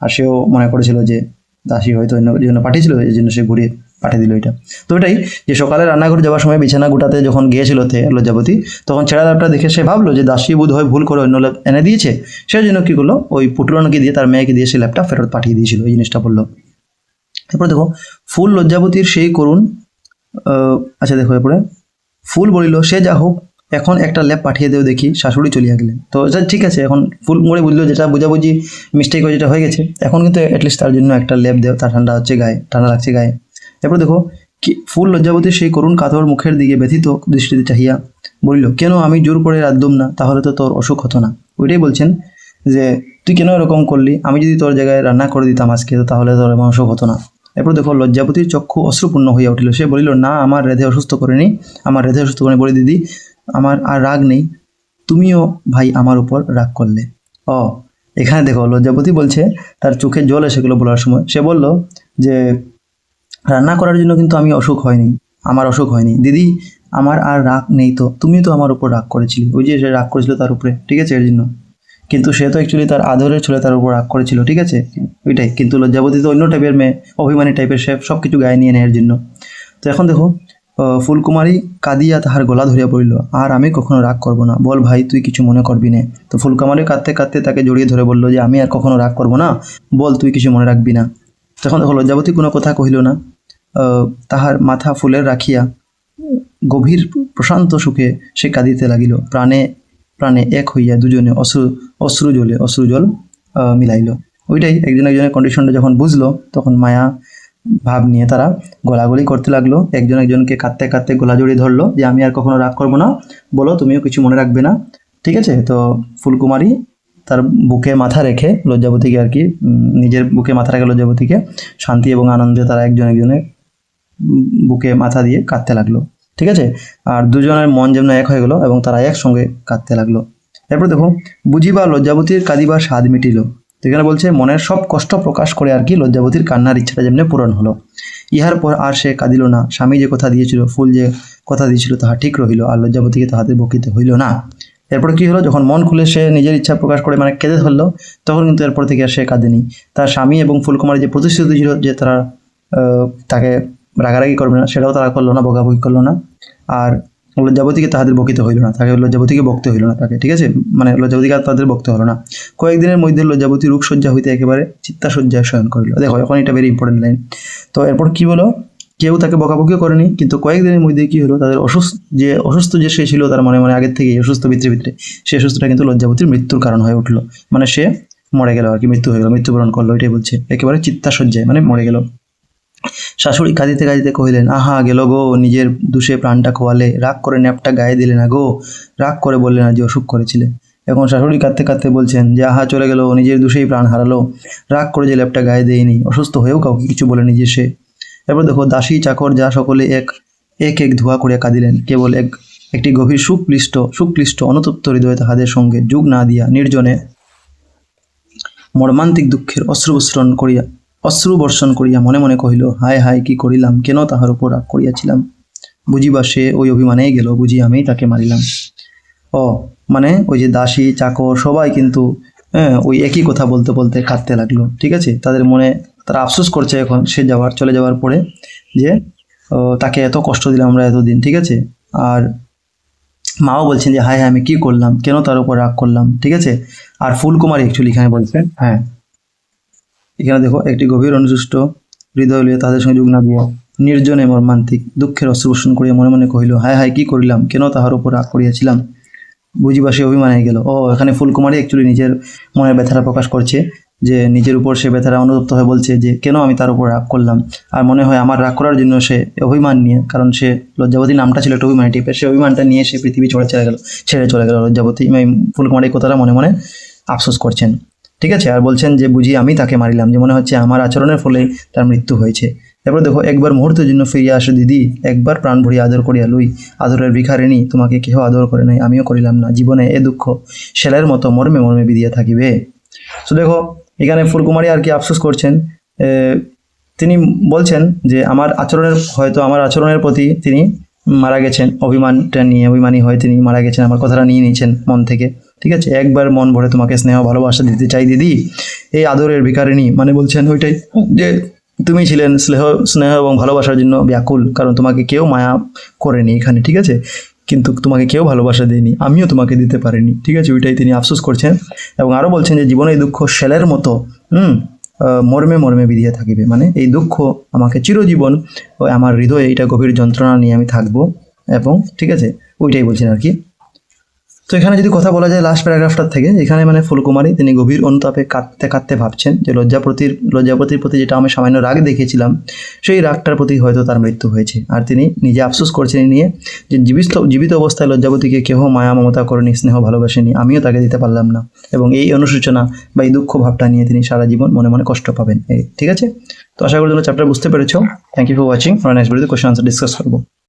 আর সেও মনে করেছিল যে দাসী হয়তো অন্য জন্য পাঠিয়েছিল, এই জন্য সে ঘুরিয়ে পাঠিয়ে দিল এটা। তো এটাই যে সকালে রান্নাঘরে যাওয়ার সময় বিছানা গোটাতে যখন গিয়েছিল লজ্জাবতী, তখন ছেঁড়া ল্যাপটা দেখে সে ভাবলো যে দাসী বোধ হয় ভুল করে অন্য ল্যাপ এনে দিয়েছে, সেই জন্য কী করলো ওই পুটুরানিকে দিয়ে তার মেয়েকে দিয়ে সে ল্যাপটা ফেরত পাঠিয়ে দিয়েছিল, এই জিনিসটা বললো। এরপর দেখো ফুল লজ্জাবতীর সেই করুণ আচ্ছা দেখো এরপরে ফুল বলিল সে যা হোক এখন একটা ল্যাপ পাঠিয়ে দেও দেখি, শাশুড়ি চলিয়া গেলেন। তো ঠিক আছে, এখন ফুল মোড়ে বুঝলো যেটা বুঝাবুঝি মিস্টেক হয়ে যেটা হয়ে গেছে, এখন কিন্তু অ্যাটলিস্ট তার জন্য একটা ল্যাপ দেও, তার ঠান্ডা হচ্ছে গায়ে, ঠান্ডা লাগছে গায়ে। এরপর দেখো কি ফুল লজ্জাবতীর সেই করুণ কাতর মুখের দিকে ব্যথিত দৃষ্টিতে চাহিয়া বলিল কেন আমি জোর করে রাঁধতুম না, তাহলে তো তোর অসুখ হতো না। ওইটাই বলছেন যে তুই কেন এরকম করলি, আমি যদি তোর জায়গায় রান্না করে দিতাম আজকে তো তাহলে তোর এমন অসুখ হতো না। এরপর দেখো লজ্জাবতীর চক্ষু অশ্রুপূর্ণ হইয়া উঠিল। সে বলিল না আমার রেধে অসুস্থ করেনি, আমার রেধে অসুস্থ করেনি, বলে দিদি আমার আর রাগ নেই, তুমিও ভাই আমার উপর রাগ করলে। ও এখানে দেখো লজ্জাবতী বলছে তার চোখে জল এসে গেলো বলার সময়, সে বলল যে রান্না করার জন্য কিন্তু আমি অসুখ হয়নি, আমার অসুখ হয়নি দিদি, আমার আর রাগ নেই, তো তুমি তো আমার উপর রাগ করেছিলে, ওই যে সে রাগ করেছিল তার উপরে, ঠিক আছে, এর জন্য। কিন্তু সে তো অ্যাকচুয়ালি তার আদরের ছেলে, তার উপর রাগ করেছিল, ঠিক আছে, ওইটাই। কিন্তু লজ্জাবতী তো অন্য টাইপের মেয়ে, অভিমানী টাইপের, সে সব কিছু গায়ে নিয়ে নেয় এর জন্য। তো এখন দেখো ফুলকুমারী কাঁদিয়া তাহার গলা ধরিয়া পড়িল, আর আমি কখনো রাগ করব না, বল ভাই তুই কিছু মনে করবি না। তো ফুলকুমারী কাঁদতে কাঁদতে তাকে জড়িয়ে ধরে বলল যে আমি আর কখনো রাগ করব না, বল তুই কিছু মনে রাখবি না। তখন দেখো লজ্জাবতী কোনো কথা কহিল না, তাহার মাথা ফুলের রাখিয়া গভীর প্রশান্ত সুখে সে কাঁদিতে লাগিল। প্রাণে প্রাণে এক হইয়া দুজনে অশ্রুজল মিলাইল। ওইটাই একজন একজনের কন্ডিশনটা যখন বুঝলো তখন মায়া ভাব নিয়ে তারা গলাগলি করতে লাগলো, একজন একজনকে কাঁদতে কাঁদতে গলা জড়িয়ে ধরলো যে আমি আর কখনো রাগ করবো না, বলো তুমিও কিছু মনে রাখবে না, ঠিক আছে। তো ফুলকুমারী তার বুকে মাথা রেখে লজ্জাবতীকে আর কি নিজের বুকে মাথা রেখে লজ্জাবতীকে শান্তি এবং আনন্দে তারা একজন একজনের বুকে মাথা দিয়ে কাঁদতে লাগলো, ঠিক আছে। আর দুজনের মন যেমন এক হয়ে গেলো এবং তারা একসঙ্গে কাঁদতে লাগলো। এরপর দেখো বুঝিবা লজ্জাবতীর কাঁদিবার স্বাদ মিটিল। তো এখানে বলছে মনের সব কষ্ট প্রকাশ করে আর কি লজ্জাবতীর কান্নার ইচ্ছাটা যেমনি পূরণ হলো। ইহার পর আর সে কাঁদিল না, স্বামী যে কথা দিয়েছিল, ফুল যে কথা দিয়েছিল তাহা ঠিক রহিল, আর লজ্জাবতীকে তাহাদের বকিতে হইল না। এরপর কি হলো, যখন মন খুলে সে নিজের ইচ্ছা প্রকাশ করে মানে কেঁদে ধরলো, তখন কিন্তু এরপর থেকে আর সে কাঁদেনি। তার স্বামী এবং ফুলকুমারী যে প্রতিশ্রুতি ছিল যে তারা তাকে রাগারাগি করবে না, সেটাও তারা করলো না, বকাবকি করলো না। আর লজ্জাবতীকে তাহাদের বকিতে হইল না, তাকে লজ্জাবতীকে বকতে হইল না তাকে, ঠিক আছে, মানে লজ্জাবতীকে আর তাদের বকতে হলো না। কয়েকদিনের মধ্যে লজ্জাবতী রূপসজ্জা হইতে একেবারে চিত্তাসজ্জায় শয়ন করিল। দেখো এখন এটা ভেরি ইম্পর্টেন্ট লাইন। তো এরপর কি বলো, কেউ তাকে বকাবকিও করেনি, কিন্তু কয়েকদিনের মধ্যে কি হলো, তাদের অসুস্থ যে সে ছিল তার মনে মনে আগের থেকেই অসুস্থ ভিতরে ভিতরে, সে অসুস্থটা কিন্তু লজ্জাবতীর মৃত্যুর কারণ হয়ে উঠলো, মানে সে মরে গেল আর কি, মৃত্যু হয়ে গেল, মৃত্যুবরণ করলো, এটাই বলছে, একেবারে চিত্তাসজ্জায় মানে মরে গেল। শাশুড়ি কাঁদিতে কাঁদিতে কহিলেন আহা গেল গো, নিজের দোষে প্রাণটা খোয়ালে, রাগ করে ন্যাপটা গায়ে দিলে না গো, রাগ করে বললে না যে অসুখ করেছিলে। এখন শাশুড়ি কাঁদতে কাঁদতে বলছেন যে আহা চলে গেল, নিজের দোষেই প্রাণ হারালো, রাগ করে যে ল্যাপটা গায়ে দেয়নি, অসুস্থ হয়েও কাউকে কিছু বলেনি যে সে। এরপর দেখো দাসী চাকর যা সকলে এক এক ধোয়া করিয়া কাঁদিলেন, কেবল একটি গভীর সুক্লিষ্ট অনুতপ্ত হৃদয়ে তাহাদের সঙ্গে যোগ না দিয়া নির্জনে মর্মান্তিক দুঃখের অশ্রু বর্ষণ করিয়া মনে মনে কহিল হায় হায় কি করিলাম, কেন তাহার উপর রাগ করিয়াছিলাম, বুঝিবা সে ওই অভিমানেই গেল, বুঝি আমি তাকে মারিলাম। ও মানে ওই যে দাসী চাকর সবাই কিন্তু ওই একই কথা বলতে বলতে কাঁদতে লাগলো, ঠিক আছে। তাদের মনে তারা আফসোস করছে এখন সে চলে যাওয়ার পরে যে তাকে এত কষ্ট দিলাম আমরা এতদিন, ঠিক আছে। আর মাও বলছেন যে হায় হায় আমি কি করলাম, কেন তার উপর রাগ করলাম, ঠিক আছে। আর ফুলকুমারী অ্যাকচুয়ালি এখানে বলছেন, হ্যাঁ এখানে দেখো, একটি গভীর অনুষ্ঠিষ্ট হৃদয় লইয়া তাদের সঙ্গে যোগ না দিয়া নির্জনে মর্মান্তিক দুঃখের অশ্রুবর্ষণ করিয়া মনে মনে কহিল, হায় হায়, কি করিলাম, কেন তাহার উপর রাগ করিয়াছিলাম, বুঝিবা সে অভিমান হয়ে গেল। এখানে ফুলকুমারী অ্যাকচুয়ালি নিজের মনের ব্যথাটা প্রকাশ করছে, যে নিজের উপর সে ব্যথাটা অনুতপ্ত হয়ে বলছে যে কেন আমি তার উপর রাগ করলাম। আর মনে হয় আমার রাগ করার জন্য সে অভিমান নিয়ে, কারণ সে লজ্জাবতী নামটা ছিল একটা অভিমানী টাইপের, সে অভিমানটা নিয়ে সে পৃথিবী ছেড়ে চলে গেল লজ্জাবতী। ফুলকুমারী এই কথাটা মনে মনে আফসোস করছেন। ঠিক আছে, আর বলছেন যে বুঝি আমি তাকে মারিলাম, যে মনে হচ্ছে আমার আচরণের ফলে তার মৃত্যু হয়েছে। তারপর দেখো, একবার মুহূর্তের জন্য ফিরিয়া আসো দিদি, একবার প্রাণ ভরিয়া আদর করিয়া লই, আদরের ভিখারিণী, তোমাকে কেহ আদর করে নাই, আমিও করিলাম না, জীবনে এ দুঃখ শেলের মতো মর্মে মর্মে বিধিয়া থাকিবে। তো দেখো, এখানে ফুলকুমারী আর কি আফসোস করছেন। তিনি বলছেন যে আমার আচরণের প্রতি তিনি মারা গেছেন, অভিমানী হয়ে তিনি মারা গেছেন, আমার কথাটা নিয়ে নিয়েছেন মন থেকে। ঠিক আছে, একবার মন ভরে তোমাকে স্নেহ ভালোবাসা দিতে চাই দিদি, এই আদরের ভিখারিণী, মানে বলছেন ওইটাই, যে তুমি ছিলেন স্নেহ এবং ভালোবাসার জন্য ব্যাকুল, কারণ তোমাকে কেউ মায়া করেনি এখানে। ঠিক আছে, কিন্তু তোমাকে কেউ ভালোবাসা দেয়নি, আমিও তোমাকে দিতে পারিনি। ঠিক আছে, ওইটাই তিনি আফসোস করছেন। এবং আরও বলছেন যে জীবনে এই দুঃখ শেলের মতো মর্মে মর্মে বিধিয়া থাকিবে, মানে এই দুঃখ আমাকে চিরজীবন আমার হৃদয়ে এটা গভীর যন্ত্রণা নিয়ে আমি থাকবো। এবং ঠিক আছে, ওইটাই বলছেন আর কি। তো এখানে যদি কথা বলা যায় লাস্ট প্যারাগ্রাফটার থেকে, এখানে মানে ফুলকুমারী তিনি গভীর অনুতাপে কাঁদতে কাঁদতে ভাবছেন যে লজ্জাপতির প্রতি যেটা আমি সামান্য রাগ দেখিয়েছিলাম, সেই রাগটার প্রতি হয়তো তার মৃত্যু হয়েছে। আর তিনি নিজে আফসোস করছেন নিয়ে, যে জীবিত অবস্থায় লজ্জাপতিকে কেহ মায়া মমতা করেনি, স্নেহ ভালোবাসেনি, আমিও তাকে দিতে পারলাম না। এবং এই অনুশোচনা বা এই দুঃখ ভাবটা নিয়ে তিনি সারা জীবন মনে মনে কষ্ট পাবেন। ঠিক আছে, তো আশা করি তোমরা চ্যাপ্টার বুঝতে পেরেছো। Thank you for watching. আমরা নেক্সট ভিডিওতে কোশ্চেন আনসার ডিসকাস করবো।